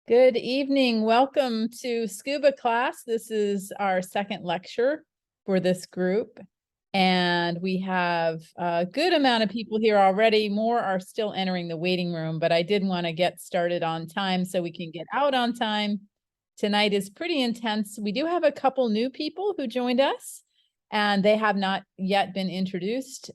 Good evening. Welcome to SCUBA class. This is our second lecture for this group. And we have a good amount of people here already. More are still entering the waiting room, but I did want to get started on time so we can get out on time. Tonight is pretty intense. We do have a couple new people who joined us, and they have not yet been introduced.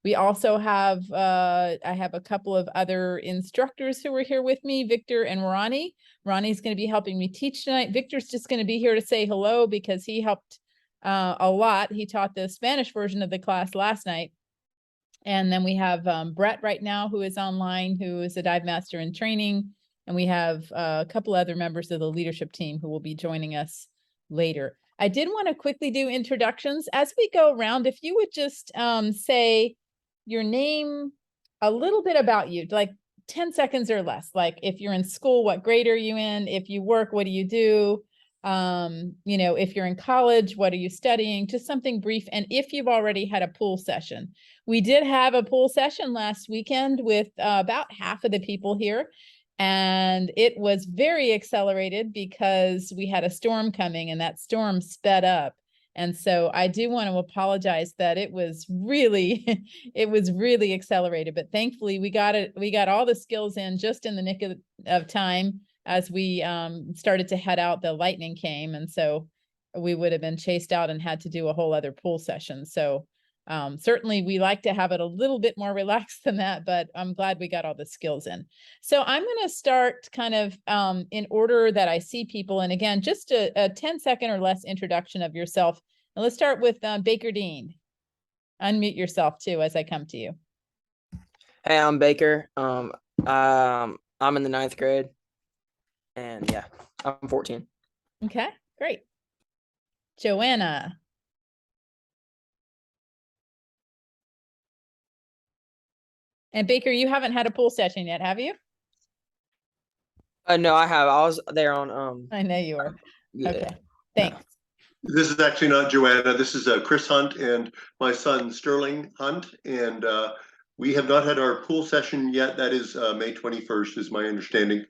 We also have, I have a couple of other instructors who are here with me, Victor and Ronny. Ronny's going to be helping me teach tonight. Victor's just going to be here to say hello because he helped a lot. He taught the Spanish version of the class last night. And then we have Brett right now, who is online, who is a dive master in training. And we have a couple other members of the leadership team who will be joining us later. I did want to quickly do introductions. As we go around, if you would just say your name, a little bit about you, like 10 seconds or less. Like if you're in school, what grade are you in? If you work, what do you do? You know, if you're in college, what are you studying? Just something brief. And if you've already had a pool session. We did have a pool session last weekend with about half of the people here. And it was very accelerated because we had a storm coming and that storm sped up. And so I do want to apologize that it was really, it was really accelerated, but thankfully we got it. We got all the skills in just in the nick of time. As we started to head out, the lightning came. And so we would have been chased out and had to do a whole other pool session. So certainly we like to have it a little bit more relaxed than that, but I'm glad we got all the skills in. So I'm going to start kind of in order that I see people. And again, just a 10-second or less introduction of yourself. And let's start with Baker Dean. Unmute yourself too as I come to you. Hey, I'm Baker. I'm in the 9th grade. And yeah, I'm 14. Okay, great. Joanna. And Baker, you haven't had a pool session yet, have you? No, I have. I was there on I know you were. Yeah. Okay, thanks. This is actually not Joanna. This is Chris Hunt and my son Sterling Hunt. And we have not had our pool session yet. That is May 21st is my understanding.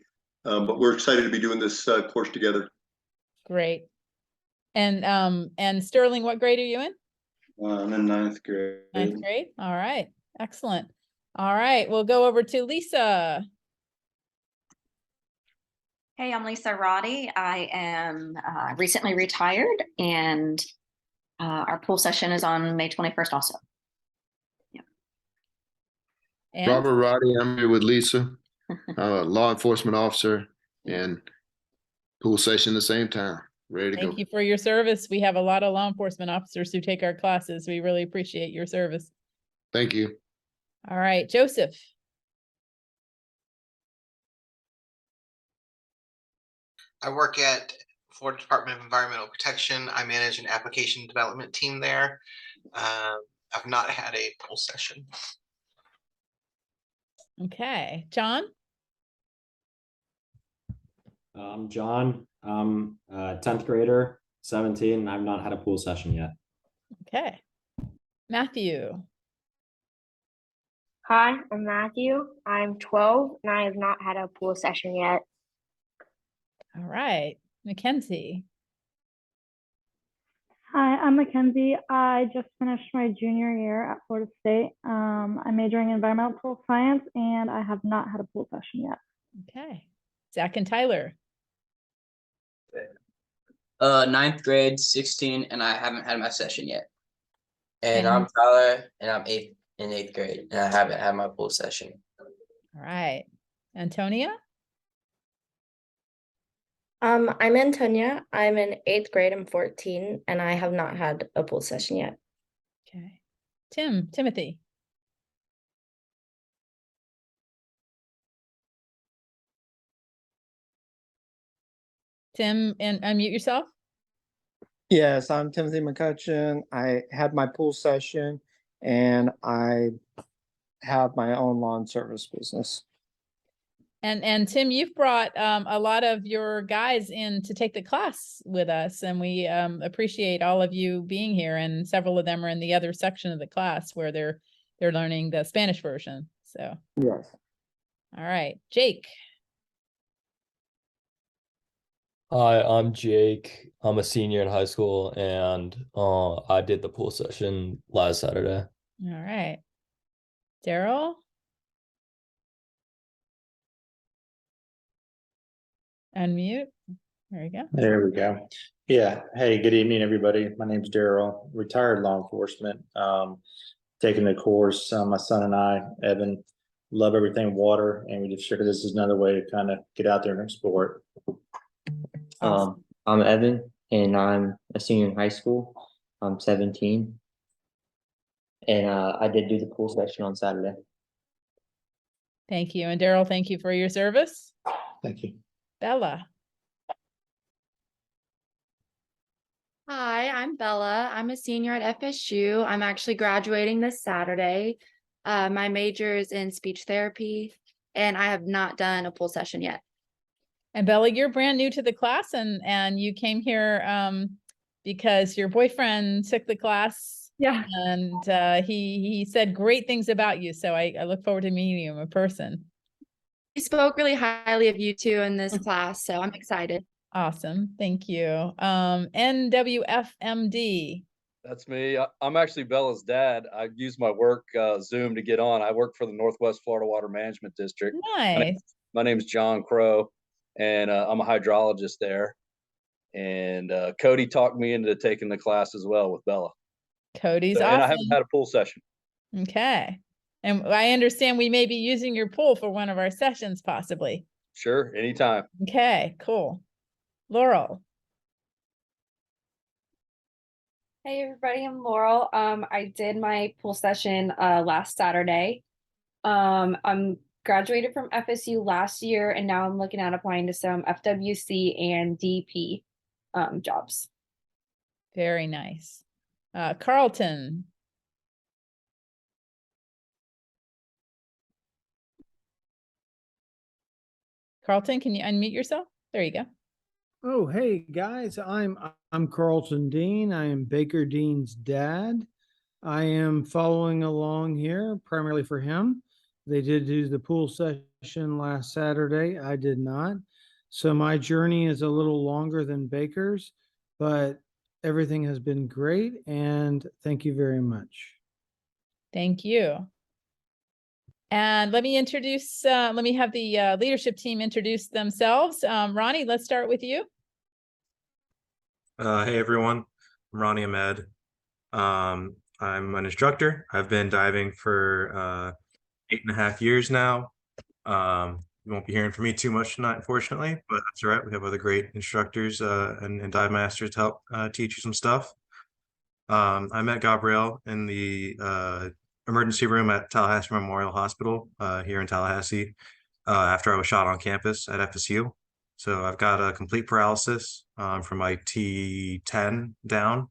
But we're excited to be doing this course together. Great. And Sterling, what grade are you in? I'm in 9th grade. 9th grade. All right. Excellent. All right. We'll go over to Lisa. Hey, I'm Lisa Roddy. I am recently retired, and our pool session is on May 21st also. Yeah. And Robert Roddy, I'm here with Lisa. I'm a law enforcement officer, and pool session at the same time. Ready to go. thank you for your service. We have a lot of law enforcement officers who take our classes. We really appreciate your service. Thank you. All right, Joseph. I work at Florida Department of Environmental Protection. I manage an application development team there. I've not had a pool session. Okay, John. I'm John. I'm a 10th grader, 17, and I've not had a pool session yet. Okay, Matthew. Hi, I'm Matthew. I'm 12 and I have not had a pool session yet. All right, Mackenzie. Hi, I'm Mackenzie. I just finished my junior year at Florida State. I'm majoring in environmental science and I have not had a pool session yet. Okay, Zach and Tyler. 9th grade, 16, and I haven't had my session yet. And I'm Tyler, and I'm in 8th grade, and I haven't had my pool session. All right, Antonia. I'm Antonia. I'm in 8th grade. I'm 14, and I have not had a pool session yet. Okay, Timothy. Tim, and unmute yourself. Yes, I'm Timothy McCutcheon. I had my pool session and I have my own lawn service business. And Tim, you've brought a lot of your guys in to take the class with us, and we appreciate all of you being here, and several of them are in the other section of the class where they're learning the Spanish version. So yes. All right, Jake. Hi, I'm Jake. I'm a senior in high school, and I did the pool session last Saturday. All right. Daryl? Unmute. There you go. There we go. Yeah. Hey, good evening, everybody. My name's Daryl, retired law enforcement. Taking the course, my son and I, Evan, love everything water, and we just figured this is another way to kind of get out there and explore it. I'm Evan, and I'm a senior in high school. I'm 17, and I did do the pool session on Saturday. Thank you. And Daryl, thank you for your service. Thank you. Bella. Hi, I'm Bella. I'm a senior at FSU. I'm actually graduating this Saturday. My major is in speech therapy, and I have not done a pool session yet. And Bella, you're brand new to the class, and you came here because your boyfriend took the class. Yeah. And he said great things about you. So I look forward to meeting you in person. He spoke really highly of you two in this class, so I'm excited. Awesome. Thank you. NWFMD. That's me. I'm actually Bella's dad. I use my work Zoom to get on. I work for the Northwest Florida Water Management District. Nice. My name's John Crow, and I'm a hydrologist there. And Cody talked me into taking the class as well with Bella. Cody's awesome. And I haven't had a pool session. Okay. And I understand we may be using your pool for one of our sessions, possibly. Sure, anytime. Okay, cool. Laurel. Hey everybody, I'm Laurel. I did my pool session last Saturday. I'm graduated from FSU last year, and now I'm looking at applying to some FWC and DP jobs. Very nice. Carlton. Carlton, can you unmute yourself? There you go. Oh, hey guys, I'm Carlton Dean. I am Baker Dean's dad. I am following along here primarily for him. They did do the pool session last Saturday. I did not. So my journey is a little longer than Baker's, but everything has been great, and thank you very much. Thank you. And let me have the leadership team introduce themselves. Ronny, let's start with you. Hey everyone, I'm Ronny Ahmed. I'm an instructor. I've been diving for 8.5 years now. You won't be hearing from me too much tonight, unfortunately, but that's all right. We have other great instructors and dive masters to help teach you some stuff. I met Gabrielle in the emergency room at Tallahassee Memorial Hospital here in Tallahassee after I was shot on campus at FSU. So I've got a complete paralysis from my T10 down.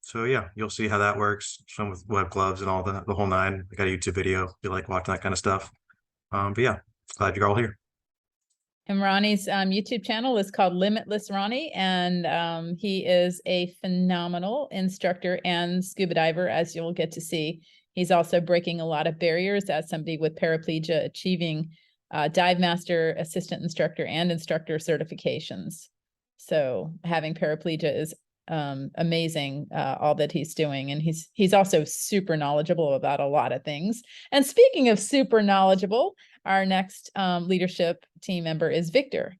So yeah, you'll see how that works. Some with web gloves and all the whole nine. I got a YouTube video if you like watching that kind of stuff. But yeah, glad you're all here. And Ronny's YouTube channel is called Limitless Ronny, and he is a phenomenal instructor and scuba diver, as you'll get to see. He's also breaking a lot of barriers as somebody with paraplegia, achieving dive master, assistant instructor, and instructor certifications. So having paraplegia is amazing, all that he's doing, and he's also super knowledgeable about a lot of things. And speaking of super knowledgeable, our next leadership team member is Victor.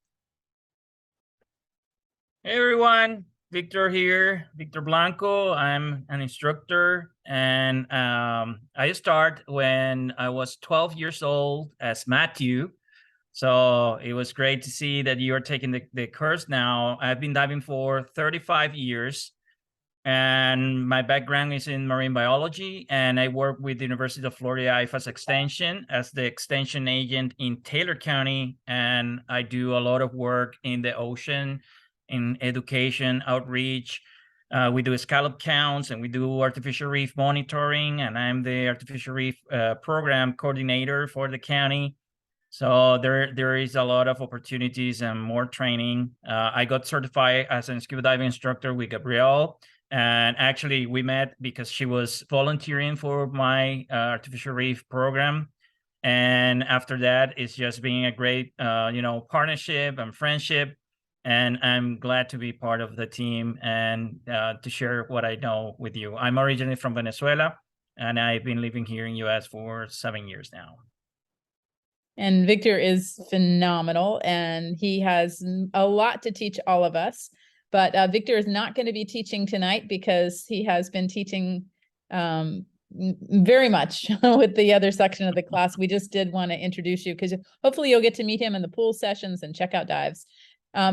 Hey everyone, Victor here, Victor Blanco. I'm an instructor, and I started when I was 12 years old as Matthew. So it was great to see that you are taking the course now. I've been diving for 35 years, and my background is in marine biology, and I work with the University of Florida IFAS Extension as the extension agent in Taylor County, and I do a lot of work in the ocean, in education, outreach. We do scallop counts, and we do artificial reef monitoring, and I'm the artificial reef program coordinator for the county. So there is a lot of opportunities and more training. I got certified as a scuba diving instructor with Gabrielle, and actually we met because she was volunteering for my artificial reef program. And after that, it's just being a great, partnership and friendship. And I'm glad to be part of the team and to share what I know with you. I'm originally from Venezuela, and I've been living here in US for 7 years now. And Victor is phenomenal, and he has a lot to teach all of us. But Victor is not going to be teaching tonight because he has been teaching very much with the other section of the class. We just did want to introduce you because hopefully you'll get to meet him in the pool sessions and check out dives.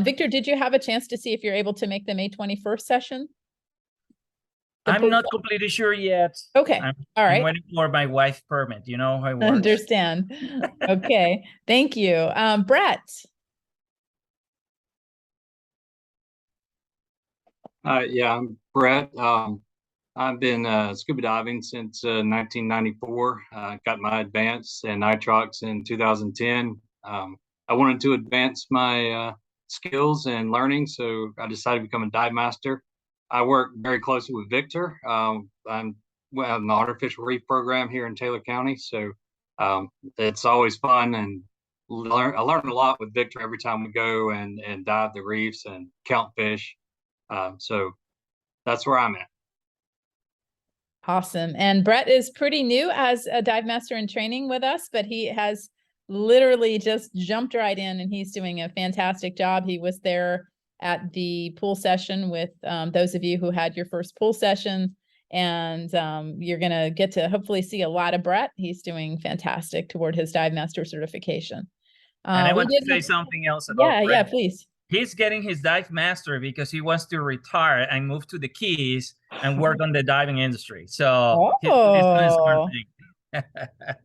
Victor, did you have a chance to see if you're able to make the May 21st session? I'm not completely sure yet. Okay. All right. I'm waiting for my wife's permit. You know how it works. Understand. Okay. Thank you. Brett. Yeah, I'm Brett. I've been scuba diving since 1994. Got my advanced in nitrox in 2010. I wanted to advance my skills and learning, so I decided to become a dive master. I work very closely with Victor. I'm in the artificial reef program here in Taylor County, so it's always fun, and I learn a lot with Victor every time we go and dive the reefs and count fish. So that's where I'm at. Awesome. And Brett is pretty new as a dive master in training with us, but he has literally just jumped right in, and he's doing a fantastic job. He was there at the pool session with those of you who had your first pool session, and you're going to get to hopefully see a lot of Brett. He's doing fantastic toward his dive master certification. And I want to say something else about Brett. Yeah, please. He's getting his dive master because he wants to retire and move to the Keys and work on the diving industry. So he's doing a smart thing.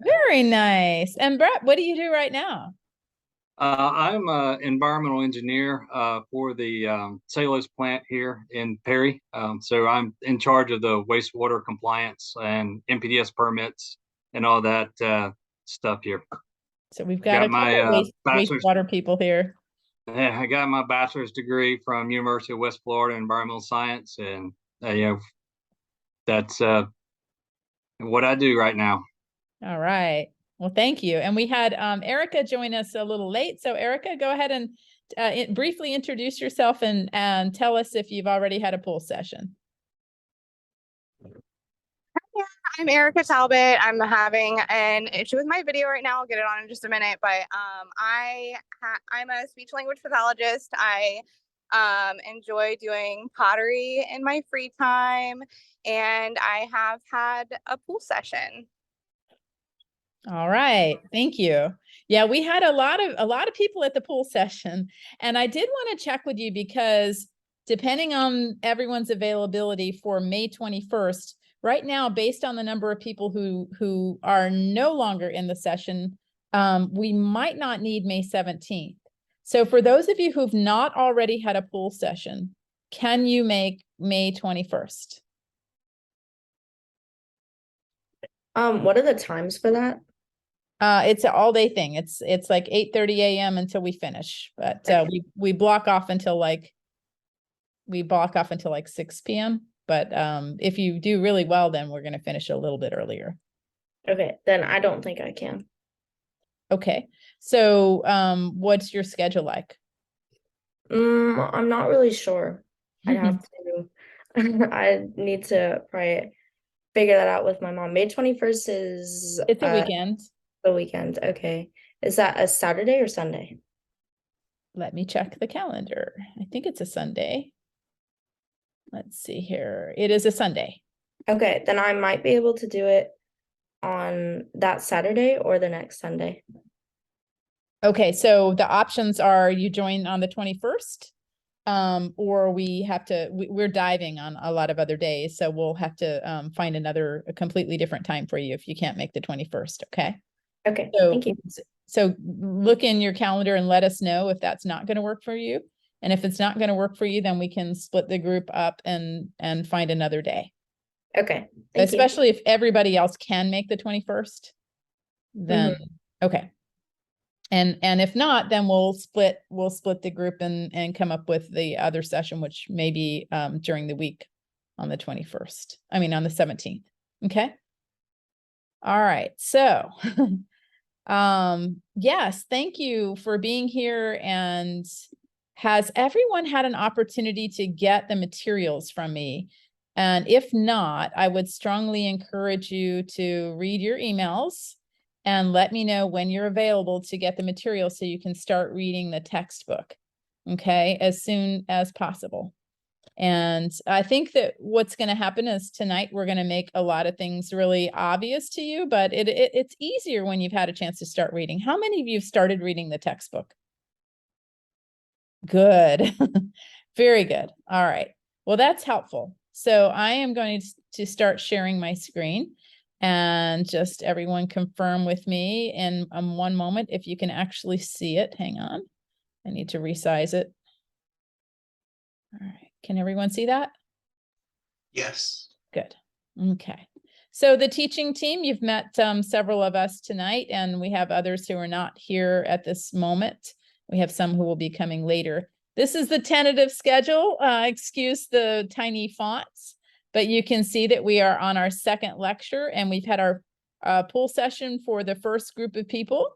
Very nice. And Brett, what do you do right now? I'm an environmental engineer for the cellulose plant here in Perry. So I'm in charge of the wastewater compliance and NPDES permits and all that stuff here. So we've got a couple wastewater people here. Yeah, I got my bachelor's degree from University of West Florida in environmental science, and that's what I do right now. All right. Well, thank you. And we had Erica join us a little late. So Erica, go ahead and briefly introduce yourself and tell us if you've already had a pool session. I'm Erica Talbot. I'm having an issue with my video right now. I'll get it on in just a minute, but I'm a speech language pathologist. I enjoy doing pottery in my free time, and I have had a pool session. All right. Thank you. Yeah, we had a lot of people at the pool session, and I did want to check with you because depending on everyone's availability for May 21st, right now, based on the number of people who are no longer in the session, we might not need May 17th. So for those of you who've not already had a pool session, can you make May 21st? What are the times for that? It's an all-day thing. It's like 8:30 a.m. until we finish, but we block off until like 6 p.m. But if you do really well, then we're going to finish a little bit earlier. Okay, then I don't think I can. Okay, so what's your schedule like? I'm not really sure. I'd have to. I need to probably figure that out with my mom. May 21st is. It's a weekend. The weekend. Okay, is that a Saturday or Sunday? Let me check the calendar. I think it's a Sunday. Let's see here. It is a Sunday. Okay, then I might be able to do it on that Saturday or the next Sunday. Okay, so the options are you join on the 21st, or we're diving on a lot of other days, so we'll have to find a completely different time for you if you can't make the 21st, okay? Okay, so, thank you. So look in your calendar and let us know if that's not going to work for you. And if it's not going to work for you, then we can split the group up and find another day. Okay. Especially if everybody else can make the 21st, then okay. And if not, then we'll split the group and come up with the other session, which may be during the week on the 21st. I mean, on the 17th. Okay. All right. So Yes, thank you for being here. And has everyone had an opportunity to get the materials from me? And if not, I would strongly encourage you to read your emails and let me know when you're available to get the material so you can start reading the textbook, okay, as soon as possible. And I think that what's going to happen is tonight we're going to make a lot of things really obvious to you, but it's easier when you've had a chance to start reading. How many of you have started reading the textbook? Good. Very good. All right. Well, that's helpful. So I am going to start sharing my screen, and just everyone confirm with me in one moment if you can actually see it. Hang on. I need to resize it. All right. Can everyone see that? Yes. Good. Okay. So the teaching team, you've met several of us tonight, and we have others who are not here at this moment. We have some who will be coming later. This is the tentative schedule. Excuse the tiny fonts, but you can see that we are on our second lecture, and we've had our pool session for the first group of people.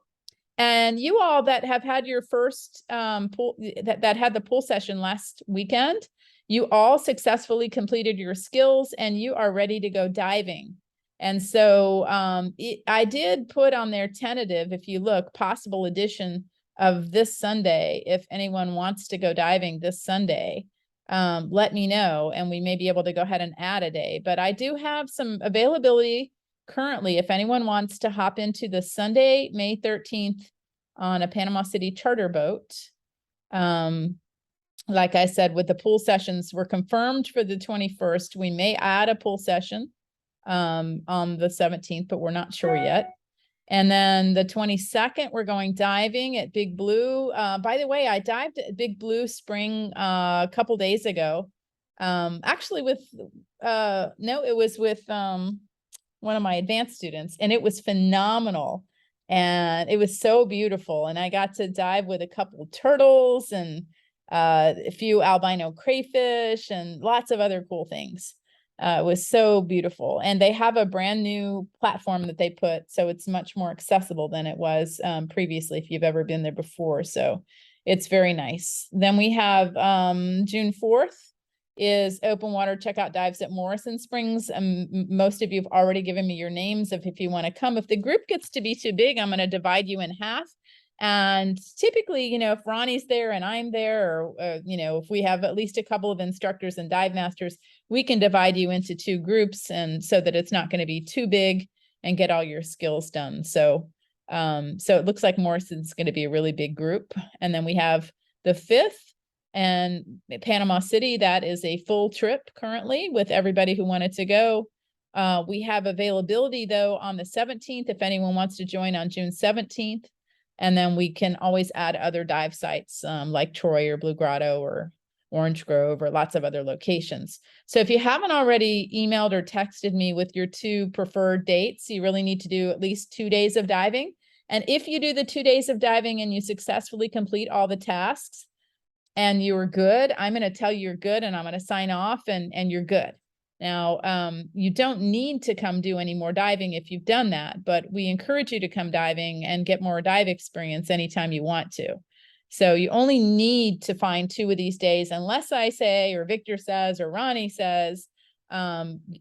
And you all that have had your first pool, that had the pool session last weekend, you all successfully completed your skills and you are ready to go diving. And so I did put on there tentative, if you look, possible addition of this Sunday. If anyone wants to go diving this Sunday, let me know, and we may be able to go ahead and add a day. But I do have some availability currently if anyone wants to hop into the Sunday, May 13th on a Panama City charter boat. Like I said, with the pool sessions, we're confirmed for the 21st. We may add a pool session on the 17th, but we're not sure yet. And then the 22nd, we're going diving at Big Blue. By the way, I dived at Big Blue Spring a couple days ago. Actually with, no, it was with one of my advanced students, and it was phenomenal. And it was so beautiful. And I got to dive with a couple turtles and a few albino crayfish and lots of other cool things. It was so beautiful. And they have a brand new platform that they put, so it's much more accessible than it was previously, if you've ever been there before. So it's very nice. Then we have June 4th is open water checkout dives at Morrison Springs. Most of you have already given me your names if you want to come. If the group gets to be too big, I'm going to divide you in half. And typically, you know, if Ronnie's there and I'm there, or, you know, if we have at least a couple of instructors and dive masters, we can divide you into two groups, and so that it's not going to be too big and get all your skills done. So, so it looks like Morrison's going to be a really big group. And then we have the 5th and Panama City. That is a full trip currently with everybody who wanted to go. We have availability though on the 17th, if anyone wants to join on June 17th. And then we can always add other dive sites like Troy or Blue Grotto or Orange Grove or lots of other locations. So if you haven't already emailed or texted me with your 2 preferred dates, you really need to do at least 2 days of diving. And if you do the 2 days of diving and you successfully complete all the tasks and you're good, I'm going to tell you you're good, and I'm going to sign off and you're good. Now, you don't need to come do any more diving if you've done that, but we encourage you to come diving and get more dive experience anytime you want to. So you only need to find 2 of these days, unless I say, or Victor says, or Ronnie says,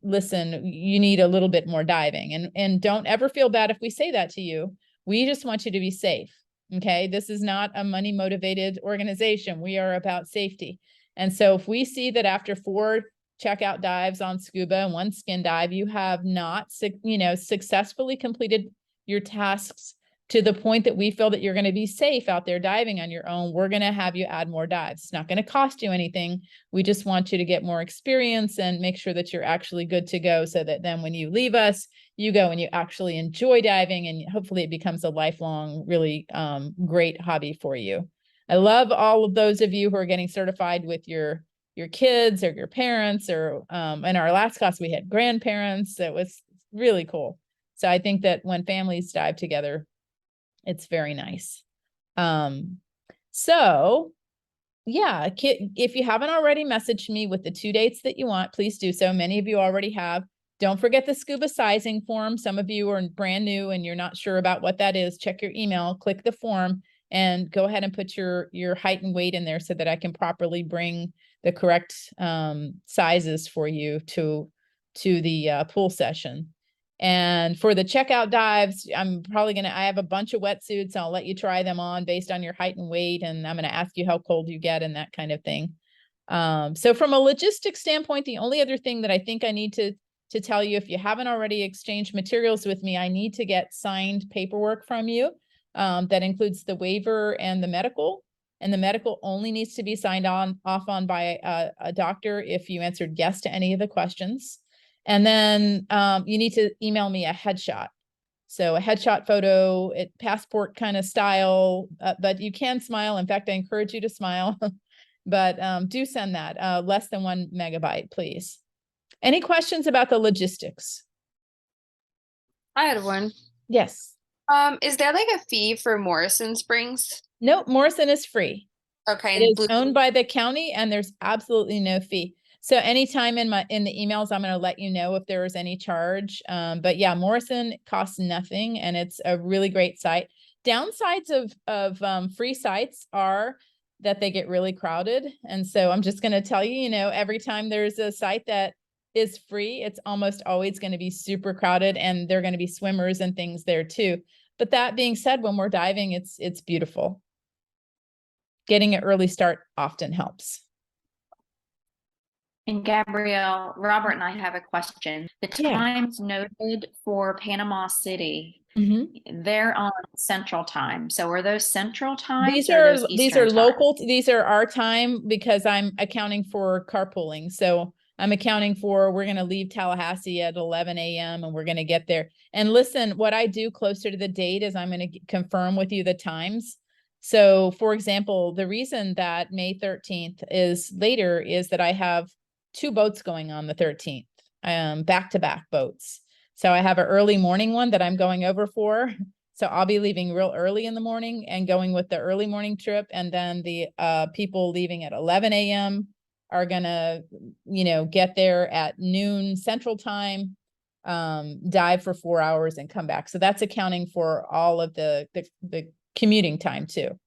listen, you need a little bit more diving. And don't ever feel bad if we say that to you. We just want you to be safe. Okay. This is not a money motivated organization. We are about safety. And so if we see that after 4 checkout dives on scuba and 1 skin dive, you have not, successfully completed your tasks to the point that we feel that you're going to be safe out there diving on your own, we're going to have you add more dives. It's not going to cost you anything. We just want you to get more experience and make sure that you're actually good to go, so that then when you leave us, you go and you actually enjoy diving, and hopefully it becomes a lifelong, really great hobby for you. I love all of those of you who are getting certified with your kids or your parents, or in our last class, we had grandparents. It was really cool. So I think that when families dive together, it's very nice. So yeah, if you haven't already messaged me with the 2 dates that you want, please do so. Many of you already have. Don't forget the scuba sizing form. Some of you are brand new and you're not sure about what that is. Check your email, click the form, and go ahead and put your height and weight in there so that I can properly bring the correct sizes for you to the pool session. And for the checkout dives, I'm probably I have a bunch of wetsuits. I'll let you try them on based on your height and weight. And I'm going to ask you how cold you get and that kind of thing. So from a logistics standpoint, the only other thing that I think I need to tell you, if you haven't already exchanged materials with me, I need to get signed paperwork from you. That includes the waiver and the medical. And the medical only needs to be signed off on by a doctor if you answered yes to any of the questions. And then you need to email me a headshot. So a headshot photo, passport kind of style, but you can smile. In fact, I encourage you to smile, but do send that less than 1 megabyte, please. Any questions about the logistics? I had one. Yes. Is there like a fee for Morrison Springs? Nope, Morrison is free. Okay. It is owned by the county and there's absolutely no fee. So anytime in the emails, I'm going to let you know if there is any charge. But yeah, Morrison costs nothing and it's a really great site. Downsides of free sites are that they get really crowded. And so I'm just going to tell you, every time there's a site that is free, it's almost always going to be super crowded and there are going to be swimmers and things there too. But that being said, when we're diving, it's beautiful. Getting an early start often helps. And Gabrielle, Robert and I have a question. The times noted for Panama City, they're on Central Time. So are those Central Times? These or are those these Eastern are time? local. These are our time because I'm accounting for carpooling. So I'm accounting for, we're going to leave Tallahassee at 11 a.m. and we're going to get there. And listen, what I do closer to the date is I'm going to confirm with you the times. So for example, the reason that May 13th is later is that I have 2 boats going on the 13th, back-to-back boats. So I have an early morning one that I'm going over for. So I'll be leaving real early in the morning and going with the early morning trip. And then the people leaving at 11 a.m. are gonna, get there at noon Central Time, dive for 4 hours and come back. So that's accounting for all of the commuting time too.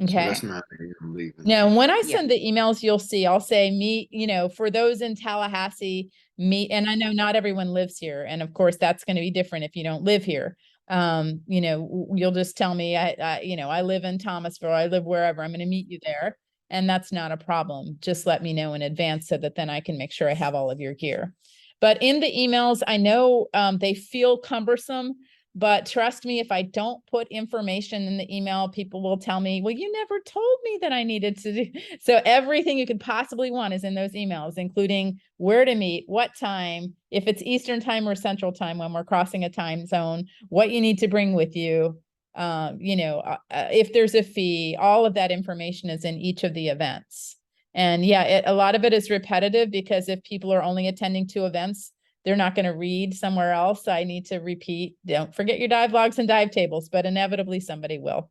Okay. So that's not leaving. Now, when I send the emails, you'll see, I'll say meet, for those in Tallahassee, meet, and I know not everyone lives here. And of course, that's going to be different if you don't live here. You'll just tell me, I live in Thomasville, I live wherever, I'm going to meet you there. And that's not a problem. Just let me know in advance so that then I can make sure I have all of your gear. But in the emails, I know they feel cumbersome. But trust me, if I don't put information in the email, people will tell me, well, you never told me that I needed to do. So everything you could possibly want is in those emails, including where to meet, what time, if it's Eastern time or Central time when we're crossing a time zone, what you need to bring with you, if there's a fee, all of that information is in each of the events. And yeah, a lot of it is repetitive because if people are only attending 2 events, they're not going to read somewhere else. I need to repeat. Don't forget your dive logs and dive tables, but inevitably somebody will.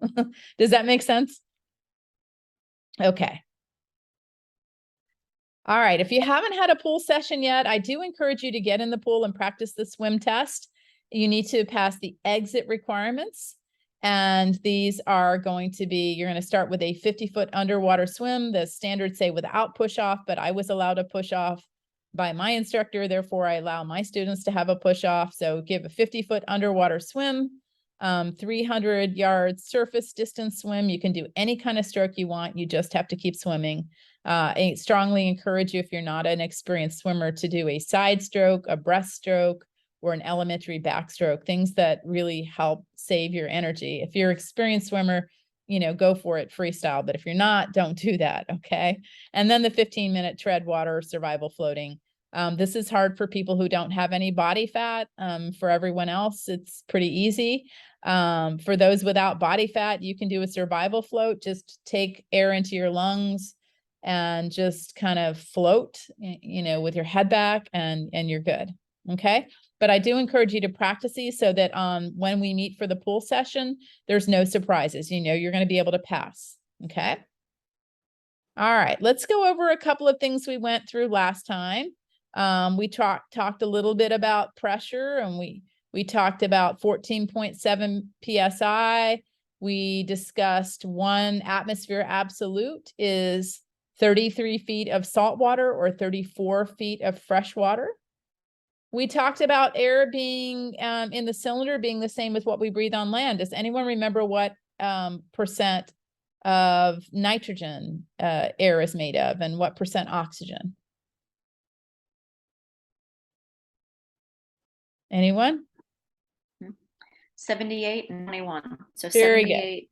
Does that make sense? Okay. All right. If you haven't had a pool session yet, I do encourage you to get in the pool and practice the swim test. You need to pass the exit requirements. And these are going to be, you're going to start with a 50-foot underwater swim. The standards say without push off, but I was allowed a push off by my instructor. Therefore, I allow my students to have a push off. So give a 50-foot underwater swim, 300 yards surface distance swim. You can do any kind of stroke you want. You just have to keep swimming. I strongly encourage you, if you're not an experienced swimmer, to do a side stroke, a breaststroke, or an elementary backstroke, things that really help save your energy. If you're an experienced swimmer, go for it freestyle. But if you're not, don't do that. Okay. And then the 15-minute tread water survival floating. This is hard for people who don't have any body fat. For everyone else, it's pretty easy. For those without body fat, you can do a survival float. Just take air into your lungs and just kind of float, with your head back and you're good. Okay. But I do encourage you to practice these so that when we meet for the pool session, there's no surprises. You're going to be able to pass. Okay. All right. Let's go over a couple of things we went through last time. We talked a little bit about pressure, and we talked about 14.7 PSI. We discussed 1 atmosphere absolute is 33 feet of salt water or 34 feet of fresh water. We talked about air being in the cylinder being the same as what we breathe on land. Does anyone remember what percent of nitrogen air is made of and what percent oxygen? Anyone? 78 and 21. So Very good. 78.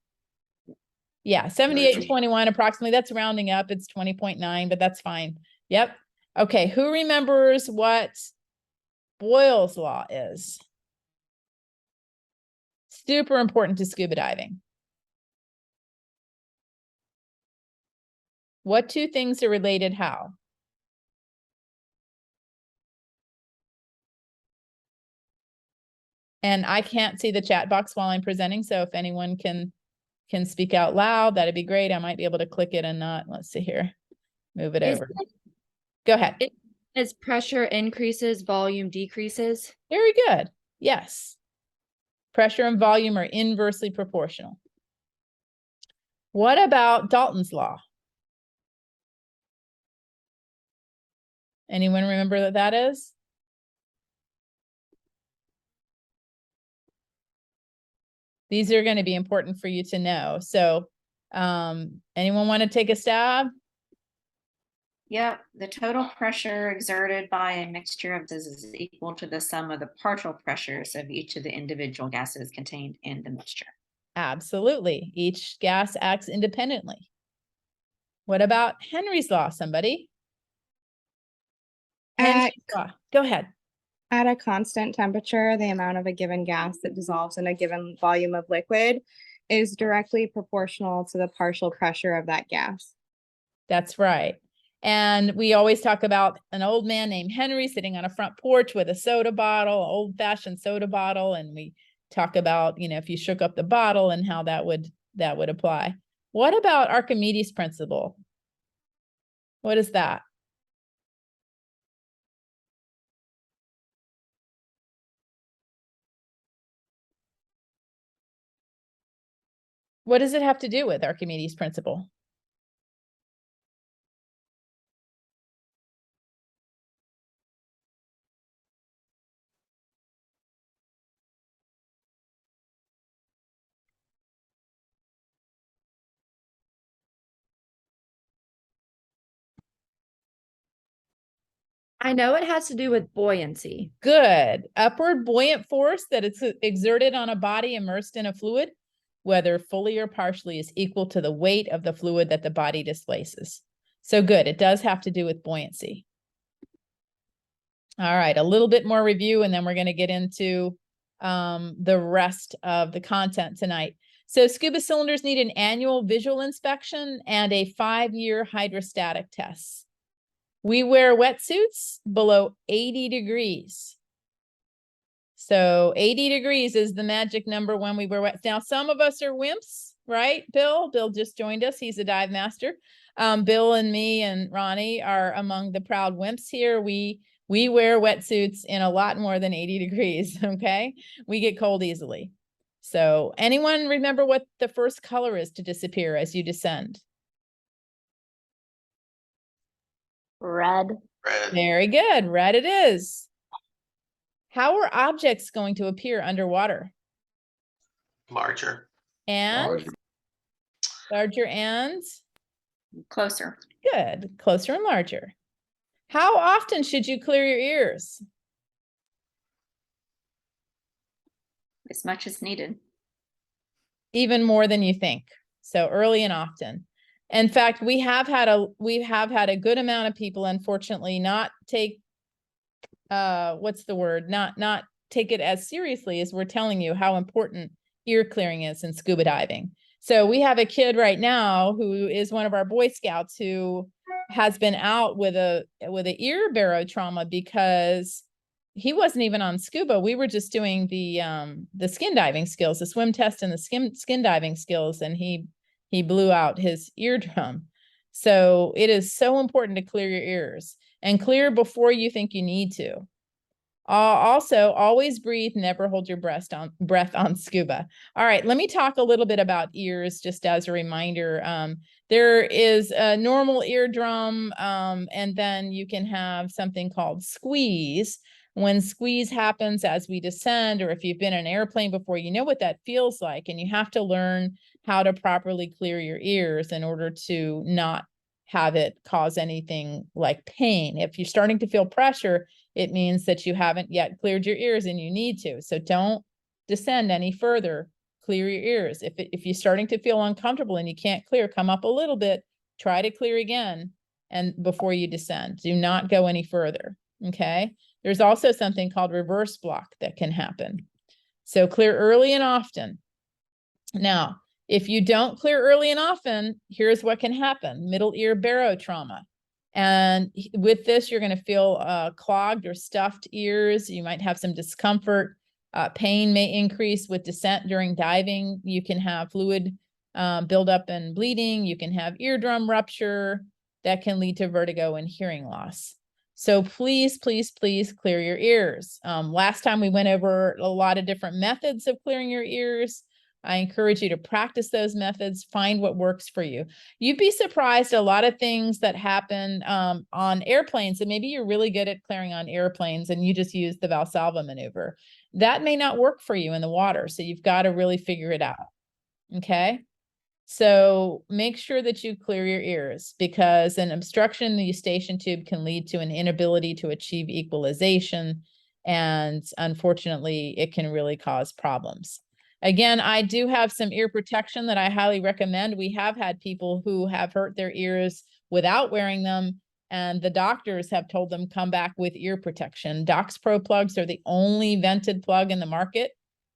Yeah, 78 and 21 approximately. That's rounding up. It's 20.9, but that's fine. Yep. Okay, who remembers what Boyle's law is? Super important to scuba diving. What 2 things are related how? And I can't see the chat box while I'm presenting, so if anyone can speak out loud, that'd be great. I might be able to click it and not, let's see here, move it over. Go ahead. As pressure increases, volume decreases. Very good. Yes. Pressure and volume are inversely proportional. What about Dalton's law? Anyone remember what that is? These are going to be important for you to know. So, anyone want to take a stab? Yep, the total pressure exerted by a mixture of this is equal to the sum of the partial pressures of each of the individual gases contained in the mixture. Absolutely. Each gas acts independently. What about Henry's law, somebody? Henry's law. Go ahead. At a constant temperature, the amount of a given gas that dissolves in a given volume of liquid is directly proportional to the partial pressure of that gas. That's right. And we always talk about an old man named Henry sitting on a front porch with a soda bottle, old-fashioned soda bottle, and we talk about, you know, if you shook up the bottle and how that would apply. What about Archimedes' principle? What is that? What does it have to do with Archimedes' principle? I know it has to do with buoyancy. Good. Upward buoyant force that is exerted on a body immersed in a fluid, whether fully or partially, is equal to the weight of the fluid that the body displaces. So good. It does have to do with buoyancy. All right, a little bit more review, and then we're going to get into the rest of the content tonight. So scuba cylinders need an annual visual inspection and a 5-year hydrostatic test. We wear wetsuits below 80 degrees. So 80 degrees is the magic number when we wear wet. Now, some of us are wimps, right? Bill just joined us. He's a dive master. Bill and me and Ronnie are among the proud wimps here. We wear wetsuits in a lot more than 80 degrees, okay? We get cold easily. So anyone remember what the first color is to disappear as you descend? Red. Very good. Red it is. How are objects going to appear underwater? Larger. And? Larger and? Closer. Good. Closer and larger. How often should you clear your ears? As much as needed. Even more than you think. So early and often. In fact, we have had a good amount of people, unfortunately, not take not take it as seriously as we're telling you how important ear clearing is in scuba diving. So we have a kid right now who is one of our Boy Scouts who has been out with a ear barotrauma because he wasn't even on scuba. We were just doing the skin diving skills, the swim test and the skin diving skills, and he blew out his eardrum. So it is so important to clear your ears. and clear before you think you need to. Also, always breathe, never hold your breath on scuba. All right, let me talk a little bit about ears just as a reminder. There is a normal eardrum, and then you can have something called squeeze. When squeeze happens as we descend, or if you've been in an airplane before, you know what that feels like, and you have to learn how to properly clear your ears in order to not have it cause anything like pain. If you're starting to feel pressure, it means that you haven't yet cleared your ears and you need to. So don't descend any further. Clear your ears. If you're starting to feel uncomfortable and you can't clear, come up a little bit, try to clear again, and before you descend. Do not go any further, okay? There's also something called reverse block that can happen. So clear early and often. Now, if you don't clear early and often, here's what can happen: middle ear barotrauma. And with this, you're going to feel clogged or stuffed ears. You might have some discomfort. Pain may increase with descent during diving. You can have fluid buildup and bleeding. You can have eardrum rupture that can lead to vertigo and hearing loss. So please, please, please clear your ears. Last time we went over a lot of different methods of clearing your ears. I encourage you to practice those methods, find what works for you. You'd be surprised a lot of things that happen on airplanes, and maybe you're really good at clearing on airplanes and you just use the Valsalva maneuver. That may not work for you in the water, so you've got to really figure it out, okay? So make sure that you clear your ears, because an obstruction in the eustachian tube can lead to an inability to achieve equalization, and unfortunately, it can really cause problems. Again, I do have some ear protection that I highly recommend. We have had people who have hurt their ears without wearing them, and the doctors have told them come back with ear protection. Dox Pro plugs are the only vented plug in the market,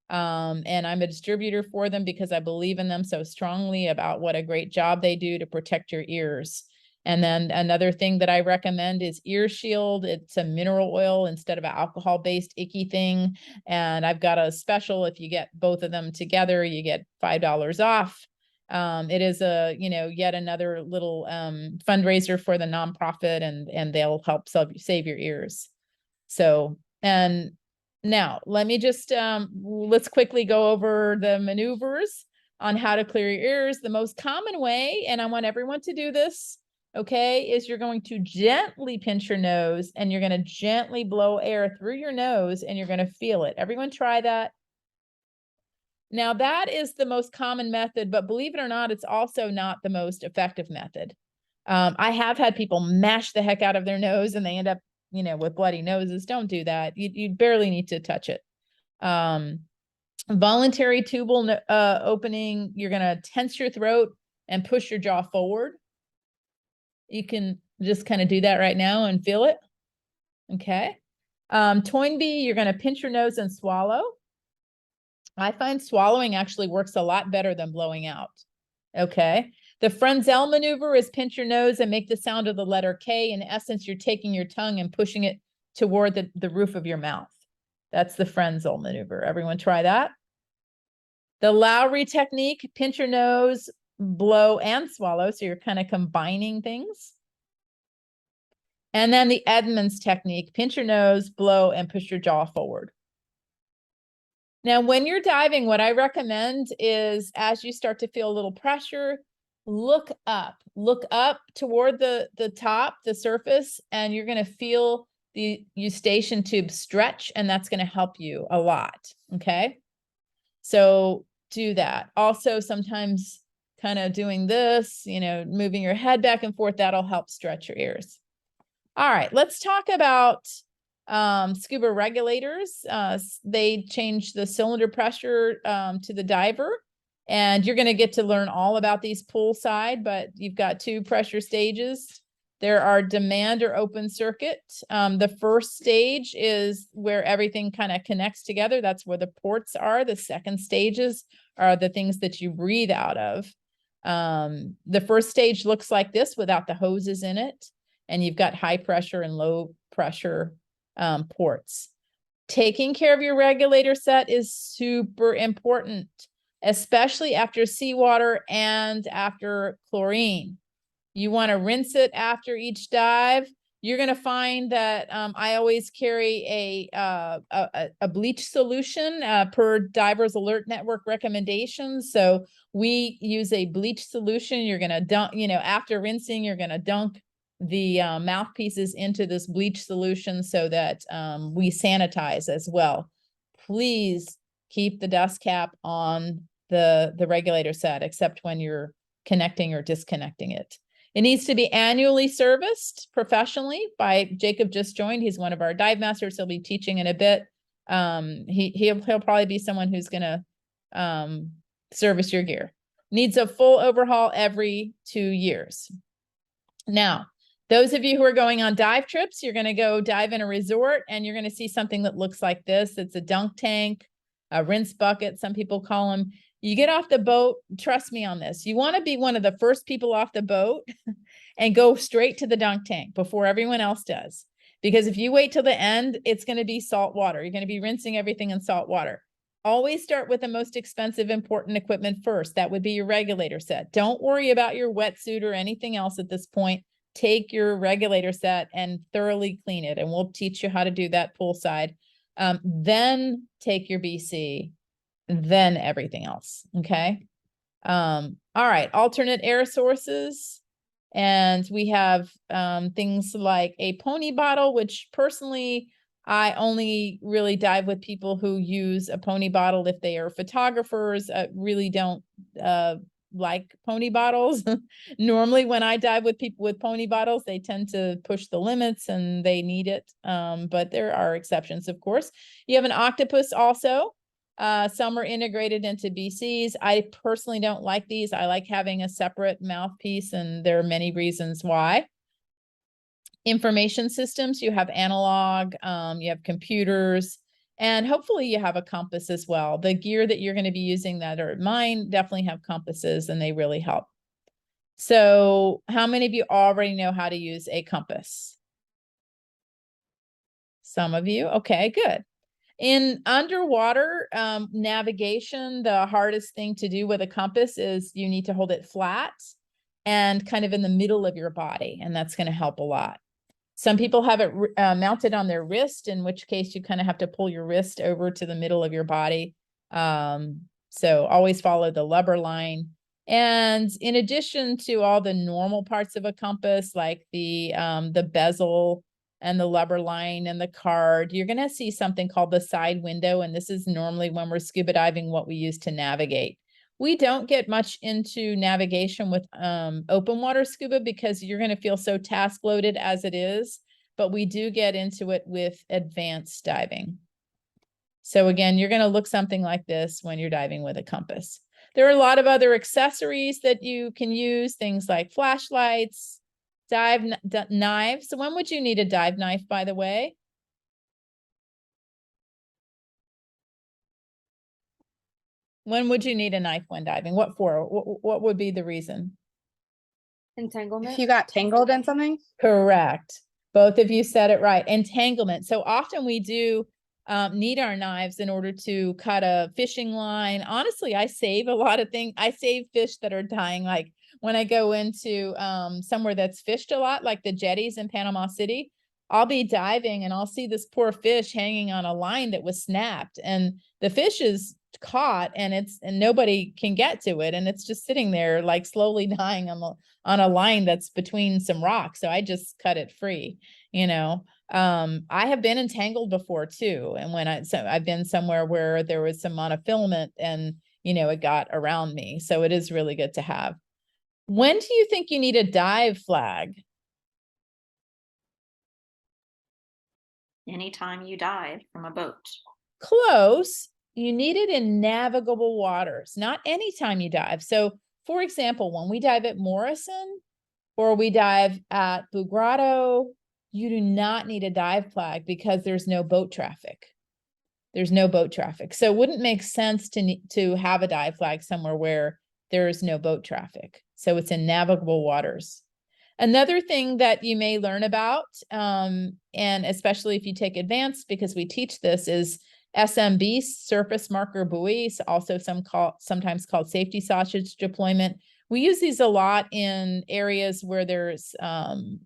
and I'm a distributor for them because I believe in them so strongly about what a great job they do to protect your ears. And then another thing that I recommend is Ear Shield. It's a mineral oil instead of an alcohol-based icky thing. And I've got a special. If you get both of them together, you get $5 off. It is a, yet another little fundraiser for the nonprofit, and they'll help save your ears. So, and now let me just, let's quickly go over the maneuvers on how to clear your ears. The most common way, and I want everyone to do this, okay, is you're going to gently pinch your nose and you're going to gently blow air through your nose and you're going to feel it. Everyone try that. Now that is the most common method, but believe it or not, it's also not the most effective method. I have had people mash the heck out of their nose and they end up, with bloody noses. Don't do that. You barely need to touch it. Voluntary tubal opening, you're going to tense your throat and push your jaw forward. You can just kind of do that right now and feel it. Okay. Toynbee, you're going to pinch your nose and swallow. I find swallowing actually works a lot better than blowing out. Okay. The Frenzel maneuver is pinch your nose and make the sound of the letter K. In essence, you're taking your tongue and pushing it toward the roof of your mouth. That's the Frenzel maneuver. Everyone try that. The Lowry technique, pinch your nose, blow and swallow. So you're kind of combining things. And then the Edmonds technique, pinch your nose, blow, and push your jaw forward. Now, when you're diving, what I recommend is as you start to feel a little pressure, look up toward the top, the surface, and you're going to feel the eustachian tube stretch, and that's going to help you a lot. Okay. So do that. Also, sometimes kind of doing this, moving your head back and forth, that'll help stretch your ears. All right, let's talk about scuba regulators. They change the cylinder pressure to the diver, and you're going to get to learn all about these poolside, but you've got 2 pressure stages. There are demand or open circuit. The first stage is where everything kind of connects together. That's where the ports are. The second stages are the things that you breathe out of. The first stage looks like this without the hoses in it. And you've got high pressure and low pressure ports. Taking care of your regulator set is super important, especially after seawater and after chlorine. You want to rinse it after each dive. you're going to find that I always carry a bleach solution per Divers Alert Network recommendations. So we use a bleach solution. You're going to dunk, after rinsing, you're going to dunk the mouthpieces into this bleach solution so that we sanitize as well. Please keep the dust cap on the regulator set, except when you're connecting or disconnecting it. It needs to be annually serviced professionally by Jacob just joined. He's one of our dive masters. He'll be teaching in a bit. He'll probably be someone who's going to service your gear. Needs a full overhaul every 2 years. Now, those of you who are going on dive trips, you're going to go dive in a resort and you're going to see something that looks like this. It's a dunk tank, a rinse bucket, some people call them. You get off the boat, trust me on this. You want to be one of the first people off the boat and go straight to the dunk tank before everyone else does. Because if you wait till the end, it's going to be salt water. You're going to be rinsing everything in salt water. Always start with the most expensive, important equipment first. That would be your regulator set. Don't worry about your wetsuit or anything else at this point. Take your regulator set and thoroughly clean it. And we'll teach you how to do that poolside. Then take your BC. Then everything else. Okay. All right. Alternate air sources. And we have things like a pony bottle, which personally, I only really dive with people who use a pony bottle if they are photographers. Really don't like pony bottles. Normally when I dive with people with pony bottles, they tend to push the limits and they need it. But there are exceptions, of course. You have an octopus also. Some are integrated into BCs. I personally don't like these. I like having a separate mouthpiece, and there are many reasons why. Information systems, you have analog, you have computers, and hopefully you have a compass as well. The gear that you're going to be using that are mine definitely have compasses, and they really help. So how many of you already know how to use a compass? Some of you. Okay, good. In underwater navigation, the hardest thing to do with a compass is you need to hold it flat and kind of in the middle of your body, and that's going to help a lot. Some people have it mounted on their wrist, in which case you kind of have to pull your wrist over to the middle of your body. So always follow the lubber line. And in addition to all the normal parts of a compass, like the bezel and the lubber line and the card, you're going to see something called the side window. And this is normally when we're scuba diving, what we use to navigate. We don't get much into navigation with open water scuba because you're going to feel so task loaded as it is, but we do get into it with advanced diving. So again, you're going to look something like this when you're diving with a compass. There are a lot of other accessories that you can use, things like flashlights, dive knives. So when would you need a dive knife, by the way? When would you need a knife when diving? What for? What would be the reason? Entanglement. If you got tangled in something? Correct. Both of you said it right. Entanglement. So often we do need our knives in order to cut a fishing line. Honestly, I save a lot of things. I save fish that are dying. Like when I go into somewhere that's fished a lot, like the jetties in Panama City, I'll be diving and I'll see this poor fish hanging on a line that was snapped, and the fish is caught and nobody can get to it, and it's just sitting there like slowly dying on a line that's between some rocks. So I just cut it free, you know. I have been entangled before too, and when I've been somewhere where there was some monofilament and you know it got around me, so it is really good to have. When do you think you need a dive flag? Anytime you dive from a boat. Close. You need it in navigable waters, not anytime you dive. So for example, when we dive at Morrison or we dive at Bugrado, you do not need a dive flag because there's no boat traffic. There's no boat traffic. So it wouldn't make sense to have a dive flag somewhere where there is no boat traffic. So it's in navigable waters. Another thing that you may learn about, and especially if you take advanced, because we teach this, is SMB, surface marker buoys, also sometimes called safety sausage deployment. We use these a lot in areas where there's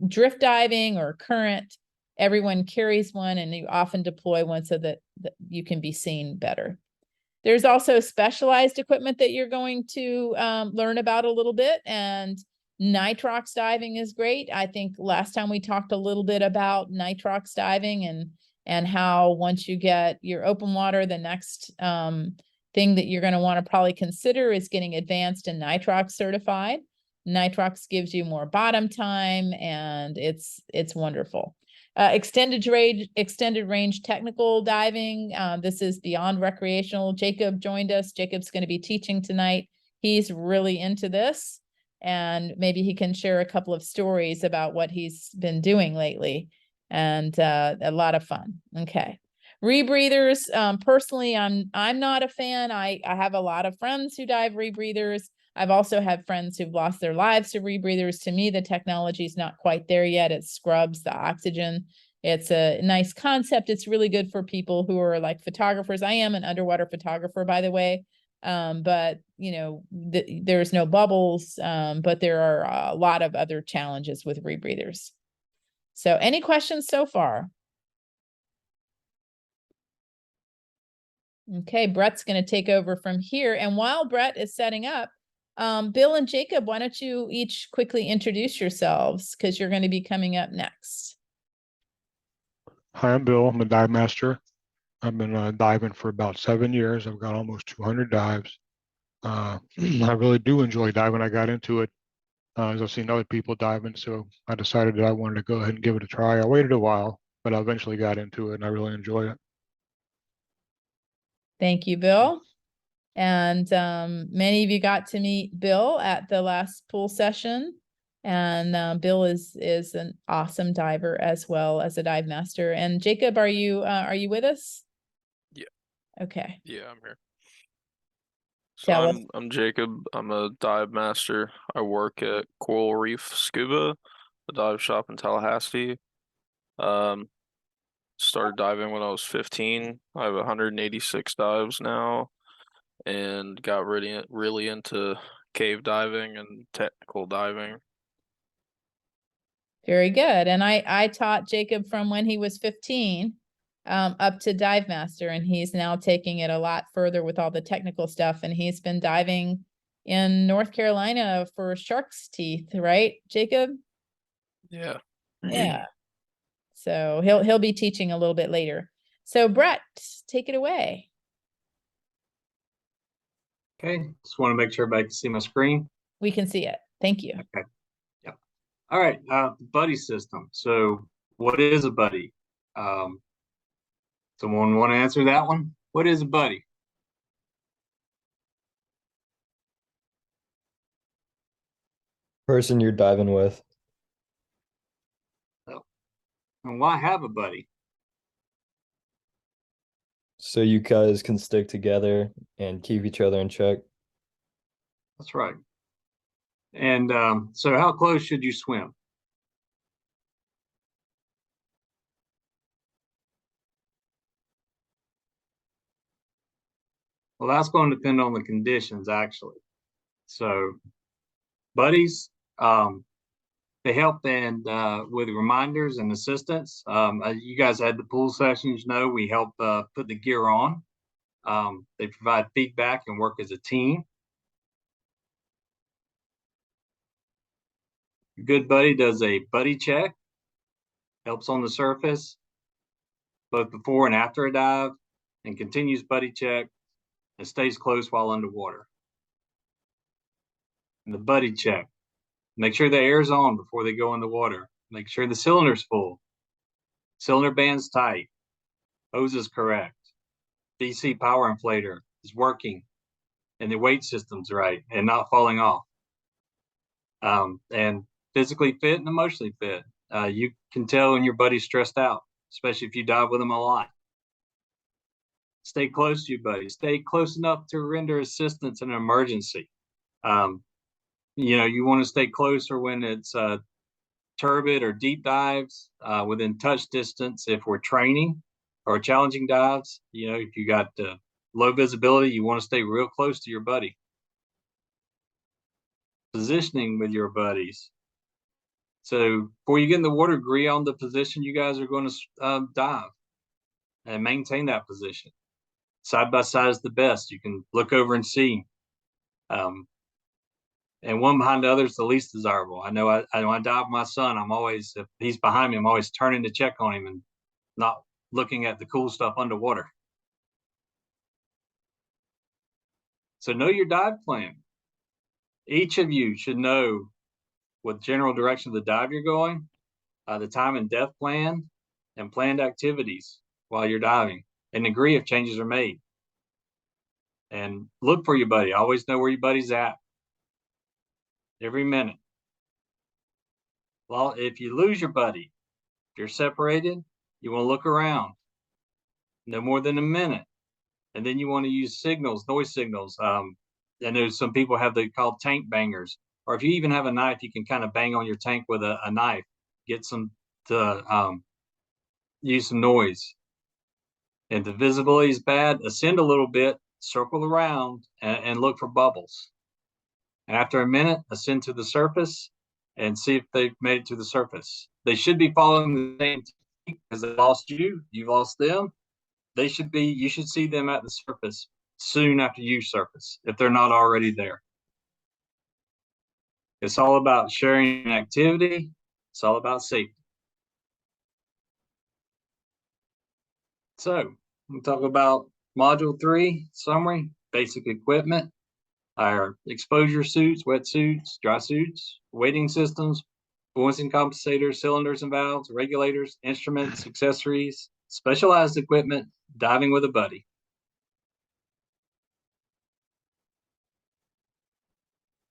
drift diving or current. Everyone carries one, and you often deploy one so that you can be seen better. There's also specialized equipment that you're going to learn about a little bit, and nitrox diving is great. I think last time we talked a little bit about nitrox diving and how once you get your open water, the next thing that you're going to want to probably consider is getting advanced and nitrox certified. Nitrox gives you more bottom time, and it's wonderful. Extended range technical diving. This is beyond recreational. Jacob joined us. Jacob's going to be teaching tonight. He's really into this, and maybe he can share a couple of stories about what he's been doing lately, and a lot of fun. Okay. Rebreathers. Personally, I'm not a fan. I have a lot of friends who dive rebreathers. I've also had friends who've lost their lives to rebreathers. To me, the technology is not quite there yet. It scrubs the oxygen. It's a nice concept. It's really good for people who are like photographers. I am an underwater photographer, by the way. But you know, there's no bubbles, but there are a lot of other challenges with rebreathers. So any questions so far? Okay, Brett's going to take over from here. And while Brett is setting up, Bill and Jacob, why don't you each quickly introduce yourselves, because you're going to be coming up next. Hi, I'm Bill. I'm a dive master. I've been diving for about 7 years. I've got almost 200 dives. I really do enjoy diving. I got into it as I've seen other people diving, so I decided that I wanted to go ahead and give it a try. I waited a while, but I eventually got into it, and I really enjoy it. Thank you, Bill. And many of you got to meet Bill at the last pool session. And Bill is an awesome diver as well as a dive master. And Jacob, are you with us? Yeah. Okay. Yeah, I'm here. So Tell us. I'm Jacob. I'm a dive master. I work at Coral Reef Scuba, a dive shop in Tallahassee. Started diving when I was 15. I have 186 dives now, and got really into cave diving and technical diving. Very good. And I taught Jacob from when he was 15 up to dive master, and he's now taking it a lot further with all the technical stuff. And he's been diving in North Carolina for shark's teeth, right, Jacob? Yeah. Yeah. So he'll be teaching a little bit later. So Brett, take it away. Okay, just want to make sure everybody can see my screen. We can see it. Thank you. Okay. Yep. All right. Buddy system. So what is a buddy? Someone want to answer that one? What is a buddy? Person you're diving with. And why have a buddy? So you guys can stick together and keep each other in check. That's right. And so how close should you swim? Well, that's going to depend on the conditions, actually. So buddies, they help and with reminders and assistance. You guys had the pool sessions, you know, we help put the gear on. They provide feedback and work as a team. A good buddy does a buddy check, helps on the surface, both before and after a dive, and continues buddy check and stays close while underwater. And the buddy check. Make sure the air's on before they go in the water. Make sure the cylinder's full. Cylinder band's tight. Hose is correct. DC power inflator is working. And the weight system's right and not falling off. And physically fit and emotionally fit. You can tell when your buddy's stressed out, especially if you dive with them a lot. Stay close to your buddy. Stay close enough to render assistance in an emergency. You know, you want to stay closer when it's turbid or deep dives, within touch distance if we're training, or challenging dives. You know, if you got low visibility, you want to stay real close to your buddy. positioning with your buddies. So before you get in the water, agree on the position you guys are going to dive and maintain that position. Side by side is the best. You can look over and see. And one behind the other is the least desirable. I know when I dive with my son, I'm always, if he's behind me, I'm always turning to check on him and not looking at the cool stuff underwater. So know your dive plan. Each of you should know what general direction of the dive you're going, the time and depth plan, and planned activities while you're diving, and agree if changes are made. And look for your buddy. Always know where your buddy's at. Every minute. Well, if you lose your buddy, if you're separated, you want to look around. No more than a minute. And then you want to use signals, noise signals. I know some people have they called tank bangers. Or if you even have a knife, you can kind of bang on your tank with a knife. Get some to use some noise. If the visibility is bad, ascend a little bit, circle around, and look for bubbles. And after a minute, ascend to the surface and see if they've made it to the surface. They should be following the same technique because they lost you, you've lost them. You should see them at the surface soon after you surface, if they're not already there. It's all about sharing an activity. It's all about safety. So we'll talk about Module 3, summary, basic equipment, our exposure suits, wetsuits, dry suits, weighting systems, buoyancy compensators, cylinders and valves, regulators, instruments, accessories, specialized equipment, diving with a buddy.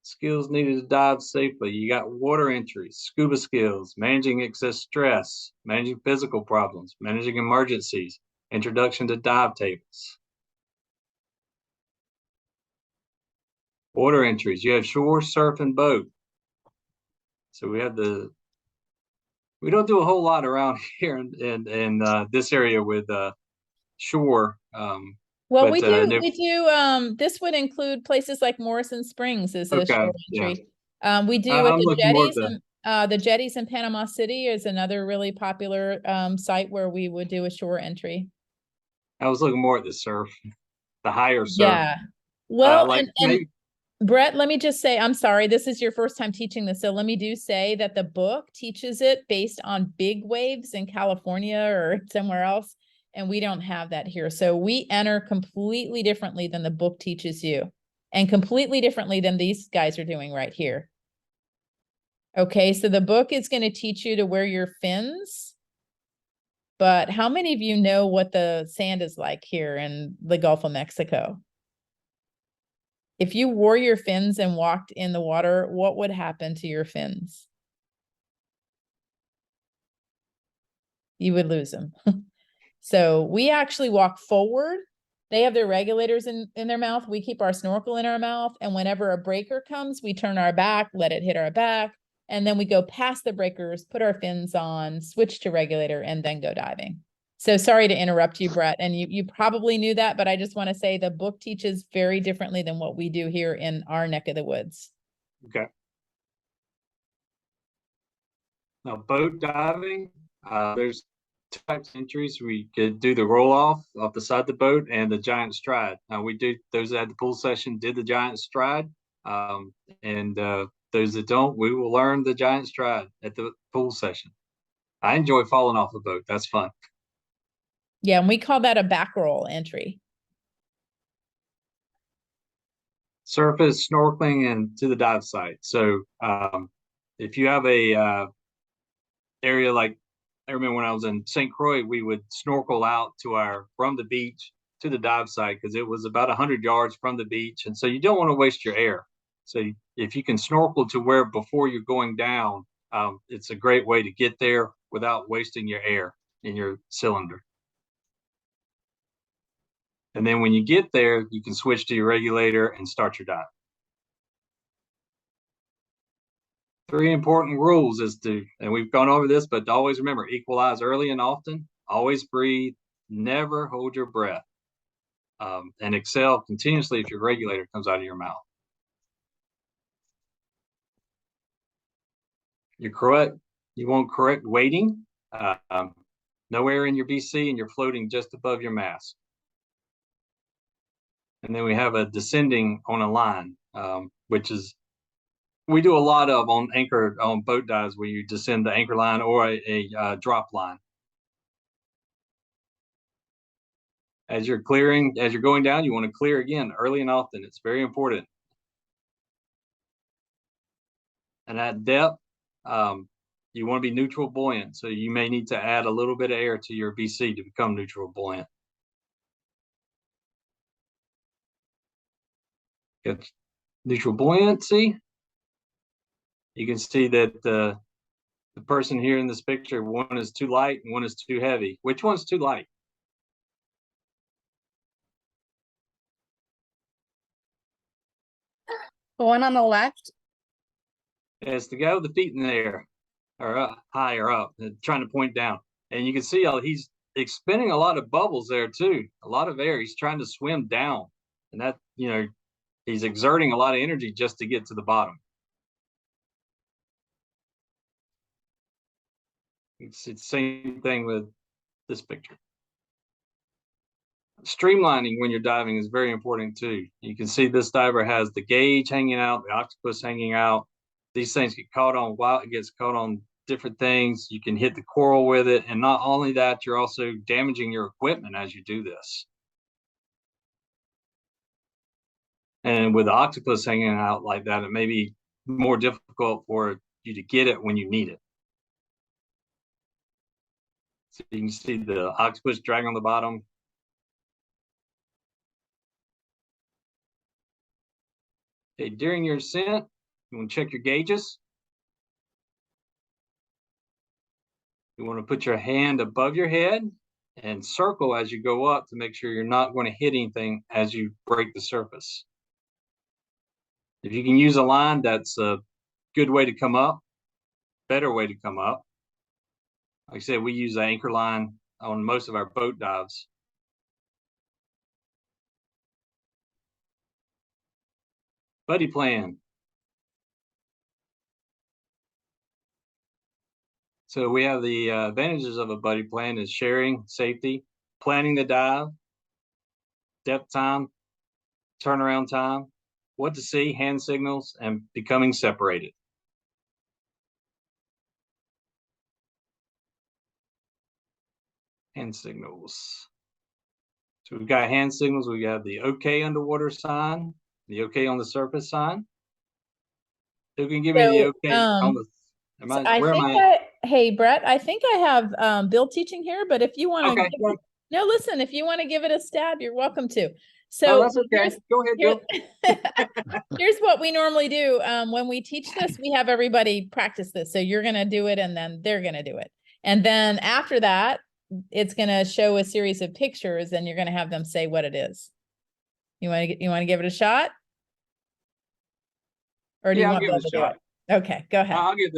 Skills needed to dive safely. You got water entries, scuba skills, managing excess stress, managing physical problems, managing emergencies, introduction to dive tables. Water entries, you have shore, surf, and boat. So we don't do a whole lot around here in this area with shore. Well, we do, this would include places like Morrison Springs as a shore entry. Yeah. We do with the jetties, and the jetties in Panama City is another really popular site where we would do a shore entry. I was looking more at the surf, the higher surf. Yeah. Well, and Brett, let me just say, I'm sorry, this is your first time teaching this. So let me say that the book teaches it based on big waves in California or somewhere else. And we don't have that here. So we enter completely differently than the book teaches you and completely differently than these guys are doing right here. Okay, so the book is going to teach you to wear your fins. But how many of you know what the sand is like here in the Gulf of Mexico? If you wore your fins and walked in the water, what would happen to your fins? You would lose them. So we actually walk forward. They have their regulators in their mouth. We keep our snorkel in our mouth. And whenever a breaker comes, we turn our back, let it hit our back. And then we go past the breakers, put our fins on, switch to regulator, and then go diving. So sorry to interrupt you, Brett. And you probably knew that, but I just want to say the book teaches very differently than what we do here in our neck of the woods. Okay. Now, boat diving, there's two types of entries. We could do the roll off the side of the boat and the giant stride. Now we do those that had the pool session did the giant stride. Those that don't, we will learn the giant stride at the pool session. I enjoy falling off the boat. That's fun. Yeah, and we call that a back roll entry. Surface, snorkeling, and to the dive site. So if you have a area like, I remember when I was in St. Croix, we would snorkel out from the beach to the dive site because it was about 100 yards from the beach. And so you don't want to waste your air. So if you can snorkel to where before you're going down, it's a great way to get there without wasting your air in your cylinder. And then when you get there, you can switch to your regulator and start your dive. 3 important rules and we've gone over this, but always remember, equalize early and often, always breathe, never hold your breath, and exhale continuously if your regulator comes out of your mouth. You're correct. You want correct weighting. No air in your BC, and you're floating just above your mask. And then we have a descending on a line, which is we do a lot of on boat dives where you descend the anchor line or a drop line. As you're going down, you want to clear again early and often. It's very important. And at depth, you want to be neutral buoyant. So you may need to add a little bit of air to your BC to become neutral buoyant. Get neutral buoyancy. You can see that the person here in this picture, one is too light and one is too heavy. Which one's too light? The one on the left? It's the guy with the feet in the air, or higher up, trying to point down. And you can see he's expending a lot of bubbles there too, a lot of air. He's trying to swim down, and that, he's exerting a lot of energy just to get to the bottom. It's the same thing with this picture. Streamlining when you're diving is very important too. You can see this diver has the gauge hanging out, the octopus hanging out. These things get caught on it gets caught on different things. You can hit the coral with it. And not only that, you're also damaging your equipment as you do this. And with the octopus hanging out like that, it may be more difficult for you to get it when you need it. So you can see the octopus dragging on the bottom. Okay, during your ascent, you want to check your gauges. You want to put your hand above your head and circle as you go up to make sure you're not going to hit anything as you break the surface. If you can use a line, that's a good way to come up, better way to come up. Like I said, we use the anchor line on most of our boat dives. Buddy plan. So we have the advantages of a buddy plan is sharing, safety, planning the dive, depth time, turnaround time, what to see, hand signals, and becoming separated. Hand signals. So we've got hand signals. We got the OK underwater sign, the OK on the surface sign. Who can give me the OK on the? Hey, Brett, I think I have Bill teaching here, but if you want to, listen, if you want to give it a stab, you're welcome to. So that's okay. Go ahead, Bill. Here's what we normally do. When we teach this, we have everybody practice this. So you're going to do it and then they're going to do it. And then after that, it's going to show a series of pictures and you're going to have them say what it is. You want to give it a shot? Or do you want to do it? Okay, go ahead. I'll give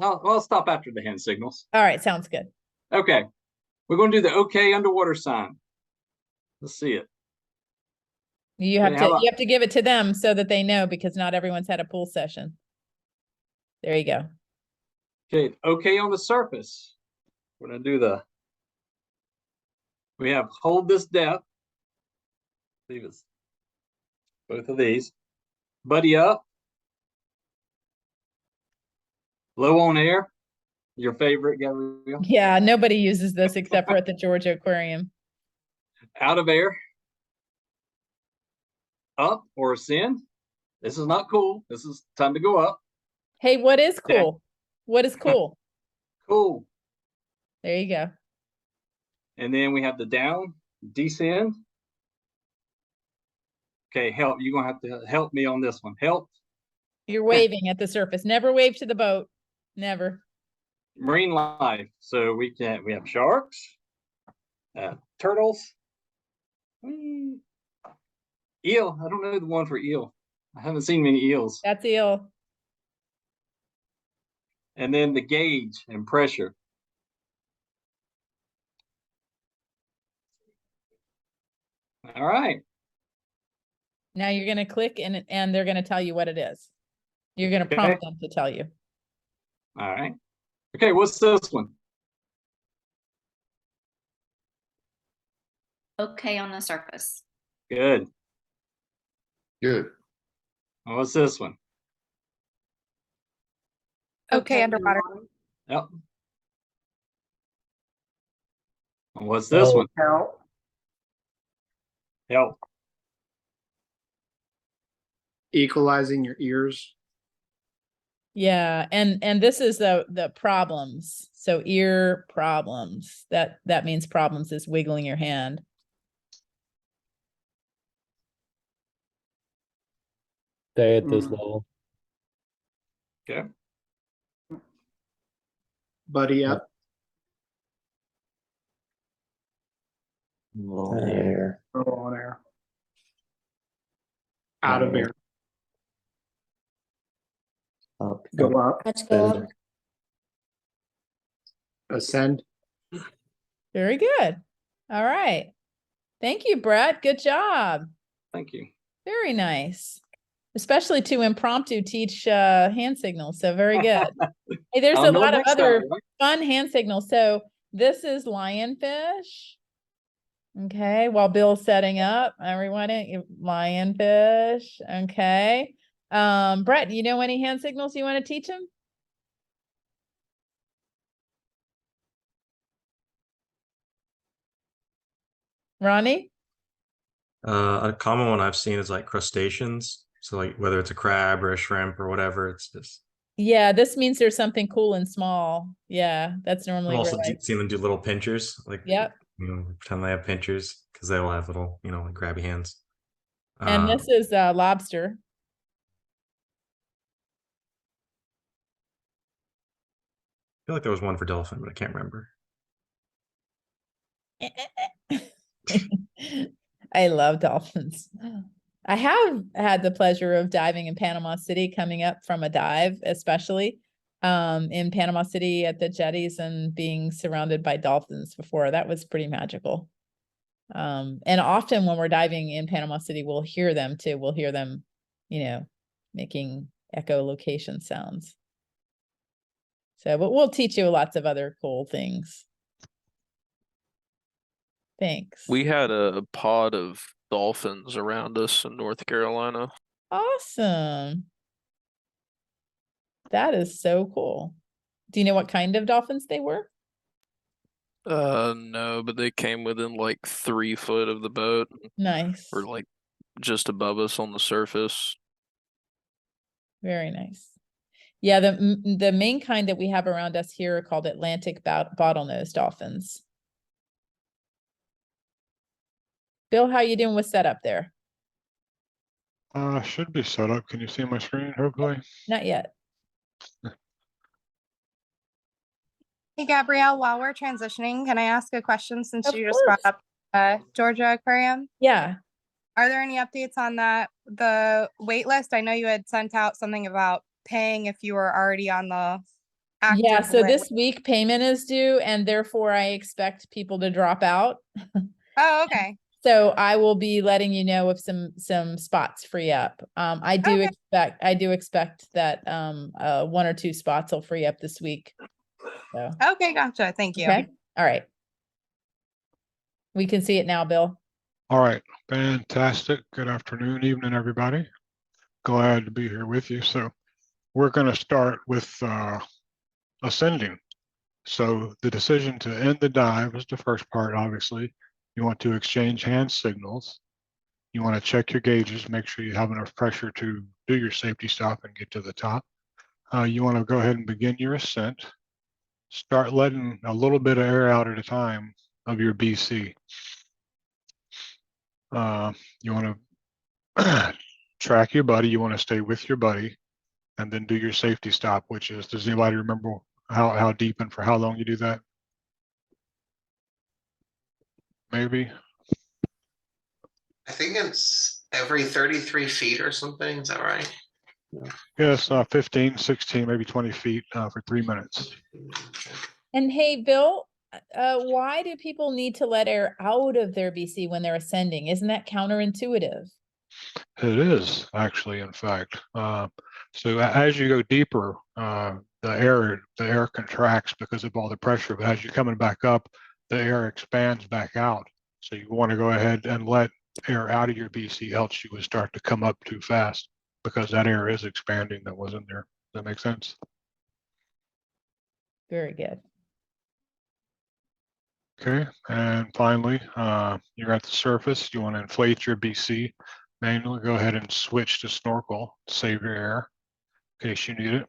I'll stop after the hand signals. All right, sounds good. Okay, we're going to do the OK underwater sign. Let's see it. You have to give it to them so that they know, because not everyone's had a pool session. There you go. Okay, OK on the surface. We're going to do we have hold this depth. Leave it. Both of these. Buddy up. Low on air. Your favorite, Gabrielle? Yeah, nobody uses this except for at the Georgia Aquarium. Out of air. Up or ascend. This is not cool. This is time to go up. Hey, what is cool? What is cool? Cool. There you go. And then we have the down, descend. Okay, help. You're going to have to help me on this one. Help. You're waving at the surface. Never wave to the boat. Never. Marine life. So we have sharks, turtles, eel. I don't know the one for eel. I haven't seen many eels. That's eel. And then the gauge and pressure. All right. Now you're going to click and they're going to tell you what it is. You're going to prompt them to tell you. All right. Okay, what's this one? Okay on the surface. Good. Good. And what's this one? Okay, underwater. Yep. And what's this one? Help. Equalizing your ears. Yeah, and this is the problems. So ear problems. That means problems is wiggling your hand. Stay at this level. Okay. Buddy up. Air. Little on air. Out of air. Up. Go up. Let's go up. Ascend. Very good. All right. Thank you, Brett. Good job. Thank you. Very nice. Especially to impromptu teach hand signals. So very good. Hey, there's a lot of other fun hand signals. So this is lionfish. Okay, while Bill's setting up, everyone, lionfish. Okay. Brett, do you know any hand signals you want to teach him? Ronnie? A common one I've seen is like crustaceans. So like whether it's a crab or a shrimp or whatever, it's just. Yeah, this means there's something cool and small. Yeah, that's normally I've also right. seen them do little pinchers, like Yep. pretend they have pinchers because they all have little, like grabby hands. And this is lobster. I feel like there was one for dolphin, but I can't remember. I love dolphins. I have had the pleasure of diving in Panama City, coming up from a dive, especially in Panama City at the jetties and being surrounded by dolphins before. That was pretty magical. And often when we're diving in Panama City, we'll hear them too. We'll hear them, making echolocation sounds. So, but we'll teach you lots of other cool things. Thanks. We had a pod of dolphins around us in North Carolina. Awesome. That is so cool. Do you know what kind of dolphins they were? No, but they came within like 3 foot of the boat. Nice. Or like just above us on the surface. Very nice. Yeah, the main kind that we have around us here are called Atlantic bottlenose dolphins. Bill, how you doing with setup there? Should be set up. Can you see my screen, hopefully? Not yet. Hey, Gabrielle, while we're transitioning, can I ask a question since Of you just brought up Georgia Aquarium? Yeah. Are there any updates on the wait list? I know you had sent out something about paying if you were already on the active Yeah, so list. this week payment is due, and therefore I expect people to drop out. Oh, okay. So I will be letting you know if some spots free up. I do expect that 1 or 2 spots will free up this week. So. Okay, gotcha. Thank you. Okay. All right. We can see it now, Bill. All right. Fantastic. Good afternoon, evening, everybody. Glad to be here with you. So we're going to start with ascending. So the decision to end the dive is the first part, obviously. You want to exchange hand signals. You want to check your gauges, make sure you have enough pressure to do your safety stop and get to the top. You want to go ahead and begin your ascent. Start letting a little bit of air out at a time of your BC. You want to track your buddy. You want to stay with your buddy and then do your safety stop, which is, does anybody remember how deep and for how long you do that? Maybe. I think it's every 33 feet or something. Is that right? Yes, 15, 16, maybe 20 feet for 3 minutes. And hey, Bill, why do people need to let air out of their BC when they're ascending? Isn't that counterintuitive? It is actually, in fact. So as you go deeper, the air contracts because of all the pressure, but as you're coming back up, the air expands back out. So you want to go ahead and let air out of your BC, else you would start to come up too fast because that air is expanding that wasn't there. Does that make sense? Very good. Okay, and finally, you're at the surface. You want to inflate your BC manually. Go ahead and switch to snorkel, save your air in case you need it.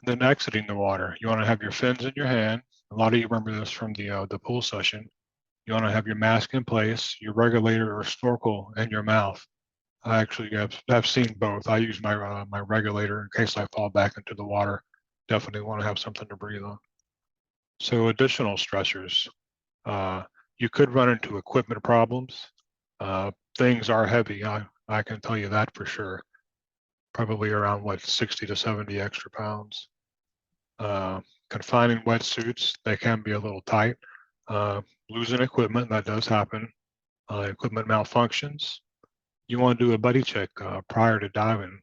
And then exiting the water, you want to have your fins in your hand. A lot of you remember this from the pool session. You want to have your mask in place, your regulator or snorkel in your mouth. I actually have seen both. I use my my regulator in case I fall back into the water. Definitely want to have something to breathe on. So additional stressors. You could run into equipment problems. Things are heavy. I can tell you that for sure. Probably around what 60 to 70 extra pounds. Confining wetsuits, they can be a little tight. Losing equipment, that does happen. Equipment malfunctions. You want to do a buddy check prior to diving.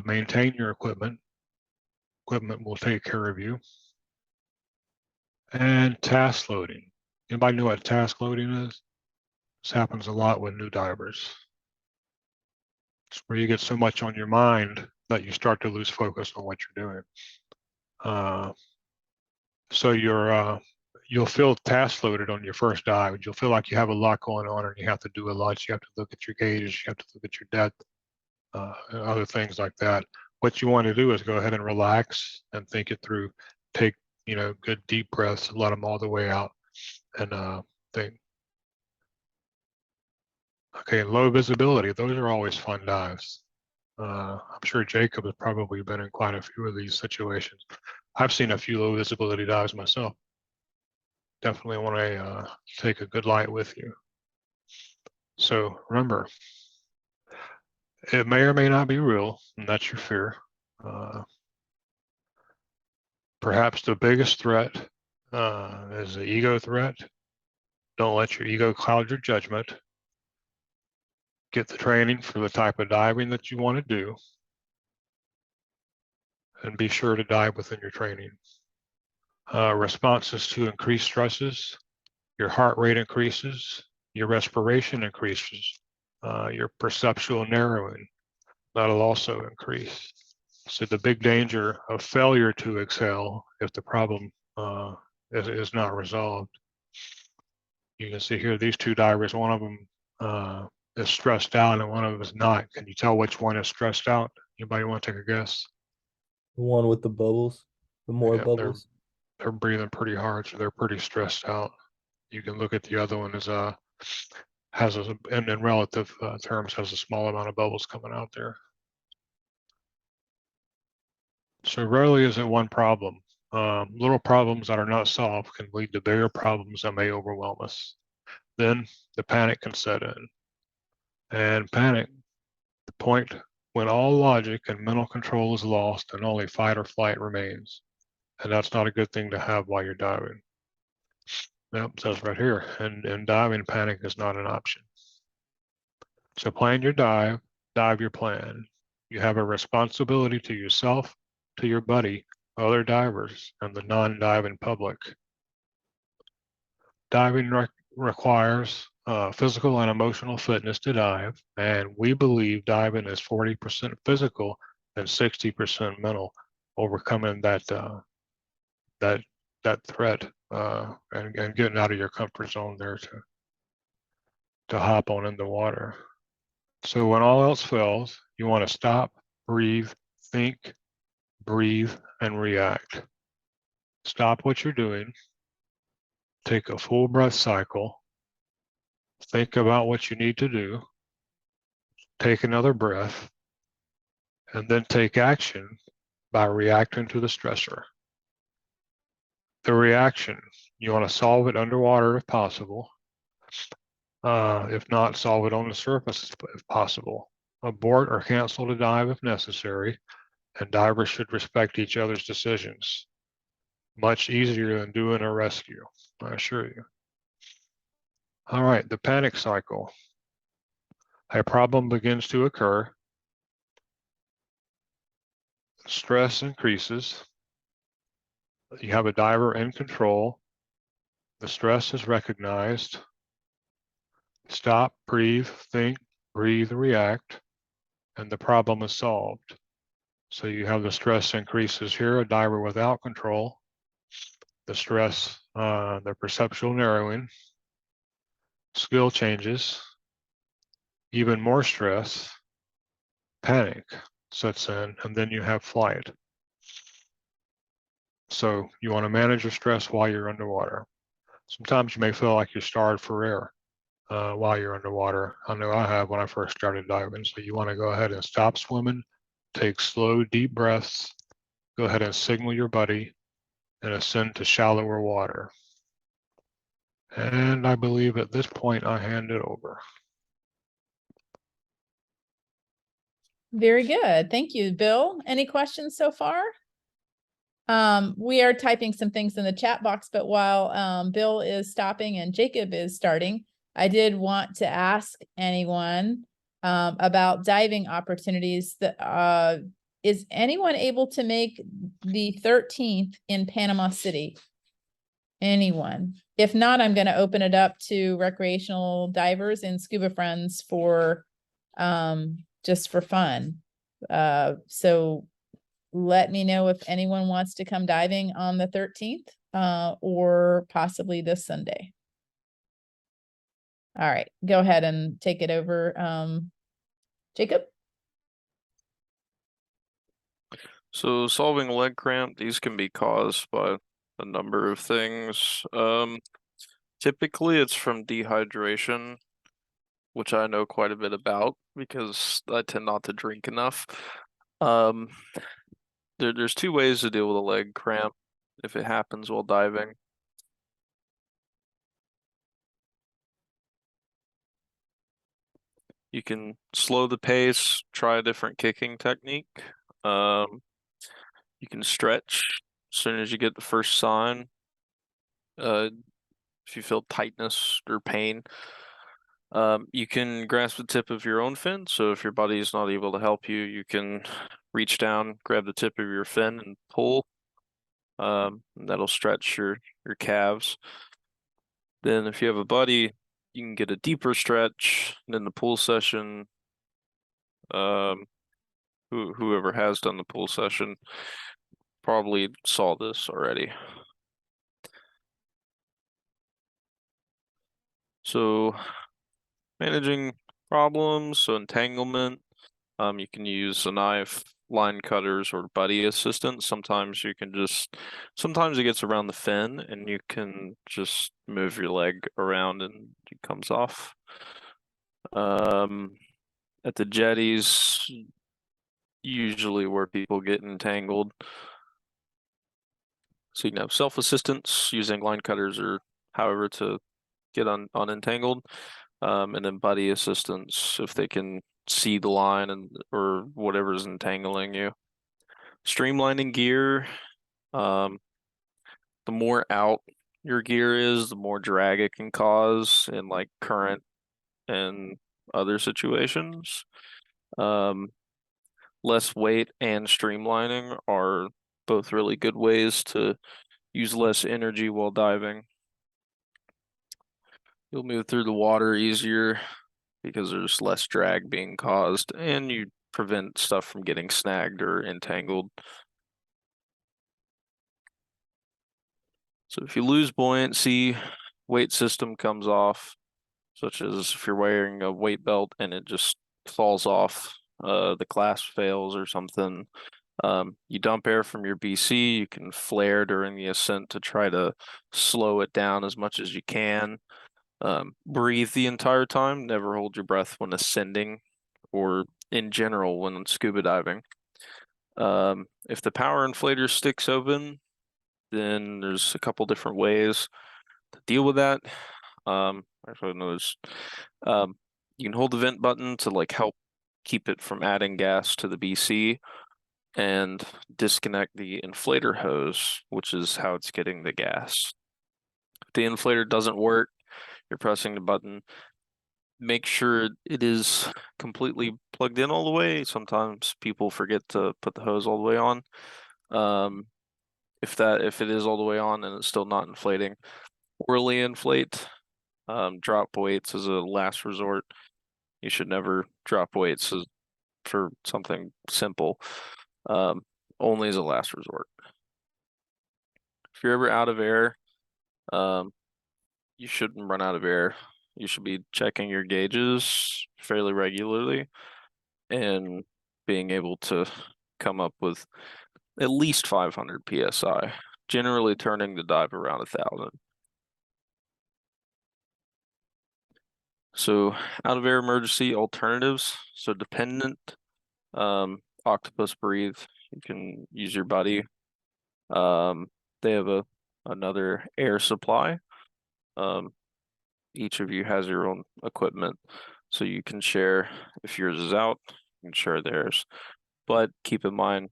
Maintain your equipment. Equipment will take care of you. And task loading. Anybody know what task loading is? This happens a lot with new divers. It's where you get so much on your mind that you start to lose focus on what you're doing. So you'll feel task loaded on your first dive. You'll feel like you have a lot going on and you have to do a lot. You have to look at your gauges, you have to look at your depth, and other things like that. What you want to do is go ahead and relax and think it through. Take, good deep breaths, let them all the way out, and think. Okay, low visibility. Those are always fun dives. I'm sure Jacob has probably been in quite a few of these situations. I've seen a few low visibility dives myself. Definitely want to take a good light with you. So remember, it may or may not be real, and that's your fear. Perhaps the biggest threat is the ego threat. Don't let your ego cloud your judgment. Get the training for the type of diving that you want to do, and be sure to dive within your training. Responses to increased stresses, your heart rate increases, your respiration increases, your perceptual narrowing, that'll also increase. So the big danger of failure to exhale if the problem is not resolved. You can see here these two divers, one of them is stressed out and one of them is not. Can you tell which one is stressed out? Anybody want to take a guess? The one with the bubbles, the more Yeah, bubbles. They're breathing pretty hard, so they're pretty stressed out. You can look at the other one as has in relative terms has a small amount of bubbles coming out there. So rarely is it one problem. Little problems that are not solved can lead to bigger problems that may overwhelm us. Then the panic can set in. And panic, the point when all logic and mental control is lost and only fight or flight remains. And that's not a good thing to have while you're diving. Yep, it says right here, and diving, panic is not an option. So plan your dive, dive your plan. You have a responsibility to yourself, to your buddy, other divers, and the non-diving public. Diving requires physical and emotional fitness to dive, and we believe diving is 40% physical and 60% mental, overcoming that threat and getting out of your comfort zone there to hop on in the water. So when all else fails, you want to stop, breathe, think, breathe, and react. Stop what you're doing. Take a full breath cycle. Think about what you need to do. Take another breath. And then take action by reacting to the stressor. The reaction, you want to solve it underwater if possible. If not, solve it on the surface if possible. Abort or cancel the dive if necessary, and divers should respect each other's decisions. Much easier than doing a rescue, I assure you. All right, the panic cycle. A problem begins to occur. stress increases. You have a diver in control. The stress is recognized. Stop, breathe, think, breathe, react, and the problem is solved. So you have the stress increases here, a diver without control, the stress, the perceptual narrowing, skill changes, even more stress, panic sets in, and then you have flight. So you want to manage your stress while you're underwater. Sometimes you may feel like you're starved for air while you're underwater. I know I have when I first started diving. So you want to go ahead and stop swimming, take slow, deep breaths, go ahead and signal your buddy and ascend to shallower water. And I believe at this point I hand it over. Very good. Thank you, Bill. Any questions so far? We are typing some things in the chat box, but while Bill is stopping and Jacob is starting, I did want to ask anyone about diving opportunities. That is anyone able to make the 13th in Panama City? Anyone? If not, I'm going to open it up to recreational divers and scuba friends for just for fun. So let me know if anyone wants to come diving on the 13th or possibly this Sunday. All right, go ahead and take it over, Jacob. So solving leg cramp, these can be caused by a number of things. Typically it's from dehydration, which I know quite a bit about because I tend not to drink enough. There's two ways to deal with a leg cramp if it happens while diving. You can slow the pace, try a different kicking technique. You can stretch as soon as you get the first sign. If you feel tightness or pain, you can grasp the tip of your own fin. So if your buddy is not able to help you, you can reach down, grab the tip of your fin and pull. And that'll stretch your calves. Then if you have a buddy, you can get a deeper stretch. And in the pool session, whoever has done the pool session probably saw this already. So managing problems, so entanglement, you can use a knife, line cutters, or buddy assistance. Sometimes it gets around the fin and you can just move your leg around and it comes off. At the jetties, usually where people get entangled. So you can have self-assistance using line cutters or however to get unentangled. And then buddy assistance if they can see the line or whatever's entangling you. Streamlining gear, the more out your gear is, the more drag it can cause in like current and other situations. Less weight and streamlining are both really good ways to use less energy while diving. You'll move through the water easier because there's less drag being caused and you prevent stuff from getting snagged or entangled. So if you lose buoyancy, weight system comes off, such as if you're wearing a weight belt and it just falls off, the clasp fails or something. You dump air from your BC, you can flare during the ascent to try to slow it down as much as you can. Breathe the entire time, never hold your breath when ascending or in general when scuba diving. If the power inflator sticks open, then there's a couple different ways to deal with that. Actually, no, you can hold the vent button to like help keep it from adding gas to the BC and disconnect the inflator hose, which is how it's getting the gas. If the inflator doesn't work, you're pressing the button, make sure it is completely plugged in all the way. Sometimes people forget to put the hose all the way on. If it is all the way on and it's still not inflating, orally inflate. Drop weights as a last resort. You should never drop weights for something simple. Only as a last resort. If you're ever out of air, you shouldn't run out of air. You should be checking your gauges fairly regularly and being able to come up with at least 500 psi, generally turning the dive around 1,000. So out of air emergency alternatives. So dependent, octopus breathe. You can use your buddy. They have another air supply. Each of you has your own equipment, so you can share. If yours is out, you can share theirs. But keep in mind,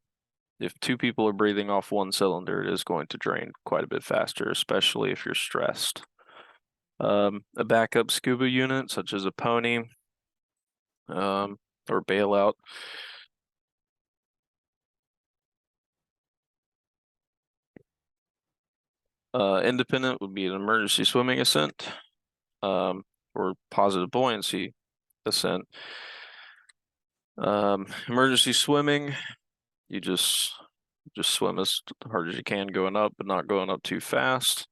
if two people are breathing off one cylinder, it is going to drain quite a bit faster, especially if you're stressed. A backup scuba unit, such as a pony, or bailout. Independent would be an emergency swimming ascent, or positive buoyancy ascent. Emergency swimming, you just swim as hard as you can going up, but not going up too fast.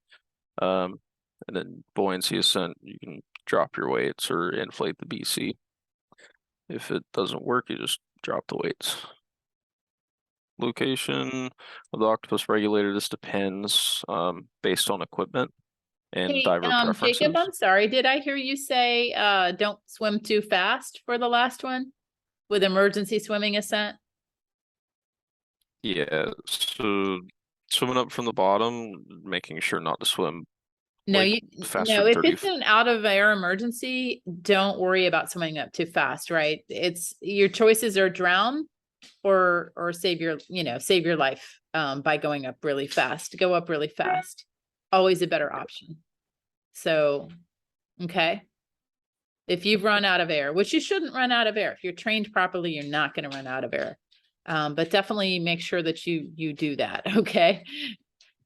And then buoyancy ascent, you can drop your weights or inflate the BC. If it doesn't work, you just drop the weights. Location of the octopus regulator, this depends based on equipment and Hey, diver preferences. Jacob, I'm sorry. Did I hear you say don't swim too fast for the last one with emergency swimming ascent? Yeah, so swimming up from the bottom, making sure not to swim. No, like, faster than if 30 it's an out of air emergency, don't worry about swimming up too fast, right? It's your choices are drown or save your life by going up really fast. Go up really fast. Always a better option. So, okay. If you've run out of air, which you shouldn't run out of air. If you're trained properly, you're not going to run out of air. But definitely make sure that you do that, okay?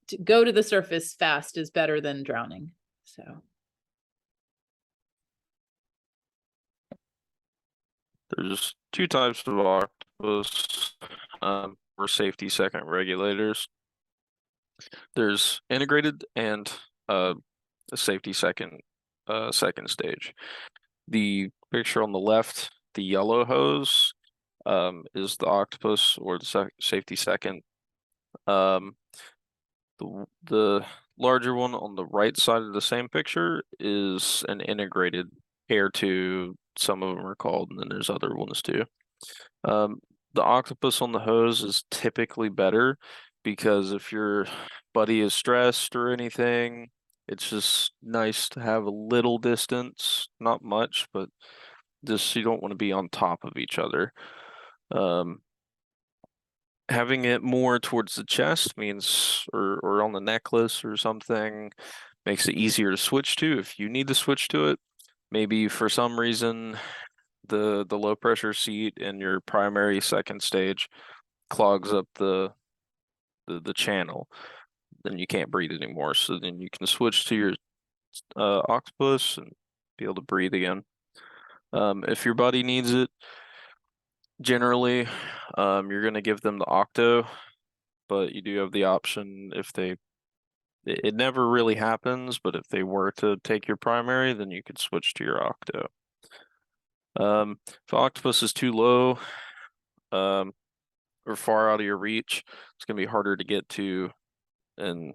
To go to the surface fast is better than drowning. So There's two types of octopus for safety second regulators. There's integrated and a safety second stage. The picture on the left, the yellow hose, is the octopus or the safety second. The larger one on the right side of the same picture is an integrated air tube. Some of them are called, and then there's other ones too. The octopus on the hose is typically better because if your buddy is stressed or anything, it's just nice to have a little distance, not much, but just you don't want to be on top of each other. Having it more towards the chest means, or on the necklace or something, makes it easier to switch to if you need to switch to it. Maybe for some reason the low pressure seat in your primary second stage clogs up the channel, then you can't breathe anymore. So then you can switch to your octopus and be able to breathe again. If your buddy needs it, generally you're going to give them the octo, but you do have the option if it never really happens, but if they were to take your primary, then you could switch to your octo. If octopus is too low or far out of your reach, it's going to be harder to get to and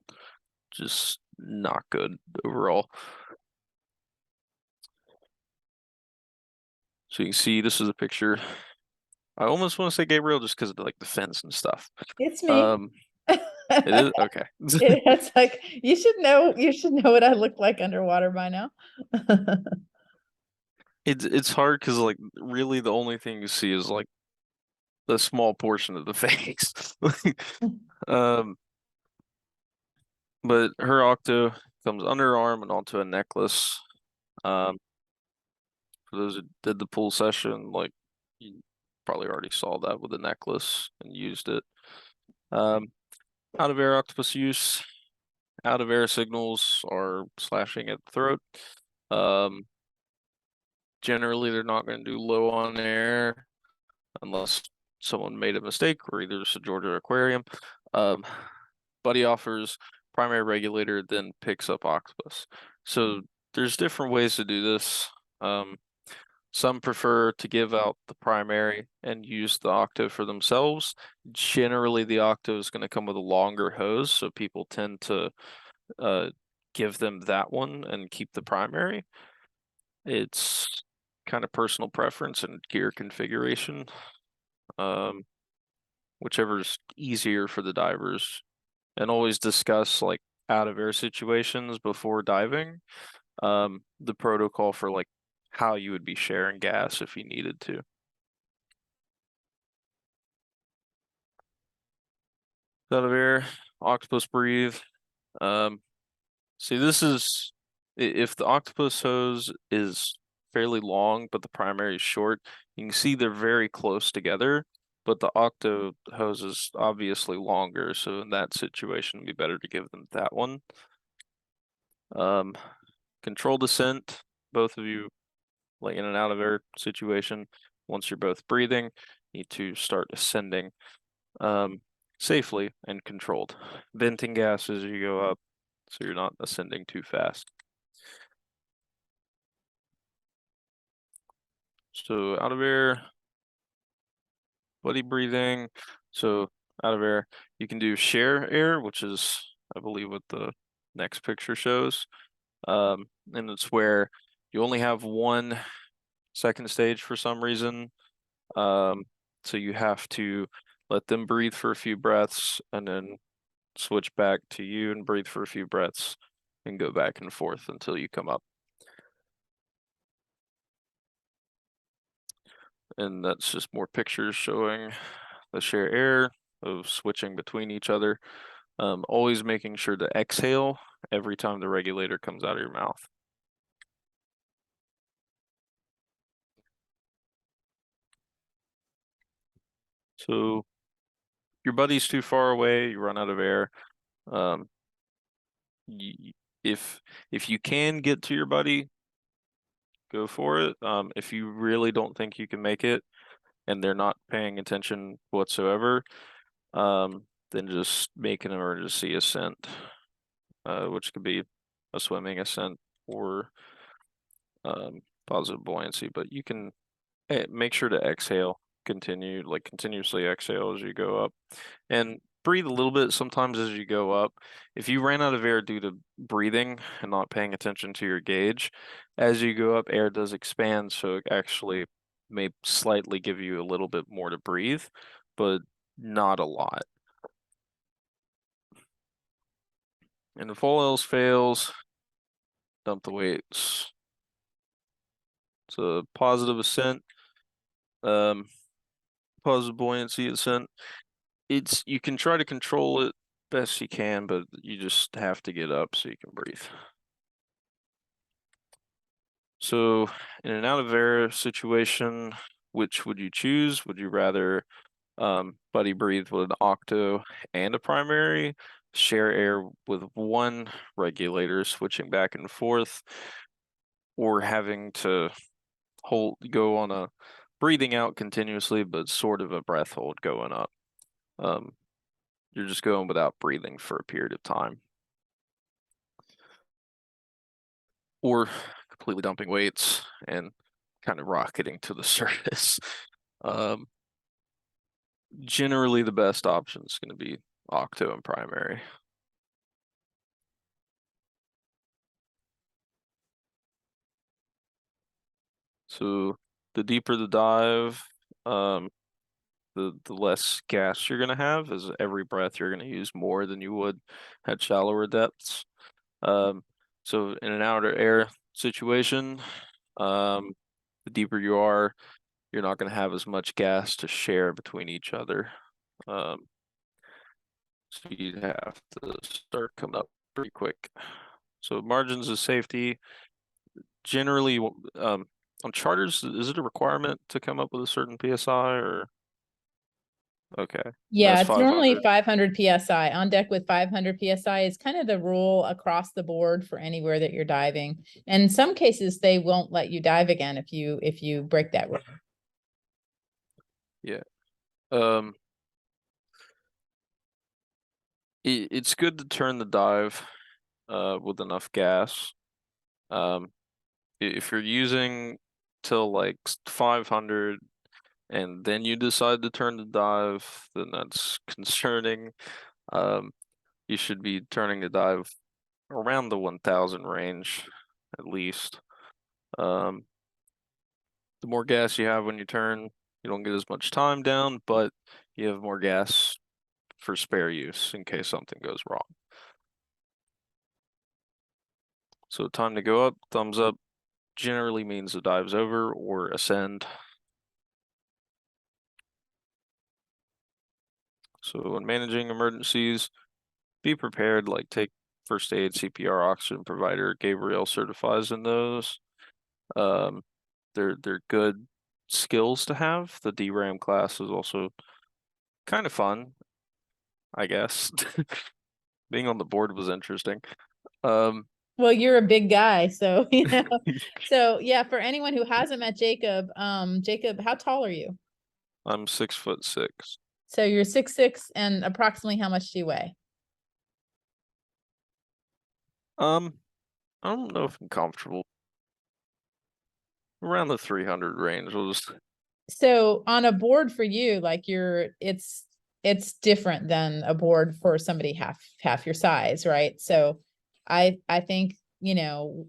just not good overall. So you can see this is a picture. I almost want to say Gabrielle just because of like the fence and stuff. it's me. It is okay. It's like you should know what I look like underwater by now. It's hard because like really the only thing you see is like the small portion of the face. But her octo comes under her arm and onto a necklace. For those who did the pool session, like you probably already saw that with the necklace and used it. Out of air octopus use, out of air signals are slashing at the throat. Generally, they're not going to do low on air unless someone made a mistake or either it's a Georgia aquarium. Buddy offers primary regulator, then picks up octopus. So there's different ways to do this. Some prefer to give out the primary and use the octo for themselves. Generally, the octo is going to come with a longer hose, so people tend to give them that one and keep the primary. It's kind of personal preference and gear configuration. Whichever's easier for the divers. And always discuss like out of air situations before diving. The protocol for like how you would be sharing gas if you needed to. Out of air, octopus breathe. See, this is if the octopus hose is fairly long, but the primary is short, you can see they're very close together, but the octo hose is obviously longer. So in that situation, it'd be better to give them that one. Control descent, both of you, like in an out of air situation, once you're both breathing, need to start ascending safely and controlled. Venting gas as you go up, so you're not ascending too fast. So out of air, buddy breathing. So out of air, you can do share air, which is, I believe, what the next picture shows. And it's where you only have one second stage for some reason. So you have to let them breathe for a few breaths and then switch back to you and breathe for a few breaths and go back and forth until you come up. And that's just more pictures showing the share air of switching between each other. Always making sure to exhale every time the regulator comes out of your mouth. So your buddy's too far away, you run out of air. If you can get to your buddy, go for it. If you really don't think you can make it and they're not paying attention whatsoever, then just make an emergency ascent, which could be a swimming ascent or positive buoyancy, but you can make sure to exhale, continuously exhale as you go up and breathe a little bit sometimes as you go up. If you ran out of air due to breathing and not paying attention to your gauge, as you go up, air does expand, so it actually may slightly give you a little bit more to breathe, but not a lot. And if all else fails, dump the weights. It's a positive ascent, positive buoyancy ascent. You can try to control it best you can, but you just have to get up so you can breathe. So in an out of air situation, which would you choose? Would you rather buddy breathe with an octo and a primary, share air with one regulator switching back and forth, or having to go on a breathing out continuously but sort of a breath hold going up? You're just going without breathing for a period of time, or completely dumping weights and kind of rocketing to the surface. Generally the best option is going to be octo and primary. So the deeper the dive, the less gas you're going to have, as every breath you're going to use more than you would at shallower depths. So in an outer air situation, the deeper you are, you're not going to have as much gas to share between each other. So you'd have to start coming up pretty quick. So margins of safety, generally, On charters, is it a requirement to come up with a certain PSI or? Okay. Yeah, That's it's normally 500. 500 PSI. On deck with 500 PSI is kind of the rule across the board for anywhere that you're diving. And in some cases, they won't let you dive again if you break that rule. Yeah. It's good to turn the dive with enough gas. If you're using till like 500 and then you decide to turn the dive, then that's concerning. You should be turning the dive around the 1000 range at least. The more gas you have when you turn, you don't get as much time down, but you have more gas for spare use in case something goes wrong. So time to go up, thumbs up, generally means the dive's over or ascend. So when managing emergencies, be prepared, like take first aid, CPR, oxygen provider. Gabrielle certifies in those. They're good skills to have. The DRAM class is also kind of fun, I guess. Being on the board was interesting. Well, you're a big guy, so you know. So yeah, for anyone who hasn't met Jacob, Jacob, how tall are you? I'm 6'6". So you're 6'6", and approximately how much do you weigh? I don't know if I'm comfortable. Around the 300 range. We'll just. So on a board for you, like it's different than a board for somebody half your size, right? So I think, you know,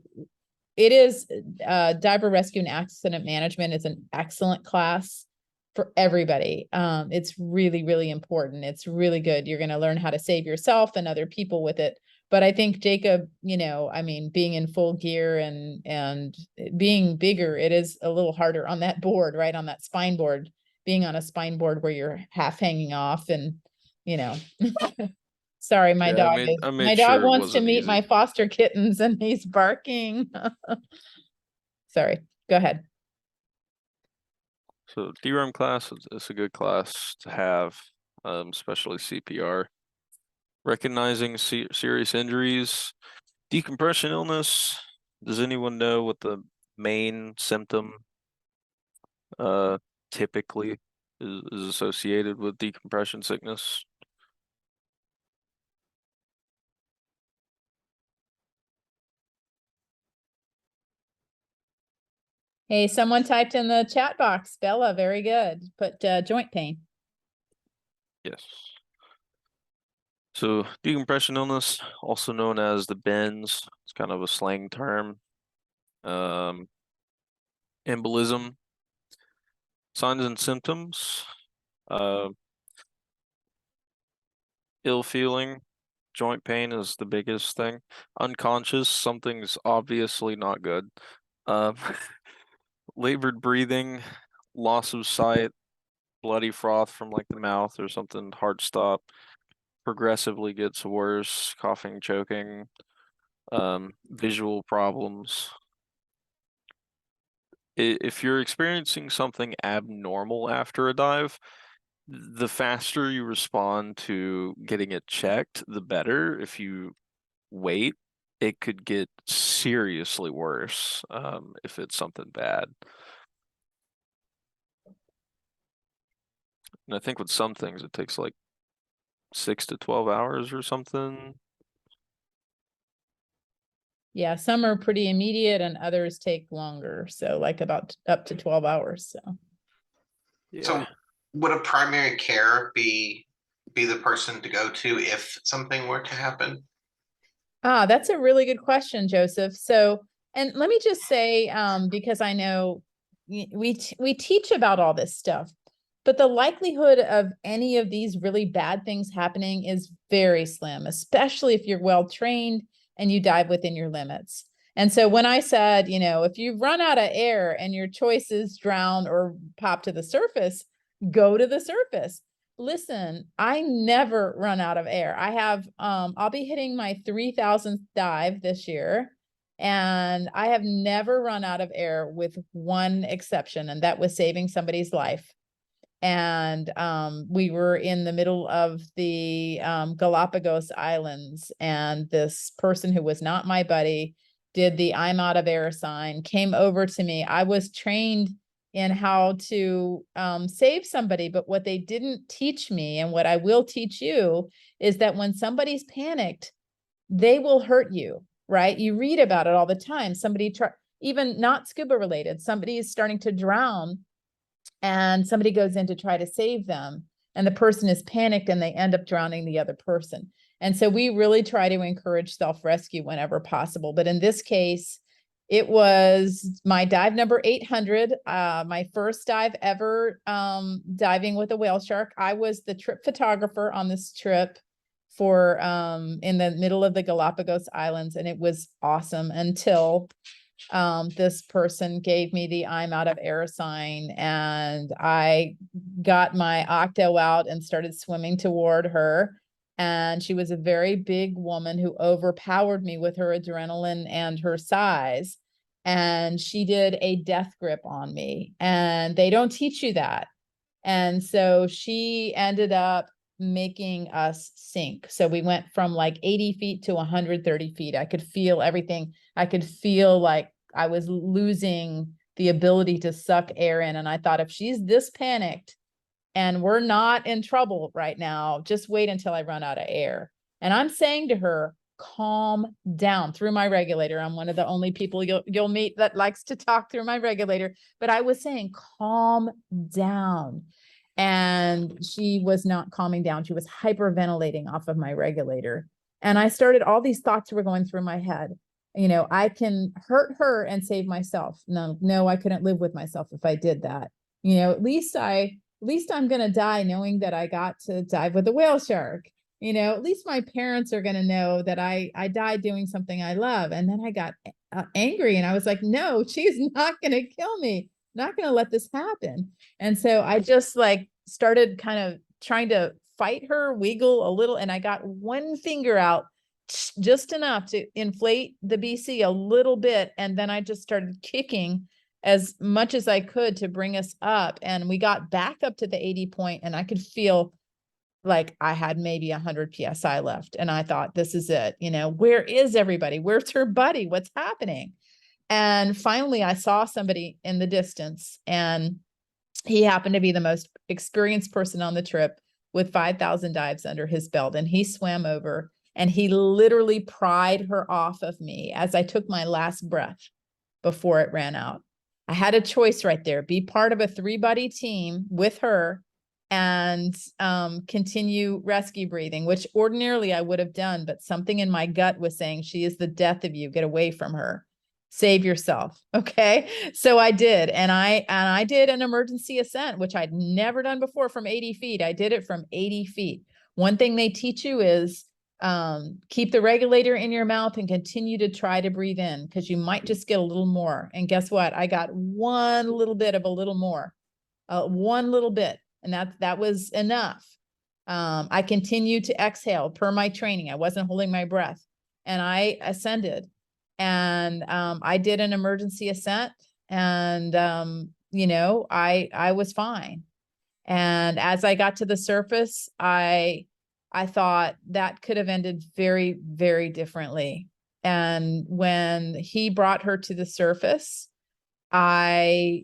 it is diver rescue and accident management is an excellent class for everybody. It's really, really important. It's really good. You're going to learn how to save yourself and other people with it. But I think Jacob, you know, I mean, being in full gear and being bigger, it is a little harder on that board, right? On that spine board, being on a spine board where you're half hanging off and, you know, sorry, my dog my dog sure it wants to wasn't meet easy. my foster kittens and he's barking. Sorry, go ahead. So DRAM class is a good class to have, especially CPR. Recognizing serious injuries, decompression illness. Does anyone know what the main symptom typically is associated with decompression sickness? Hey, someone typed in the chat box, Bella, very good. Put joint pain. Yes. So decompression illness, also known as the bends, it's kind of a slang term. Embolism, signs and symptoms, ill feeling, joint pain is the biggest thing. Unconscious, something's obviously not good. Labored breathing, loss of sight, bloody froth from like the mouth or something, heart stop, progressively gets worse, coughing, choking, visual problems. If you're experiencing something abnormal after a dive, the faster you respond to getting it checked, the better. If you wait, it could get seriously worse if it's something bad. And I think with some things, it takes like 6 to 12 hours or something. Yeah, some are pretty immediate and others take longer. So like about up to 12 hours. So So would a primary care be the person to go to if something were to happen? Ah, that's a really good question, Joseph. So, and let me just say, because I know we teach about all this stuff, but the likelihood of any of these really bad things happening is very slim, especially if you're well trained and you dive within your limits. And so when I said, you know, if you run out of air and your choice is drown or pop to the surface, go to the surface. Listen, I never run out of air. I have, I'll be hitting my 3000th dive this year. And I have never run out of air with one exception, and that was saving somebody's life. And we were in the middle of the Galapagos Islands, and this person who was not my buddy did the I'm out of air sign, came over to me. I was trained in how to save somebody, but what they didn't teach me, and what I will teach you, is that when somebody's panicked, they will hurt you, right? You read about it all the time. Somebody even not scuba related, somebody is starting to drown, and somebody goes in to try to save them, and the person is panicked and they end up drowning the other person. And so we really try to encourage self-rescue whenever possible. But in this case, it was my dive number 800, my first dive ever diving with a whale shark. I was the trip photographer on this trip for in the middle of the Galapagos Islands, and it was awesome until this person gave me the I'm out of air sign, and I got my octo out and started swimming toward her. And she was a very big woman who overpowered me with her adrenaline and her size. And she did a death grip on me, and they don't teach you that. And so she ended up making us sink. So we went from like 80 feet to 130 feet. I could feel everything. I could feel like I was losing the ability to suck air in. And I thought, if she's this panicked and we're not in trouble right now, just wait until I run out of air. And I'm saying to her, calm down through my regulator. I'm one of the only people you'll meet that likes to talk through my regulator. But I was saying, calm down. And she was not calming down. She was hyperventilating off of my regulator. And I started, all these thoughts were going through my head. You know, I can hurt her and save myself. No, I couldn't live with myself if I did that. You know, at least I'm going to die knowing that I got to dive with a whale shark. You know, at least my parents are going to know that I died doing something I love. And then I got angry, and I was like, no, she's not going to kill me. Not going to let this happen. And so I just like started kind of trying to fight her, wiggle a little, and I got one finger out just enough to inflate the BC a little bit. And then I just started kicking as much as I could to bring us up. And we got back up to the 80 point, and I could feel like I had maybe 100 PSI left. And I thought, this is it. You know, where is everybody? Where's her buddy? What's happening? And finally, I saw somebody in the distance, and he happened to be the most experienced person on the trip with 5,000 dives under his belt. And he swam over, and he literally pried her off of me as I took my last breath before it ran out. I had a choice right there: be part of a 3-buddy team with her and continue rescue breathing, which ordinarily I would have done, but something in my gut was saying, she is the death of you. Get away from her. Save yourself. Okay. So I did. And I did an emergency ascent, which I'd never done before, from 80 feet. I did it from 80 feet. One thing they teach you is keep the regulator in your mouth and continue to try to breathe in, because you might just get a little more. And guess what? I got one little bit of a little more, one little bit. And that was enough. I continued to exhale per my training. I wasn't holding my breath, and I ascended. And I did an emergency ascent, and you know, I was fine. And as I got to the surface, I thought that could have ended very, very differently. And when he brought her to the surface, I,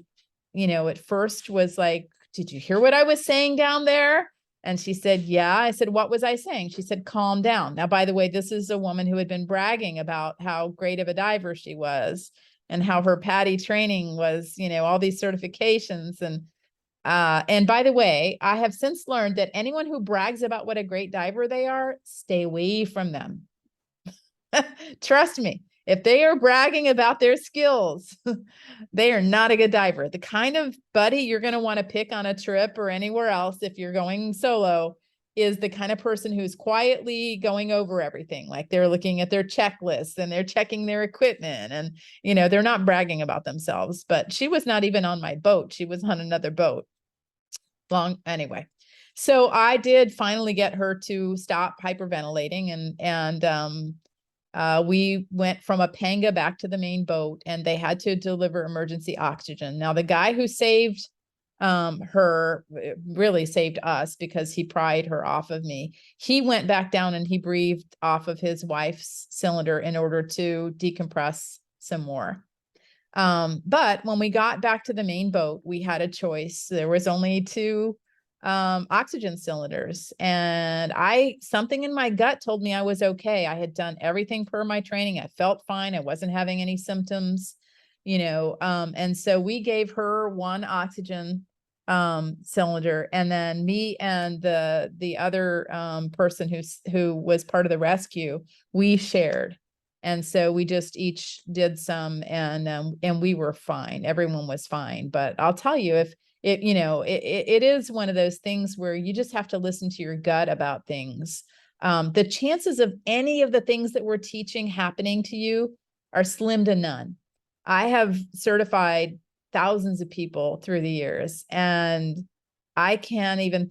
you know, at first was like, did you hear what I was saying down there? And she said, yeah. I said, what was I saying? She said, calm down. Now, by the way, this is a woman who had been bragging about how great of a diver she was, and how her PADI training was, you know, all these certifications. And by the way, I have since learned that anyone who brags about what a great diver they are, stay away from them. Trust me. If they are bragging about their skills, they are not a good diver. The kind of buddy you're going to want to pick on a trip or anywhere else if you're going solo is the kind of person who's quietly going over everything. Like they're looking at their checklists and they're checking their equipment, and, you know, they're not bragging about themselves. But she was not even on my boat. She was on another boat. Anyway. So I did finally get her to stop hyperventilating, and We went from a panga back to the main boat, and they had to deliver emergency oxygen. Now, the guy who saved her really saved us because he pried her off of me. He went back down and he breathed off of his wife's cylinder in order to decompress some more. But when we got back to the main boat, we had a choice. There was only 2 oxygen cylinders, and something in my gut told me I was okay. I had done everything per my training. I felt fine. I wasn't having any symptoms, and so we gave her 1 oxygen cylinder, and then me and the other person who was part of the rescue, we shared. And so we just each did some, and we were fine. Everyone was fine. But I'll tell you, if it is one of those things where you just have to listen to your gut about things. The chances of any of the things that we're teaching happening to you are slim to none. I have certified thousands of people through the years, and I can't even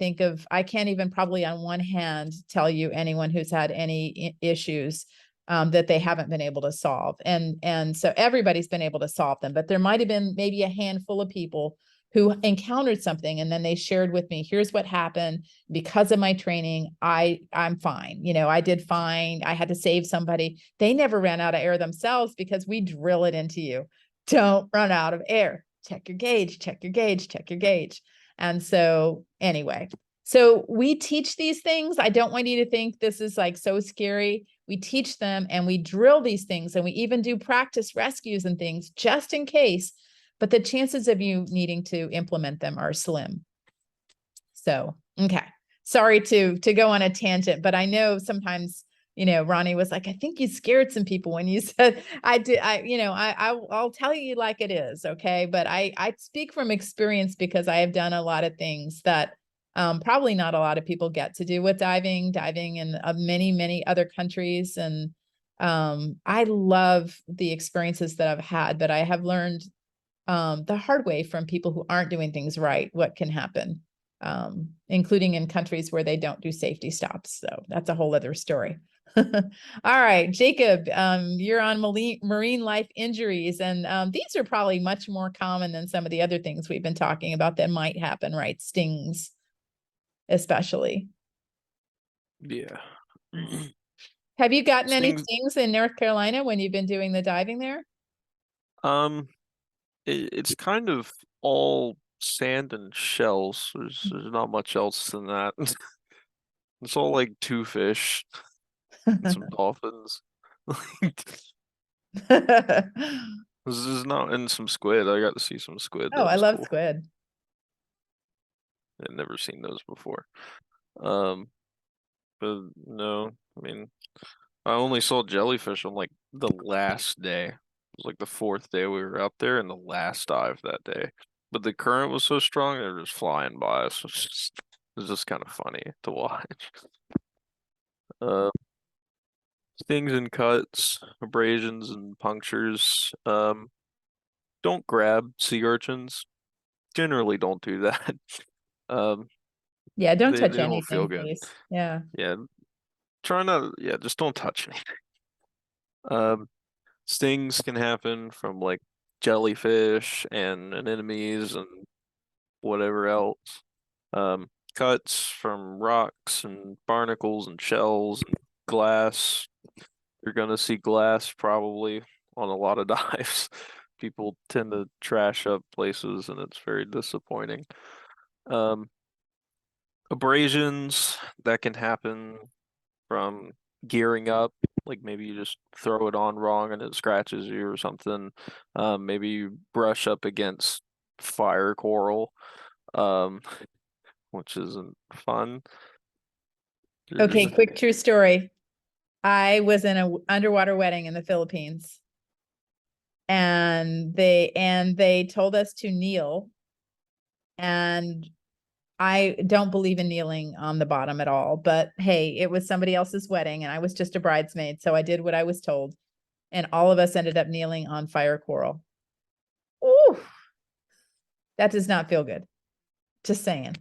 probably on one hand tell you anyone who's had any issues that they haven't been able to solve. And so everybody's been able to solve them, but there might have been maybe a handful of people who encountered something, and then they shared with me, here's what happened because of my training. I'm fine. I did fine. I had to save somebody. They never ran out of air themselves because we drill it into you. Don't run out of air. Check your gauge, check your gauge, check your gauge. And so anyway, so we teach these things. I don't want you to think this is like so scary. We teach them and we drill these things, and we even do practice rescues and things just in case, but the chances of you needing to implement them are slim. So, okay. Sorry to go on a tangent, but I know sometimes, Ronny was like, I think you scared some people when you said I'll tell you like it is. Okay. But I speak from experience because I have done a lot of things that probably not a lot of people get to do with diving in many, many other countries. And I love the experiences that I've had, but I have learned the hard way from people who aren't doing things right, what can happen, including in countries where they don't do safety stops. So that's a whole other story. All right, Jacob, you're on marine life injuries, and these are probably much more common than some of the other things we've been talking about that might happen, right? Stings, especially. Yeah. Have you gotten any stings in North Carolina when you've been doing the diving there? It's kind of all sand and shells. There's not much else than that. It's all like 2 fish and some dolphins. This is not in some squid. I got to see some squid. Oh, I love squid. I've never seen those before. But no, I mean, I only saw jellyfish on like the last day. It was like the 4th day we were out there and the last dive that day. But the current was so strong, they were just flying by us. It was just kind of funny to watch. Stings and cuts, abrasions and punctures. Don't grab sea urchins. Generally don't do that. Yeah, don't touch they don't anything, feel good. please. Yeah. Yeah. Try not, just don't touch anything. Stings can happen from like jellyfish and anemones and whatever else. Cuts from rocks and barnacles and shells and glass. You're gonna see glass probably on a lot of dives. People tend to trash up places and it's very disappointing. Abrasions, that can happen from gearing up, like maybe you just throw it on wrong and it scratches you or something. Maybe you brush up against fire coral, which isn't fun. Okay, quick true story. I was in an underwater wedding in the Philippines, and they told us to kneel, and I don't believe in kneeling on the bottom at all, but hey, it was somebody else's wedding and I was just a bridesmaid. So I did what I was told, and all of us ended up kneeling on fire coral. Ooh, that does not feel good. Just saying.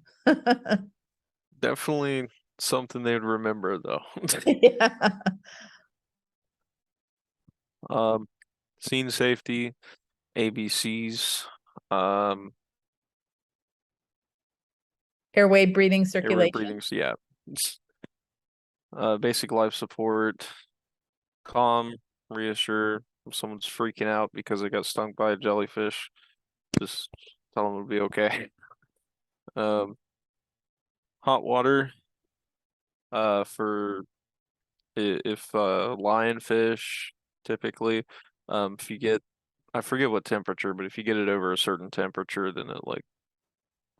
Definitely something they'd remember though. Yeah. Scene safety, ABCs, Airway, breathing, airway circulation. breathing, yeah. Basic life support, calm, reassure. If someone's freaking out because they got stung by a jellyfish, just tell them it'll be okay. Hot water, for if lionfish, typically, if you get, I forget what temperature, but if you get it over a certain temperature, then it like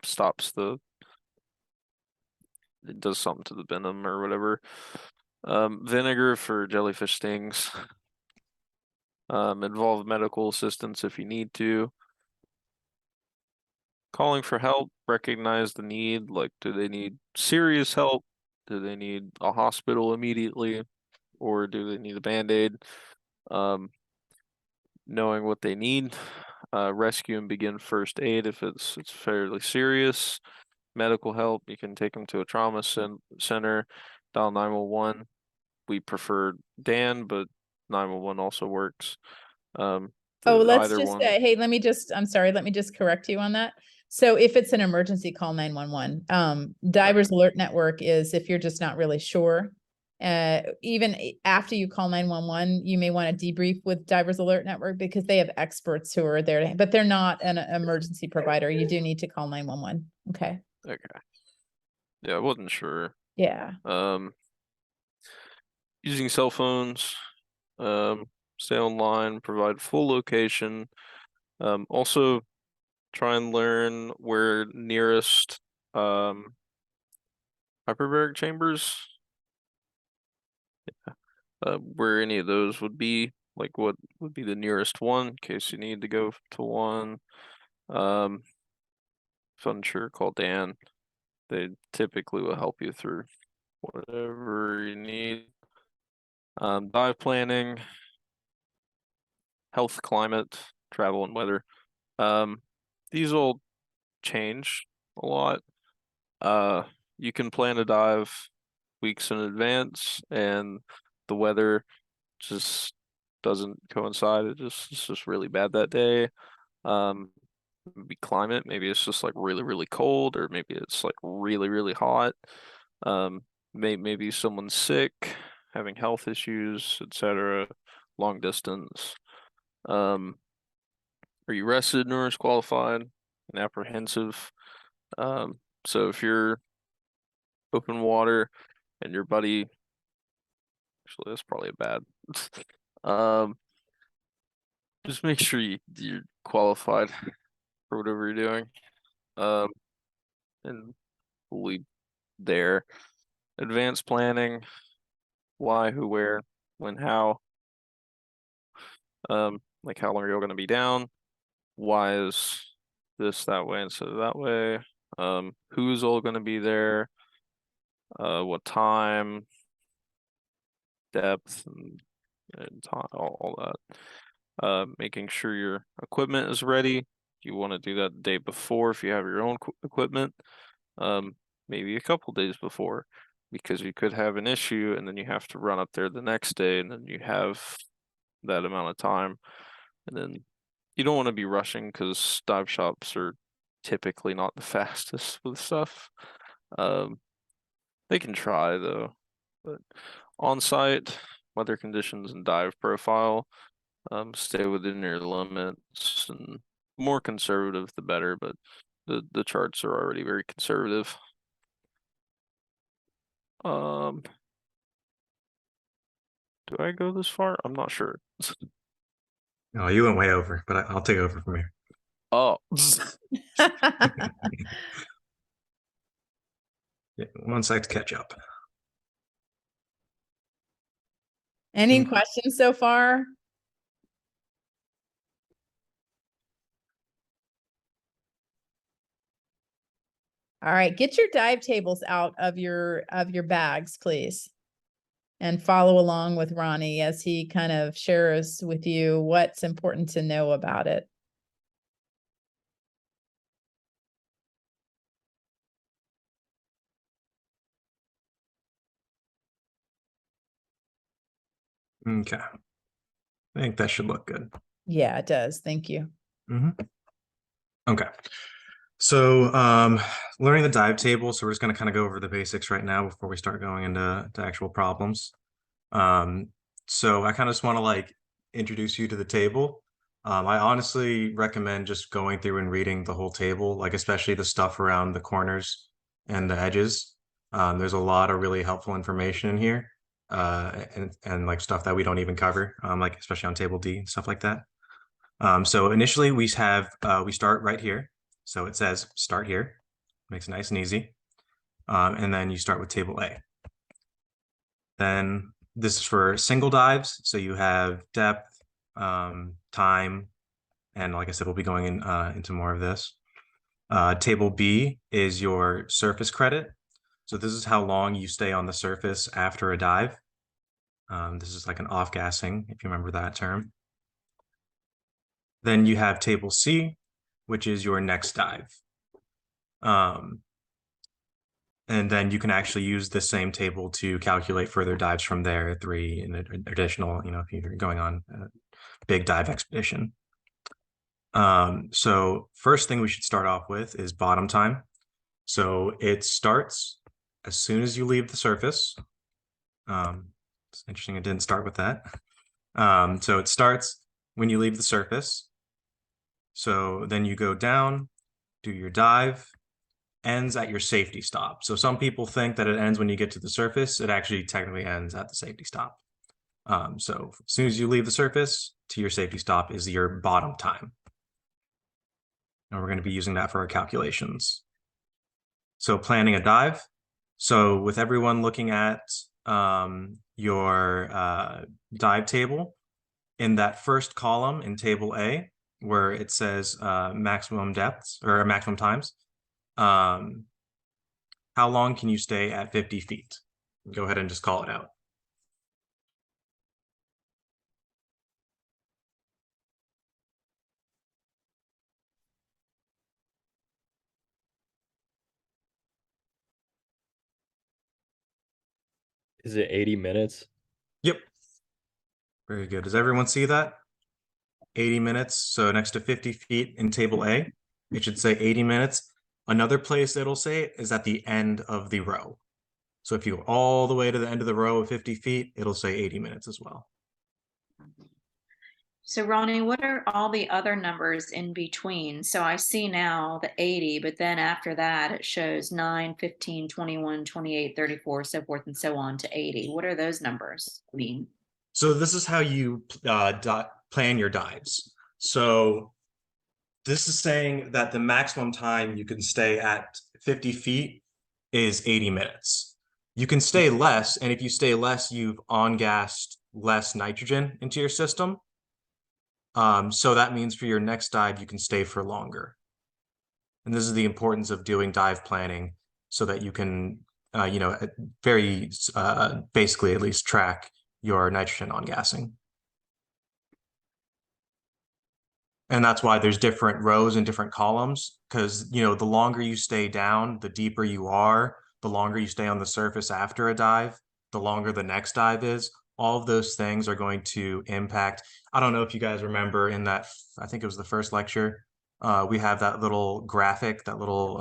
stops it does something to the venom or whatever. Vinegar for jellyfish stings. Involve medical assistance if you need to. Calling for help, recognize the need, like do they need serious help? Do they need a hospital immediately? Or do they need a Band-Aid? Knowing what they need. Rescue and begin first aid if it's fairly serious. Medical help, you can take them to a trauma center, dial 911. We prefer Dan, but 911 also works. Oh, let's either just one. say, hey, I'm sorry, let me just correct you on that. So if it's an emergency, call 911. Divers Alert Network is if you're just not really sure. Even after you call 911, you may want to debrief with Divers Alert Network because they have experts who are there, but they're not an emergency provider. You do need to call 911. Okay. Okay. Yeah, I wasn't sure. Yeah. Using cell phones, stay online, provide full location. Also try and learn where nearest hyperbaric chambers, where any of those would be, like what would be the nearest one in case you need to go to one. If unsure, call Dan. They typically will help you through whatever you need. Dive planning, health, climate, travel, and weather. These will change a lot. You can plan a dive weeks in advance, and the weather just doesn't coincide. It's just really bad that day. Maybe climate, maybe it's just like really, really cold, or maybe it's like really, really hot. Maybe someone's sick, having health issues, etc. Long distance. Are you rested, nurse qualified, and apprehensive? So if you're open water and your buddy, actually that's probably bad. Just make sure you're qualified for whatever you're doing. And fully there. Advanced planning, why, who, where, when, how. Like how long are you going to be down? Why is this that way instead of that way? Who's all going to be there? What time? Depth and time, all that. Making sure your equipment is ready. You want to do that the day before if you have your own equipment. Maybe a couple days before, because you could have an issue and then you have to run up there the next day, and then you have that amount of time, and then you don't want to be rushing because dive shops are typically not the fastest with stuff. They can try though, but on site, weather conditions and dive profile, stay within your limits, and more conservative the better, but the charts are already very conservative. Do I go this far? I'm not sure. No, you went way over, but I'll take over from here. Oh. Yeah, 1 sec to catch up. Any questions so far? All right, get your dive tables out of your bags, please. And follow along with Ronny as he kind of shares with you what's important to know about it. Okay. I think that should look good. Yeah, it does. Thank you. Okay. So learning the dive table. So we're just going to kind of go over the basics right now before we start going into actual problems. So I kind of just want to like introduce you to the table. I honestly recommend just going through and reading the whole table, like especially the stuff around the corners and the edges. There's a lot of really helpful information in here, and like stuff that we don't even cover, like especially on table D, stuff like that. So initially we start right here. So it says start here, makes it nice and easy. And then you start with table A. Then this is for single dives. So you have depth, time, and like I said, we'll be going into more of this. Table B is your surface credit. So this is how long you stay on the surface after a dive. This is like an off-gassing, if you remember that term. Then you have table C, which is your next dive. And then you can actually use the same table to calculate further dives from there, 3 in additional, you know, if you're going on a big dive expedition. So first thing we should start off with is bottom time. So it starts as soon as you leave the surface. It's interesting it didn't start with that. So it starts when you leave the surface. So then you go down, do your dive, ends at your safety stop. So some people think that it ends when you get to the surface. It actually technically ends at the safety stop. So as soon as you leave the surface to your safety stop is your bottom time. And we're going to be using that for our calculations. So planning a dive. So with everyone looking at your dive table, in that first column in table A, where it says maximum depths or maximum times, how long can you stay at 50 feet? Go ahead and just call it out. Is it 80 minutes? Yep. Very good. Does everyone see that? 80 minutes. So next to 50 feet in table A, it should say 80 minutes. Another place it'll say it is at the end of the row. So if you go all the way to the end of the row of 50 feet, it'll say 80 minutes as well. So Ronnie, what are all the other numbers in between? So I see now the 80, but then after that, it shows 9, 15, 21, 28, 34, so forth and so on to 80. What are those numbers mean? So this is how you plan your dives. So this is saying that the maximum time you can stay at 50 feet is 80 minutes. You can stay less, and if you stay less, you've on-gassed less nitrogen into your system. So that means for your next dive, you can stay for longer. And this is the importance of doing dive planning so that you can, you know, very basically at least track your nitrogen on-gassing. And that's why there's different rows and different columns, because, you know, the longer you stay down, the deeper you are, the longer you stay on the surface after a dive, the longer the next dive is. All of those things are going to impact. I don't know if you guys remember in that, I think it was the first lecture, we have that little graphic, that little,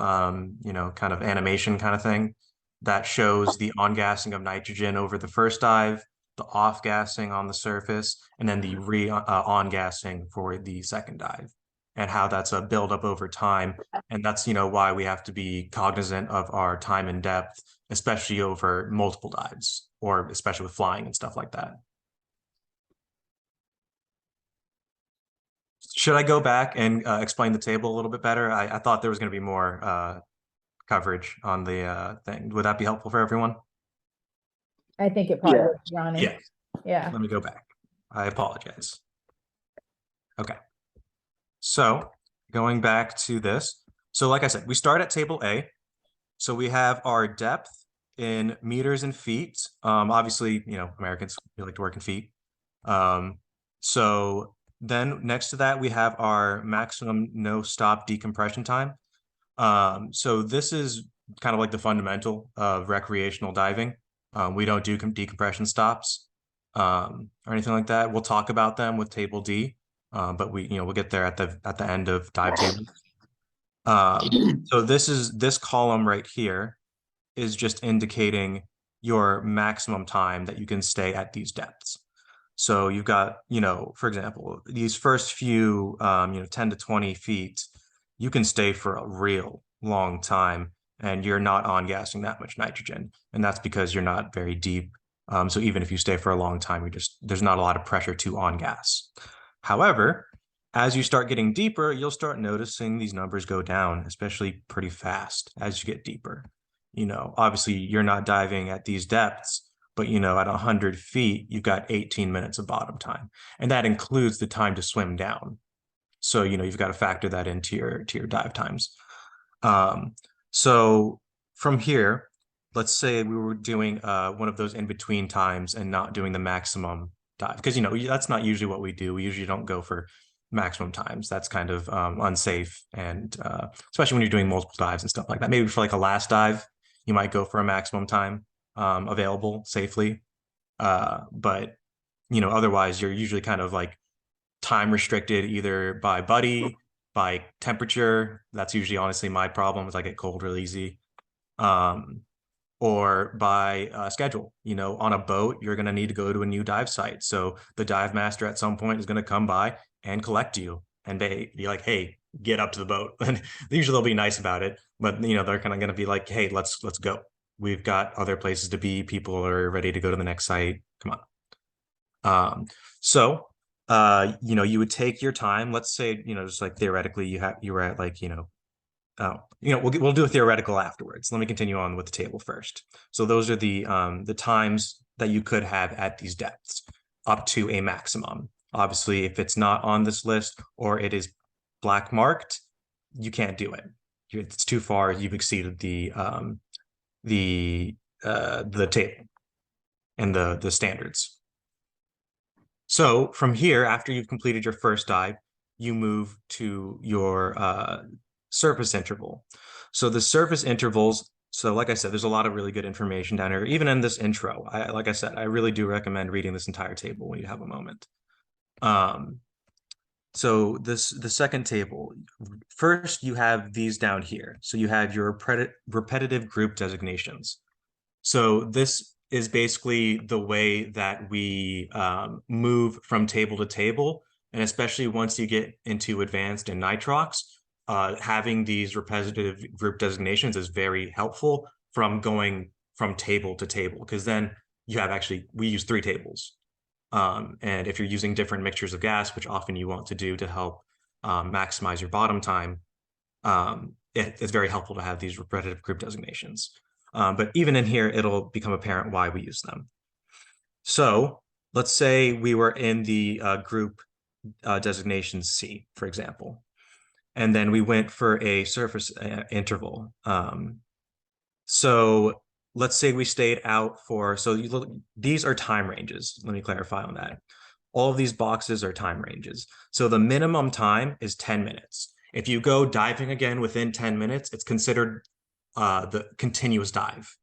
you know, kind of animation kind of thing that shows the on-gassing of nitrogen over the first dive, the off-gassing on the surface, and then the on-gassing for the second dive, and how that's a buildup over time. And that's, you know, why we have to be cognizant of our time and depth, especially over multiple dives, or especially with flying and stuff like that. Should I go back and explain the table a little bit better? I thought there was going to be more coverage on the thing. Would that be helpful for everyone? I think it probably was, Ronnie. Yeah. Yeah. Let me go back. I apologize. Okay. So going back to this. So like I said, we start at table A. So we have our depth in meters and feet. Obviously, you know, Americans, we like to work in feet. So then next to that, we have our maximum no stop decompression time. So this is kind of like the fundamental of recreational diving. We don't do decompression stops. or anything like that. We'll talk about them with table D, but we'll get there at the end of dive table. So this column right here is just indicating your maximum time that you can stay at these depths. So you've got, for example, these first few, 10 to 20 feet, you can stay for a real long time and you're not on-gassing that much nitrogen. And that's because you're not very deep. So even if you stay for a long time, there's not a lot of pressure to on-gas. However, as you start getting deeper, you'll start noticing these numbers go down, especially pretty fast as you get deeper. Obviously you're not diving at these depths, but at 100 feet, you've got 18 minutes of bottom time. And that includes the time to swim down. So, you've got to factor that into your dive times. So from here, let's say we were doing one of those in-between times and not doing the maximum dive, because, that's not usually what we do. We usually don't go for maximum times. That's kind of unsafe. And especially when you're doing multiple dives and stuff like that. Maybe for like a last dive, you might go for a maximum time available safely. But, otherwise you're usually kind of like time restricted either by buddy, by temperature. That's usually honestly my problem, is I get cold real easy. Or by schedule. On a boat, you're going to need to go to a new dive site. So the Divemaster at some point is going to come by and collect you and be like, hey, get up to the boat. And usually they'll be nice about it, but they're kind of going to be like, hey, let's go. We've got other places to be. People are ready to go to the next site. Come on. So you would take your time. Let's say, just like theoretically, you were at like, we'll do a theoretical afterwards. Let me continue on with the table first. So those are the times that you could have at these depths up to a maximum. Obviously, if it's not on this list or it is black marked, you can't do it. It's too far. You've exceeded the table and the standards. So from here, after you've completed your first dive, you move to your surface interval. So the surface intervals, so like I said, there's a lot of really good information down here, even in this intro. Like I said, I really do recommend reading this entire table when you have a moment. So the second table, first you have these down here. So you have your repetitive group designations. So this is basically the way that we move from table to table. And especially once you get into advanced and nitrox, having these repetitive group designations is very helpful from going from table to table, because then you have we use 3 tables. And if you're using different mixtures of gas, which often you want to do to help maximize your bottom time, it's very helpful to have these repetitive group designations. But even in here, it'll become apparent why we use them. So let's say we were in the group designation C, for example, and then we went for a surface interval. So let's say we stayed out for, so you look, these are time ranges. Let me clarify on that. All of these boxes are time ranges. So the minimum time is 10 minutes. If you go diving again within 10 minutes, it's considered the continuous dive.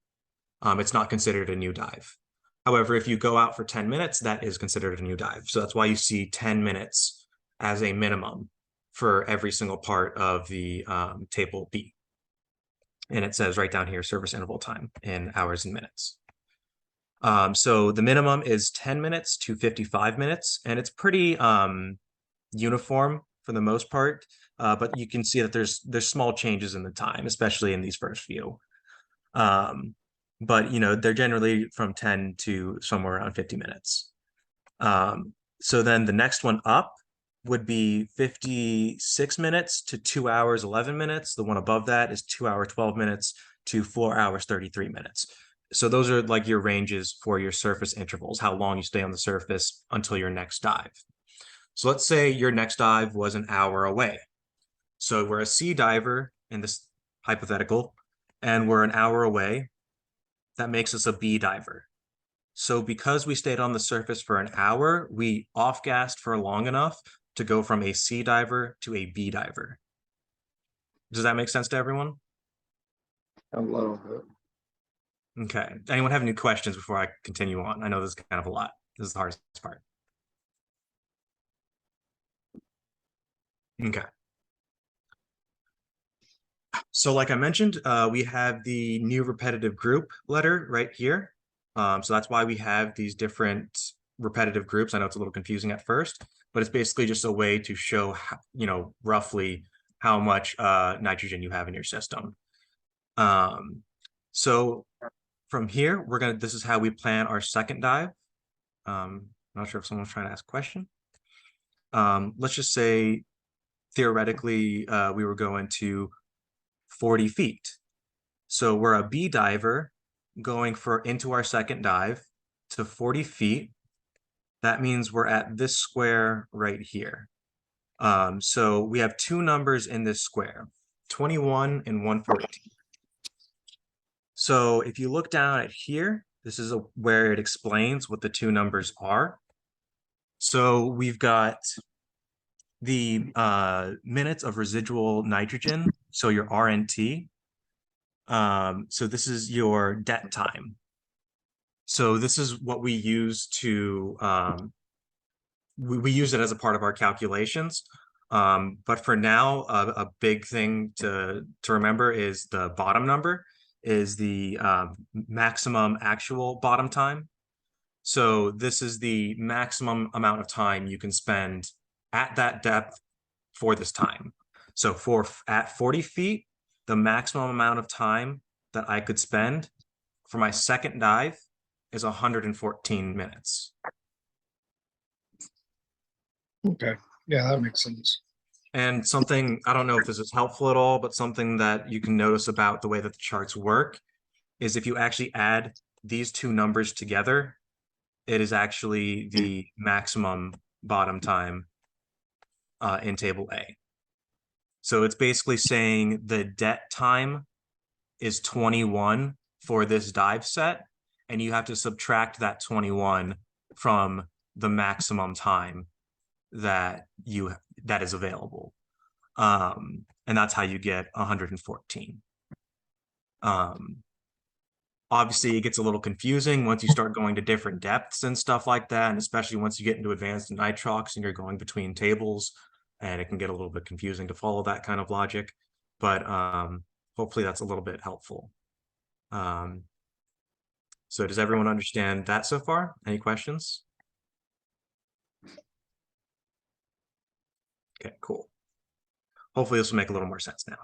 It's not considered a new dive. However, if you go out for 10 minutes, that is considered a new dive. So that's why you see 10 minutes as a minimum for every single part of the table B. And it says right down here, service interval time in hours and minutes. So the minimum is 10 minutes to 55 minutes, and it's pretty uniform for the most part. But you can see that there's small changes in the time, especially in these first few. But they're generally from 10 to somewhere around 50 minutes. So then the next one up would be 56 minutes to 2 hours, 11 minutes. The one above that is 2 hours, 12 minutes to 4 hours, 33 minutes. So those are like your ranges for your surface intervals, how long you stay on the surface until your next dive. So let's say your next dive was an hour away. So we're a C diver in this hypothetical, and we're an hour away. That makes us a B diver. So because we stayed on the surface for an hour, we off-gassed for long enough to go from a C diver to a B diver. Does that make sense to everyone? A little bit. Okay. Anyone have any questions before I continue on? I know this is kind of a lot. This is the hardest part. Okay. So like I mentioned, we have the new repetitive group letter right here. So that's why we have these different repetitive groups. I know it's a little confusing at first, but it's basically just a way to show, how, you know, roughly how much nitrogen you have in your system. So from here, this is how we plan our second dive. I'm not sure if someone's trying to ask a question. Let's just say, theoretically, we were going to 40 feet. So we're a B diver going into our second dive to 40 feet. That means we're at this square right here. So we have two numbers in this square, 21 and 114. So if you look down at here, this is where it explains what the two numbers are. So we've got the minutes of residual nitrogen, so your RNT. So this is your det time. So this is what we use to, we use it as a part of our calculations. But for now, a big thing to remember is the bottom number is the maximum actual bottom time. So this is the maximum amount of time you can spend at that depth for this time. So at 40 feet, the maximum amount of time that I could spend for my second dive is 114 minutes. Okay, yeah, that makes sense. And something, I don't know if this is helpful at all, but something that you can notice about the way that the charts work is if you actually add these two numbers together, it is actually the maximum bottom time in table A. So it's basically saying the det time is 21 for this dive set, and you have to subtract that 21 from the maximum time that is available. And that's how you get 114. Obviously, it gets a little confusing once you start going to different depths and stuff like that, and especially once you get into advanced nitrox and you're going between tables, and it can get a little bit confusing to follow that kind of logic. But hopefully that's a little bit helpful. So does everyone understand that so far? Any questions? Okay, cool. Hopefully this will make a little more sense now.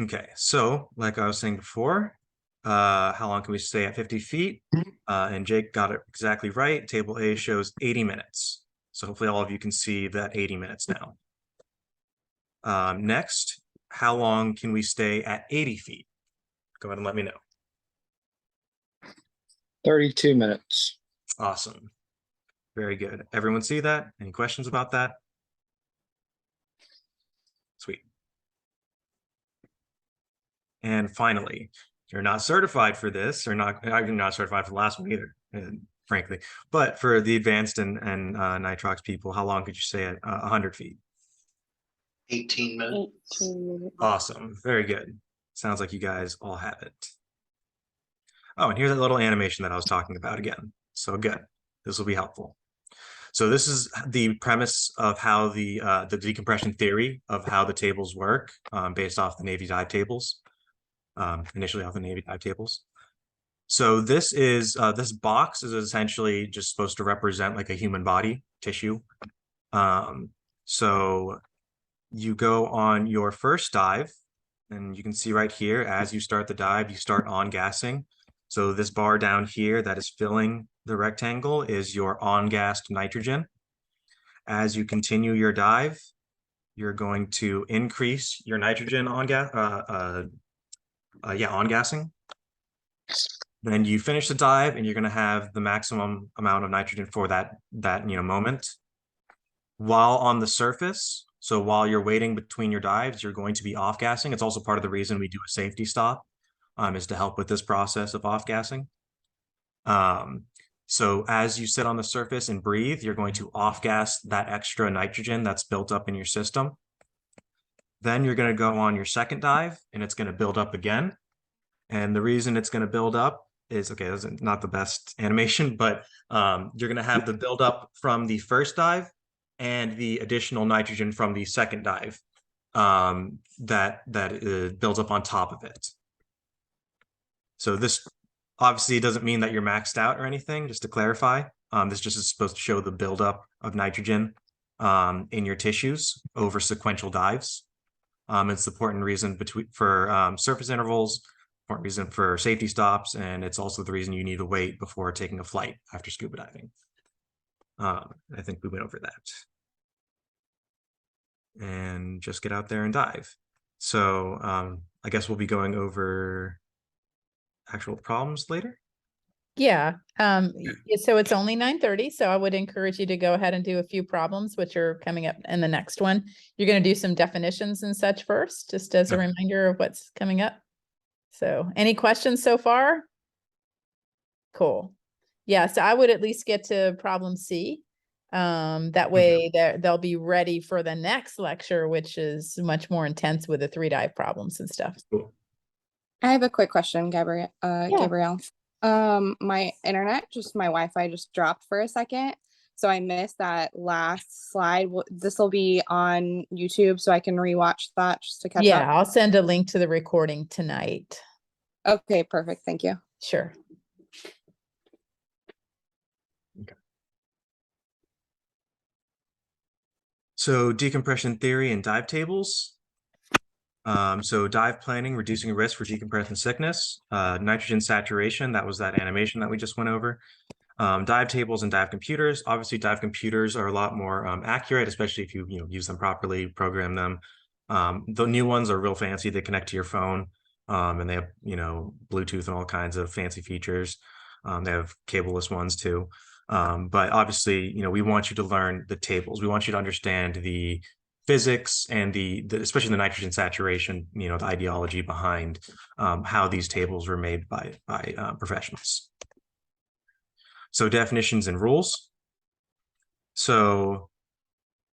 Okay, so like I was saying before, how long can we stay at 50 feet? And Jake got it exactly right. Table A shows 80 minutes. So hopefully all of you can see that 80 minutes now. Next, how long can we stay at 80 feet? Go ahead and let me know. 32 minutes. Awesome. Very good. Everyone see that? Any questions about that? Sweet. And finally, you're not certified for this, or you're not certified for the last one either, frankly. But for the advanced and nitrox people, how long could you stay at 100 feet? 18 minutes. 18 minutes. Awesome. Very good. Sounds like you guys all have it. Oh, and here's that little animation that I was talking about again. So good. This will be helpful. So this is the premise of how the decompression theory of how the tables work, based off the Navy dive tables, initially off the Navy dive tables. So this is this box is essentially just supposed to represent like a human body tissue. So you go on your first dive, and you can see right here, as you start the dive, you start on gassing. So this bar down here that is filling the rectangle is your on-gassed nitrogen. As you continue your dive, you're going to increase your nitrogen on-gassing. Then you finish the dive, and you're going to have the maximum amount of nitrogen for that moment. While on the surface, so while you're waiting between your dives, you're going to be off-gassing. It's also part of the reason we do a safety stop, is to help with this process of off-gassing. So as you sit on the surface and breathe, you're going to off-gas that extra nitrogen that's built up in your system. Then you're going to go on your second dive, and it's going to build up again. And the reason it's going to build up is, okay, that's not the best animation, but you're going to have the buildup from the first dive and the additional nitrogen from the second dive that builds up on top of it. So this obviously doesn't mean that you're maxed out or anything, just to clarify. This just is supposed to show the buildup of nitrogen in your tissues over sequential dives. It's an important reason for surface intervals, important reason for safety stops, and it's also the reason you need to wait before taking a flight after scuba diving. I think we went over that. And just get out there and dive. So I guess we'll be going over actual problems later. Yeah. So it's only 9:30. So I would encourage you to go ahead and do a few problems, which are coming up in the next one. You're going to do some definitions and such first, just as a reminder of what's coming up. So any questions so far? Cool. Yeah. So I would at least get to problem C. That way they'll be ready for the next lecture, which is much more intense with the 3 dive problems and stuff. Cool. I have a quick question, Gabrielle. Yeah. Gabrielle. My internet, just my Wi-Fi just dropped for a second. So I missed that last slide. This will be on YouTube, so I can rewatch that just to catch up. Yeah, I'll send a link to the recording tonight. Okay, perfect. Thank you. Sure. So decompression theory and dive tables. So dive planning, reducing risk for decompression sickness, nitrogen saturation, that was that animation that we just went over. Dive tables and dive computers. Obviously, dive computers are a lot more accurate, especially if you use them properly, program them. The new ones are real fancy. They connect to your phone, and they have Bluetooth and all kinds of fancy features. They have cableless ones too. But obviously, we want you to learn the tables. We want you to understand the physics and especially the nitrogen saturation, the ideology behind how these tables were made by professionals. So definitions and rules. So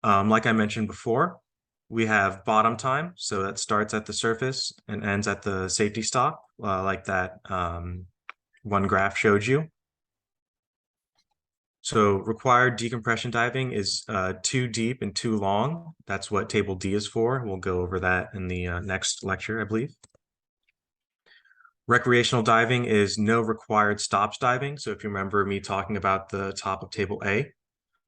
like I mentioned before, we have bottom time. So that starts at the surface and ends at the safety stop, like that one graph showed you. So required decompression diving is too deep and too long. That's what table D is for. We'll go over that in the next lecture, I believe. Recreational diving is no required stops diving. So if you remember me talking about the top of table A,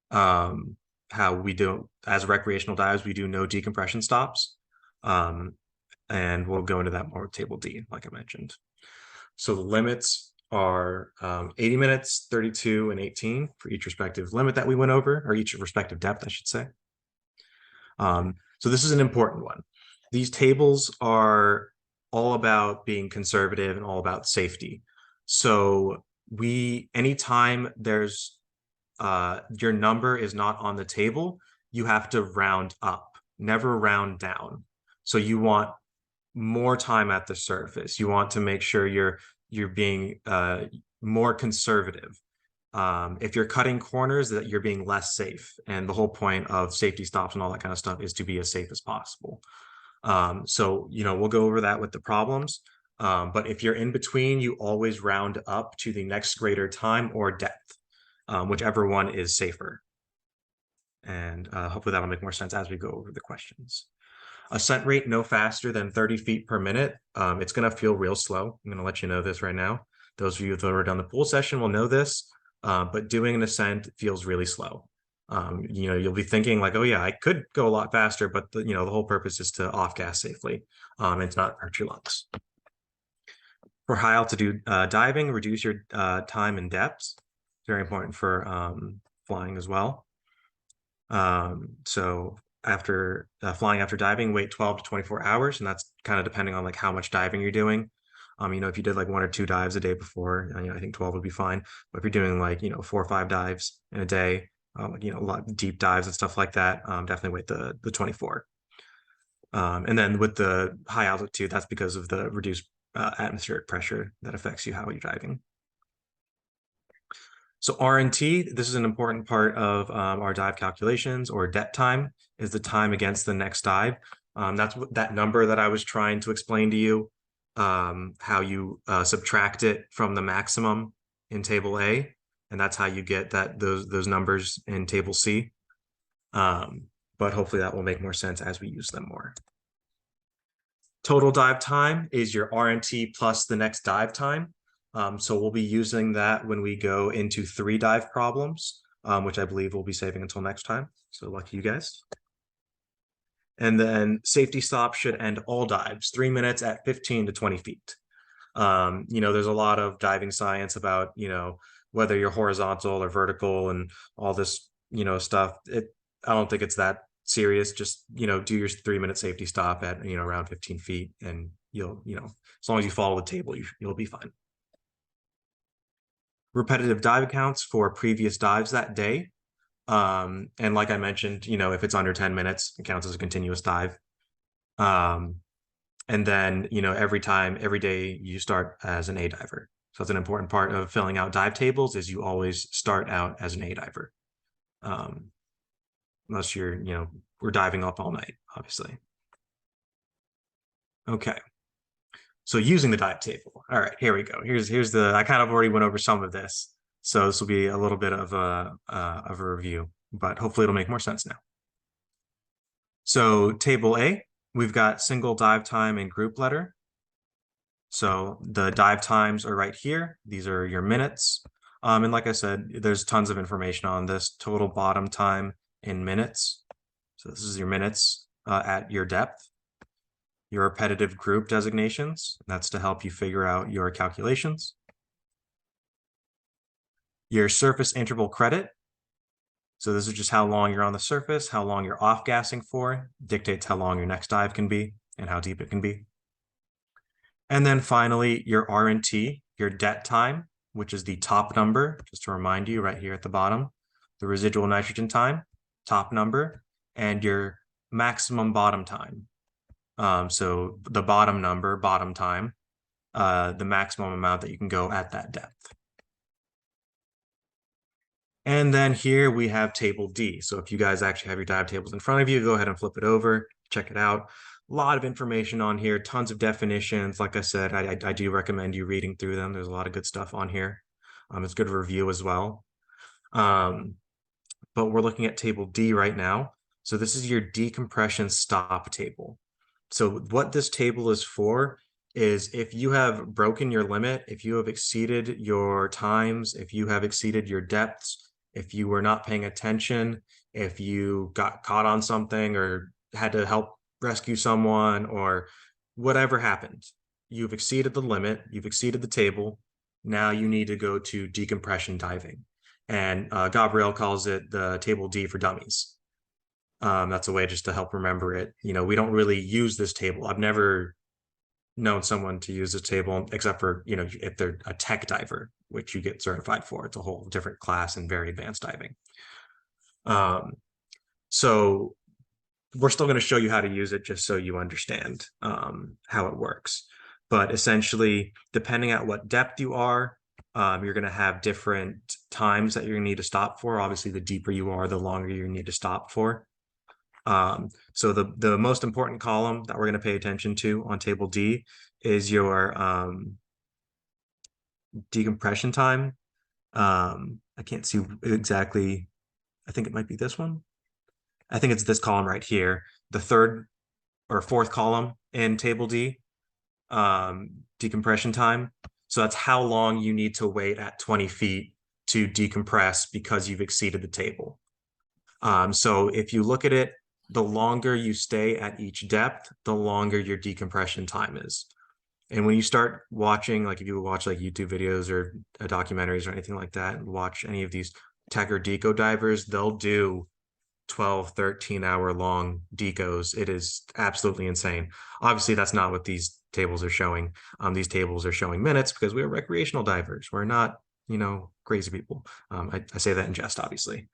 how we do, as recreational dives, we do no decompression stops. And we'll go into that more with table D, like I mentioned. So the limits are 80 minutes, 32, and 18 for each respective limit that we went over, or each respective depth, I should say. So this is an important one. These tables are all about being conservative and all about safety. So anytime there's your number is not on the table, you have to round up, never round down. So you want more time at the surface. You want to make sure you're being more conservative. If you're cutting corners, that you're being less safe. And the whole point of safety stops and all that kind of stuff is to be as safe as possible. So, we'll go over that with the problems. But if you're in between, you always round up to the next greater time or depth, whichever one is safer. And hopefully that'll make more sense as we go over the questions. Ascent rate no faster than 30 feet per minute. It's going to feel real slow. I'm going to let you know this right now. Those of you that have done the pool session will know this, but doing an ascent feels really slow. You'll be thinking like, oh yeah, I could go a lot faster, but the whole purpose is to off gas safely. And to not hurt your lungs. For high altitude diving, reduce your time and depth. Very important for flying as well. So after flying after diving, wait 12 to 24 hours, and that's kind of depending on like how much diving you're doing. If you did like 1 or 2 dives a day before, I think 12 would be fine. But if you're doing like 4 or 5 dives in a day, a lot of deep dives and stuff like that, definitely wait the 24. And then with the high altitude, that's because of the reduced atmospheric pressure that affects you how you're diving. So RNT, this is an important part of our dive calculations, or DET time is the time against the next dive. That's that number that I was trying to explain to you. how you subtract it from the maximum in table A, and that's how you get those numbers in table C. But hopefully that will make more sense as we use them more. Total dive time is your RNT plus the next dive time. So we'll be using that when we go into 3 dive problems, which I believe we'll be saving until next time. So lucky you guys. And then safety stop should end all dives, 3 minutes at 15 to 20 feet. There's a lot of diving science about, whether you're horizontal or vertical and all this, stuff. I don't think it's that serious. Just, do your 3-minute safety stop at, around 15 feet and you'll, as long as you follow the table, you'll be fine. Repetitive dive counts for previous dives that day. And like I mentioned, if it's under 10 minutes, it counts as a continuous dive. And then, every day you start as an A diver. So that's an important part of filling out dive tables is you always start out as an A diver. Unless we're diving up all night, obviously. Okay. So using the dive table. All right, here we go. Here's I kind of already went over some of this. So this will be a little bit of a review, but hopefully it'll make more sense now. So table A, we've got single dive time and group letter. So the dive times are right here. These are your minutes. And like I said, there's tons of information on this. Total bottom time in minutes. So this is your minutes at your depth. Your repetitive group designations. That's to help you figure out your calculations. Your surface interval credit. So this is just how long you're on the surface, how long you're off gassing for, dictates how long your next dive can be and how deep it can be. And then finally, your RNT, your det time, which is the top number, just to remind you right here at the bottom, the residual nitrogen time, top number, and your maximum bottom time. So the bottom number, bottom time, the maximum amount that you can go at that depth. And then here we have table D. So if you guys actually have your dive tables in front of you, go ahead and flip it over, check it out. A lot of information on here, tons of definitions. Like I said, I do recommend you reading through them. There's a lot of good stuff on here. It's good review as well. But we're looking at table D right now. So this is your decompression stop table. So what this table is for is if you have broken your limit, if you have exceeded your times, if you have exceeded your depths, if you were not paying attention, if you got caught on something or had to help rescue someone or whatever happened, you've exceeded the limit, you've exceeded the table. Now you need to go to decompression diving. And Gabrielle calls it the table D for dummies. That's a way just to help remember it. We don't really use this table. I've never known someone to use this table except for, if they're a tech diver, which you get certified for. It's a whole different class and very advanced diving. So we're still going to show you how to use it just so you understand how it works. But essentially, depending on what depth you are, you're going to have different times that you're going to need to stop for. Obviously, the deeper you are, the longer you need to stop for. So the most important column that we're going to pay attention to on table D is your decompression time. I can't see exactly. I think it might be this one. I think it's this column right here, the third or fourth column in table D, decompression time. So that's how long you need to wait at 20 feet to decompress because you've exceeded the table. So if you look at it, the longer you stay at each depth, the longer your decompression time is. And when you start watching, like if you watch like YouTube videos or documentaries or anything like that, and watch any of these tech or deco divers, they'll do 12, 13 hour long decos. It is absolutely insane. Obviously, that's not what these tables are showing. These tables are showing minutes because we're recreational divers. We're not, crazy people. I say that in jest, obviously.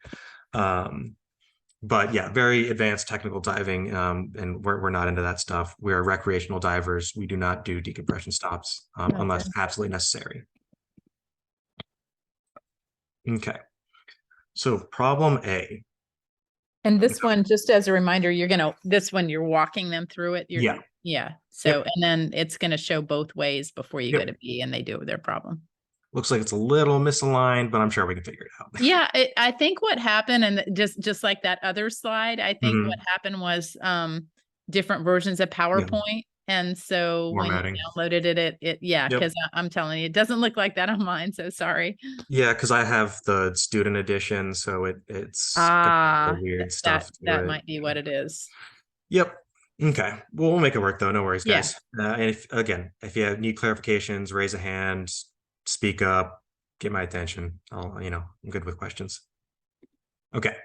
But yeah, very advanced technical diving, and we're not into that stuff. We are recreational divers. We do not do decompression stops unless absolutely necessary. Okay, so problem A. And this one, just as a reminder, this one, you're walking them through it. Yeah. Yeah. So, and then it's going to show both ways before you go to B and they do their problem. Looks like it's a little misaligned, but I'm sure we can figure it out. Yeah, I think what happened, and just like that other slide, I think what happened was different versions of PowerPoint. And so when Formatting. you downloaded it yeah, because I'm telling you, it doesn't look like that on mine. So sorry. Yeah, because I have the student edition, so it's got the weird stuff. That might be what it is. Yep. Okay. Well, we'll make it work though. No worries, Yeah. guys. And if you need clarifications, raise a hand, speak up, get my attention. I'm good with questions. Okay.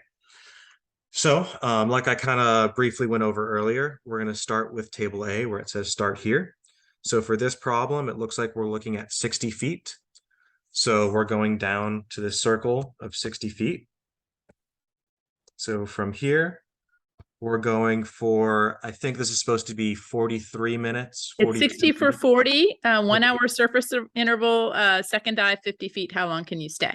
So, like I kind of briefly went over earlier, we're going to start with table A where it says start here. So for this problem, it looks like we're looking at 60 feet. So we're going down to this circle of 60 feet. So from here, we're going for, I think this is supposed to be 43 minutes. It's 60 for 40, 1 hour surface interval, second dive, 50 feet. How long can you stay?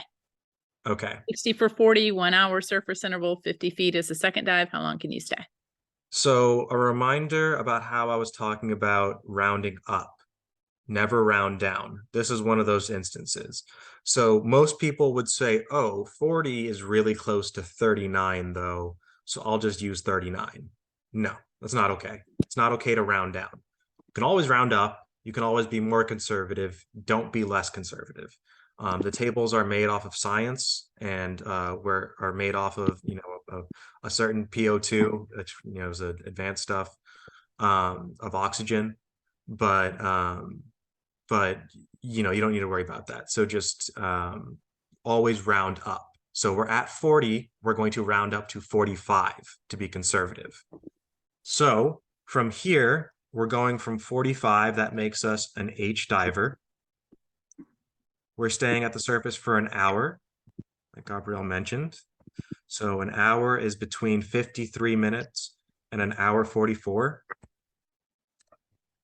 Okay. 60 for 40, 1 hour surface interval, 50 feet is the second dive. How long can you stay? So a reminder about how I was talking about rounding up, never round down. This is one of those instances. So most people would say, oh, 40 is really close to 39 though, so I'll just use 39. No, that's not okay. It's not okay to round down. You can always round up. You can always be more conservative. Don't be less conservative. The tables are made off of science and are made off of a certain PO2, which is advanced stuff of oxygen, but you don't need to worry about that. So just always round up. So we're at 40, we're going to round up to 45 to be conservative. So from here, we're going from 45, that makes us an H diver. We're staying at the surface for an hour, like Gabrielle mentioned. So an hour is between 53 minutes and an hour 44.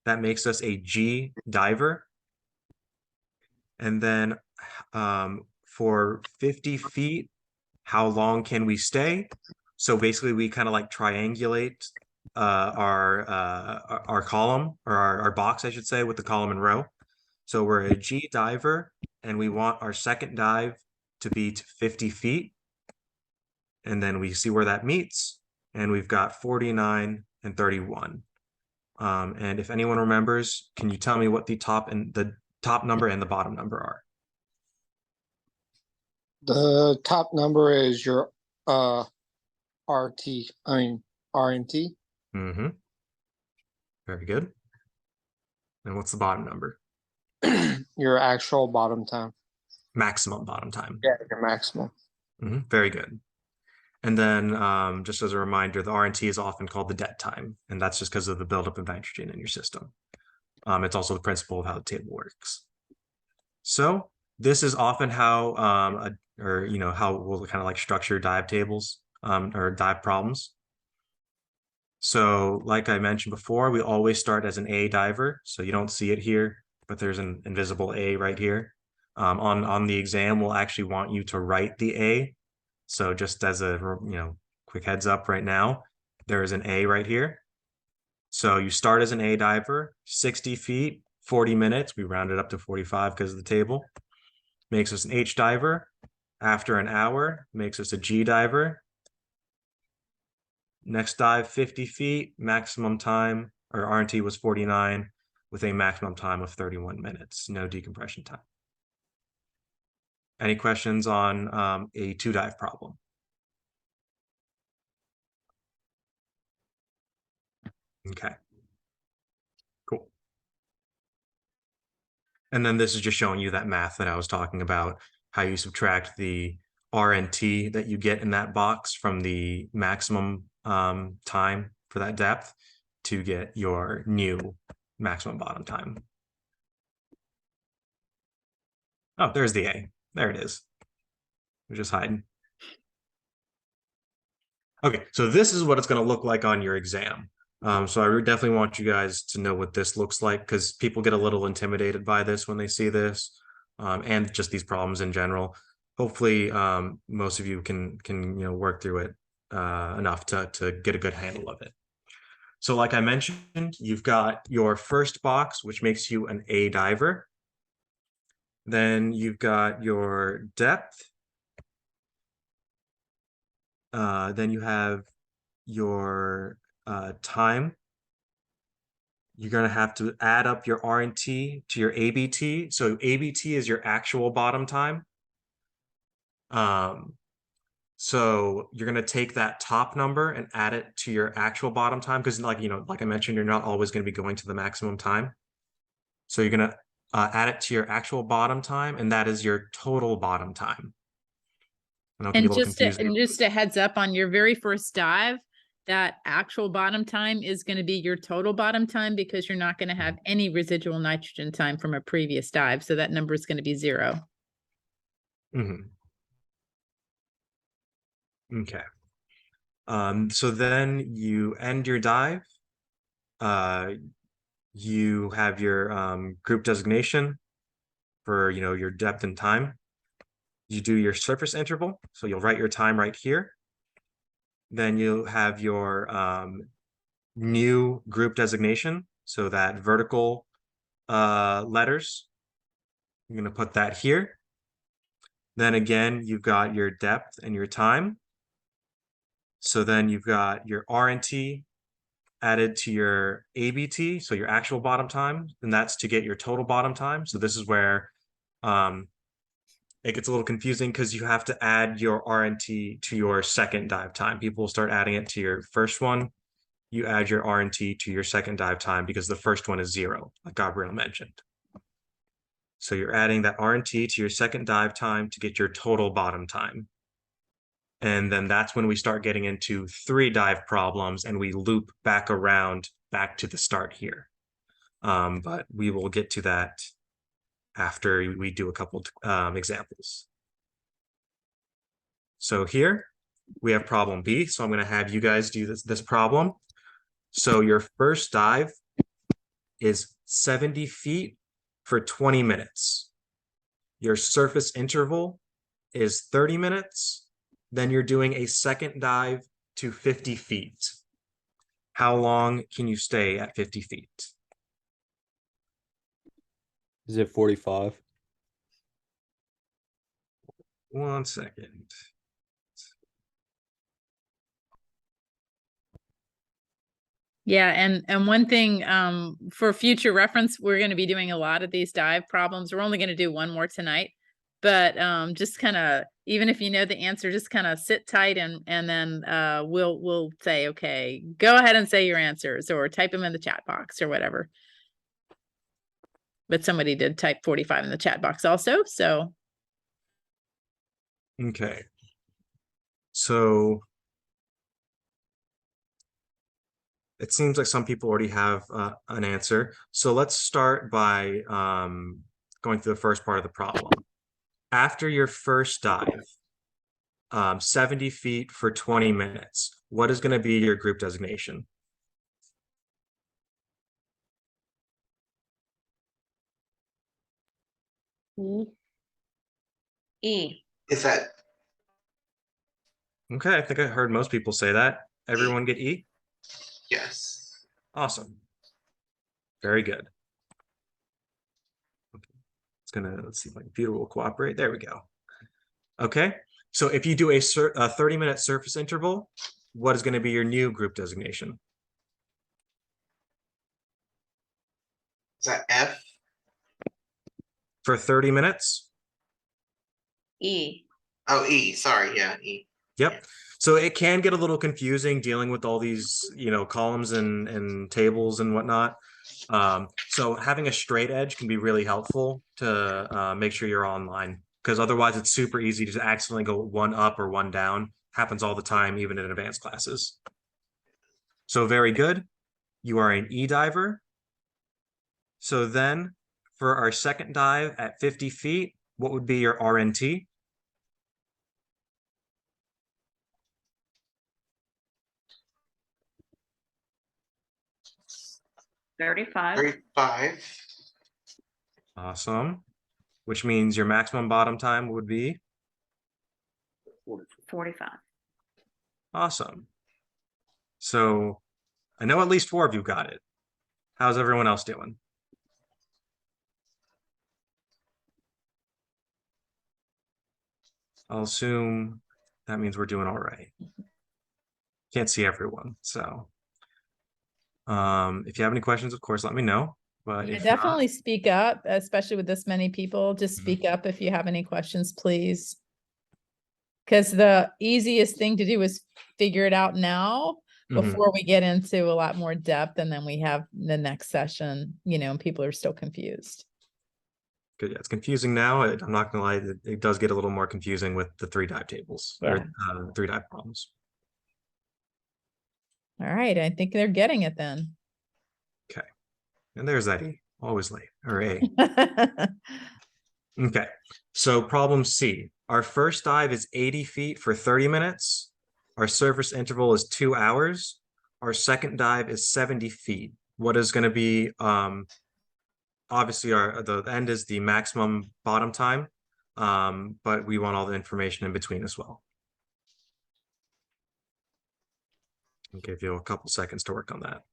That makes us a G diver. And then for 50 feet, how long can we stay? So basically we kind of like triangulate our column, or our box, I should say, with the column and row. So we're a G diver and we want our second dive to be to 50 feet. And then we see where that meets, and we've got 49 and 31. And if anyone remembers, can you tell me what the top number and the bottom number are? The top number is your RNT. Mm-hmm. Very good. And what's the bottom number? Your actual bottom time. Maximum bottom time. Yeah, your maximum. Mm-hmm. Very good. And then just as a reminder, the RNT is often called the dead time, and that's just because of the buildup of nitrogen in your system. It's also the principle of how the table works. So this is often how, how we'll kind of like structure dive tables or dive problems. So like I mentioned before, we always start as an A diver. So you don't see it here, but there's an invisible A right here. On the exam, we'll actually want you to write the A. So just as a quick heads up right now, there is an A right here. So you start as an A diver, 60 feet, 40 minutes. We round it up to 45 because of the table. Makes us an H diver. After an hour, makes us a G diver. Next dive, 50 feet, maximum time, or RNT was 49 with a maximum time of 31 minutes, no decompression time. Any questions on a 2-dive problem? Okay, cool. And then this is just showing you that math that I was talking about, how you subtract the RNT that you get in that box from the maximum time for that depth to get your new maximum bottom time. Oh, there's the A. There it is. We're just hiding. Okay, so this is what it's going to look like on your exam. So I definitely want you guys to know what this looks like, because people get a little intimidated by this when they see this, and just these problems in general. Hopefully, most of you can work through it enough to get a good handle of it. So like I mentioned, you've got your first box, which makes you an A diver. Then you've got your depth. Then you have your time. You're going to have to add up your RNT to your ABT. So ABT is your actual bottom time. So you're going to take that top number and add it to your actual bottom time, because like I mentioned, you're not always going to be going to the maximum time. So you're going to add it to your actual bottom time, and that is your total bottom time. And just a heads up, on your very first dive, that actual bottom time is going to be your total bottom time, because you're not going to have any residual nitrogen time from a previous dive. So that number is going to be 0. Okay. So then you end your dive. You have your group designation for your depth and time. You do your surface interval, so you'll write your time right here. Then you'll have your new group designation, so that vertical letters. I'm going to put that here. Then again, you've got your depth and your time. So then you've got your RNT added to your ABT, so your actual bottom time, and that's to get your total bottom time. So this is where it gets a little confusing, because you have to add your RNT to your second dive time. People will start adding it to your first one. You add your RNT to your second dive time, because the first one is 0, like Gabrielle mentioned. So you're adding that RNT to your second dive time to get your total bottom time. And then that's when we start getting into 3 dive problems, and we loop back around back to the start here. But we will get to that after we do a couple examples. So here we have problem B. So I'm going to have you guys do this problem. So your first dive is 70 feet for 20 minutes. Your surface interval is 30 minutes. Then you're doing a second dive to 50 feet. How long can you stay at 50 feet? Is it 45? 1 second. Yeah, and one thing for future reference, we're going to be doing a lot of these dive problems. We're only going to do one more tonight, but just kind of, even if you know the answer, just kind of sit tight, and then we'll say, okay, go ahead and say your answers, or type them in the chat box or whatever. But somebody did type 45 in the chat box also, so. Okay. So it seems like some people already have an answer. So let's start by going through the first part of the problem. After your first dive, 70 feet for 20 minutes, what is going to be your group designation? E. Is that? Okay, I think I heard most people say that. Everyone get E? Yes. Awesome. Very good. Okay. Let's see if my computer will cooperate. There we go. Okay, so if you do a 30-minute surface interval, what is going to be your new group designation? Is that F? For 30 minutes? E. Oh, E. Sorry. Yeah, E. Yep. So it can get a little confusing dealing with all these, columns and tables and whatnot. So having a straight edge can be really helpful to make sure you're online, because otherwise it's super easy to accidentally go one up or one down. Happens all the time, even in advanced classes. So very good. You are an E diver. So then for our second dive at 50 feet, what would be your RNT? $35. Awesome. Which means your maximum bottom time would be? 45. Awesome. So I know at least 4 of you got it. How's everyone else doing? I'll assume that means we're doing all right. Can't see everyone, so if you have any questions, of course, let me know. But Yeah, if definitely speak up, especially with this many people. Just Mm-hmm. speak up if you have any questions, please. Because the easiest thing to do is figure it out now Mhm. before we get into a lot more depth, and then we have the next session, you know, and people are still confused. Good, yeah, it's confusing now. I'm not gonna lie, it does get a little more confusing with the 3 dive tables or 3 dive problems. All right, I think they're getting it then. Okay, and there's that E, always late, or A. Okay, so problem C. Our first dive is 80 feet for 30 minutes. Our surface interval is 2 hours. Our second dive is 70 feet. What is going to be, obviously the end is the maximum bottom time, but we want all the information in between as well. I'll give you a couple seconds to work on that.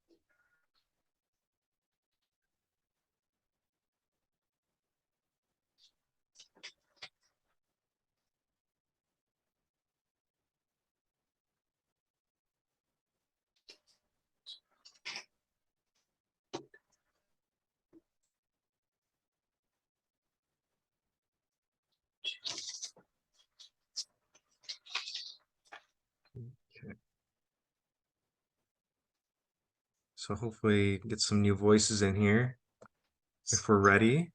Okay. So hopefully get some new voices in here. If we're ready,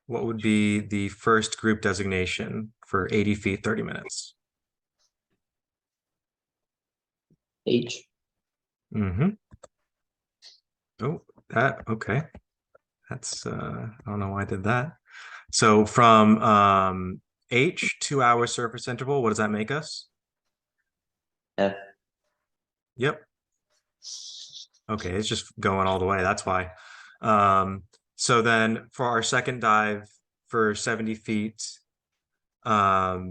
what would be the first group designation for 80 feet, 30 minutes? H. Mm-hmm. Oh, okay. That's I don't know why I did that. So from H, 2 hour surface interval, what does that make us? F. Yep. Okay, it's just going all the way. That's why. So then for our second dive for 70 feet, our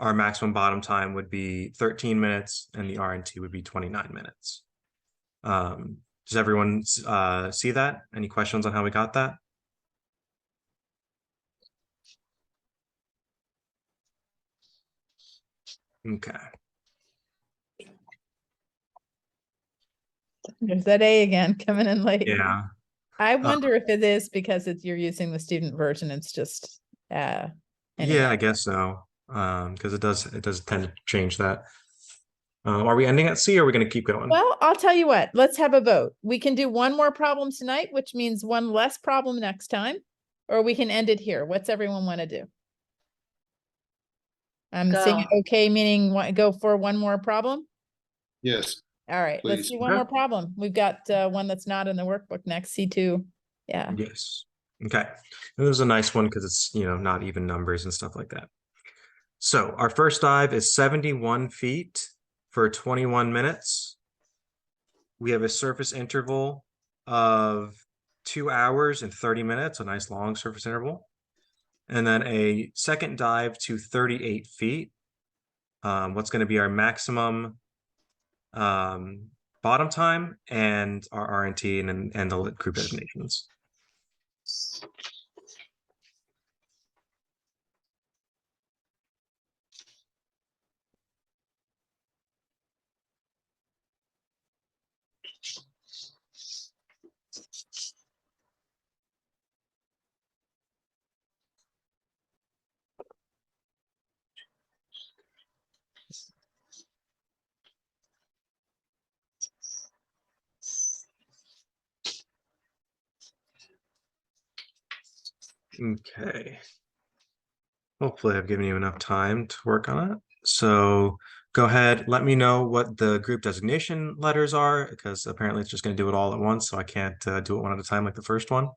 maximum bottom time would be 13 minutes and the RNT would be 29 minutes. Does everyone see that? Any questions on how we got that? Okay. There's that A again coming in late. Yeah. I wonder if it is because you're using the student version. It's just Yeah, anyway. I guess so. Because it does tend to change that. Are we ending at C or are we going to keep going? Well, I'll tell you what, let's have a vote. We can do one more problem tonight, which means one less problem next time, or we can end it here. What's everyone want to do? I'm seeing okay, meaning go for one more problem. Yes. All right, let's Please. do one more problem. We've got one that's not in the workbook next, C2. Yeah. Yes. Okay. And this is a nice one because it's, not even numbers and stuff like that. So our first dive is 71 feet for 21 minutes. We have a surface interval of 2 hours and 30 minutes, a nice long surface interval. And then a second dive to 38 feet. What's going to be our maximum bottom time and our RNT and the group designations. Okay. Hopefully I've given you enough time to work on it. So go ahead, let me know what the group designation letters are, because apparently it's just going to do it all at once, so I can't do it one at a time like the first one.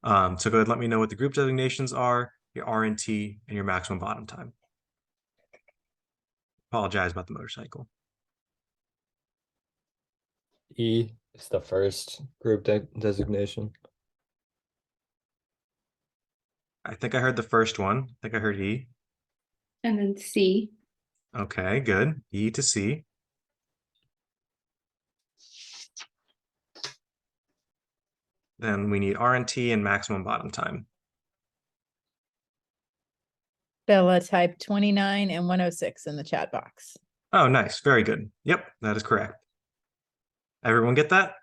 So go ahead, let me know what the group designations are, your RNT, and your maximum bottom time. Apologize about the motorcycle. E is the first group designation. I think I heard the first one. I think I heard E. And then C. Okay, good. E to C. Then we need RNT and maximum bottom time. Bella typed 29 and 106 in the chat box. Oh, nice. Very good. Yep, that is correct. Everyone get that?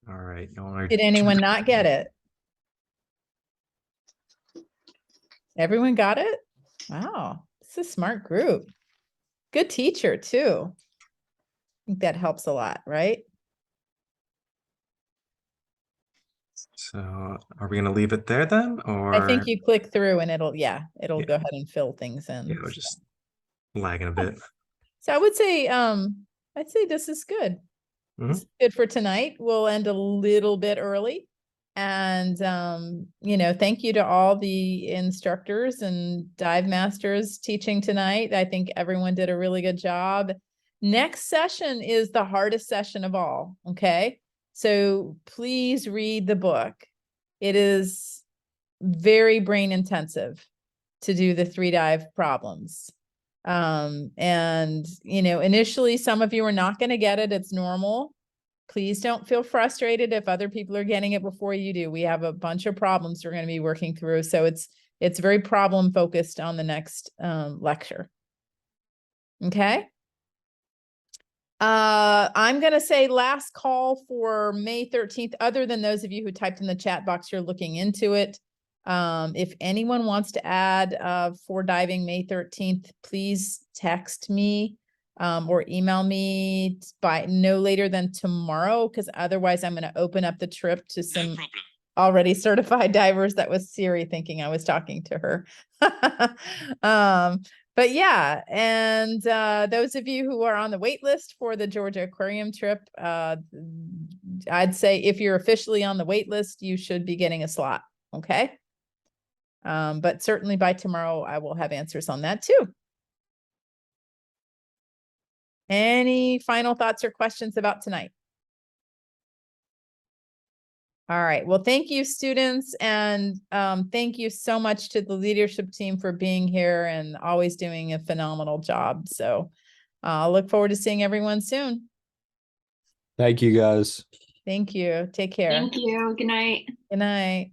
All right. Y'all are Did anyone not get it? Everyone got it? Wow, it's a smart group. Good teacher too. I think that helps a lot, right? So are we going to leave it there then? Or I think you click through and it'll go ahead and fill things in. yeah, we're just lagging a bit. So I would say, I'd say this is good. This is good for tonight. We'll end a little bit early. And, you know, thank you to all the instructors and dive masters teaching tonight. I think everyone did a really good job. Next session is the hardest session of all. Okay. So please read the book. It is very brain intensive to do the 3 dive problems. And, you know, initially some of you are not going to get it. It's normal. Please don't feel frustrated if other people are getting it before you do. We have a bunch of problems we're going to be working through. So it's very problem focused on the next lecture. Okay. I'm going to say last call for May 13th, other than those of you who typed in the chat box, you're looking into it. If anyone wants to add for diving May 13th, please text me. Or email me by no later than tomorrow, because otherwise I'm going to open up the trip to some already certified divers. That was Siri thinking I was talking to her. But yeah, and those of you who are on the wait list for the Georgia Aquarium trip, I'd say if you're officially on the wait list, you should be getting a slot. Okay. But certainly by tomorrow, I will have answers on that too. Any final thoughts or questions about tonight? All right. Well, thank you, students. And thank you so much to the leadership team for being here and always doing a phenomenal job. So I'll look forward to seeing everyone soon. Thank you, guys. Thank you. Take care. Thank you. Good night. Good night.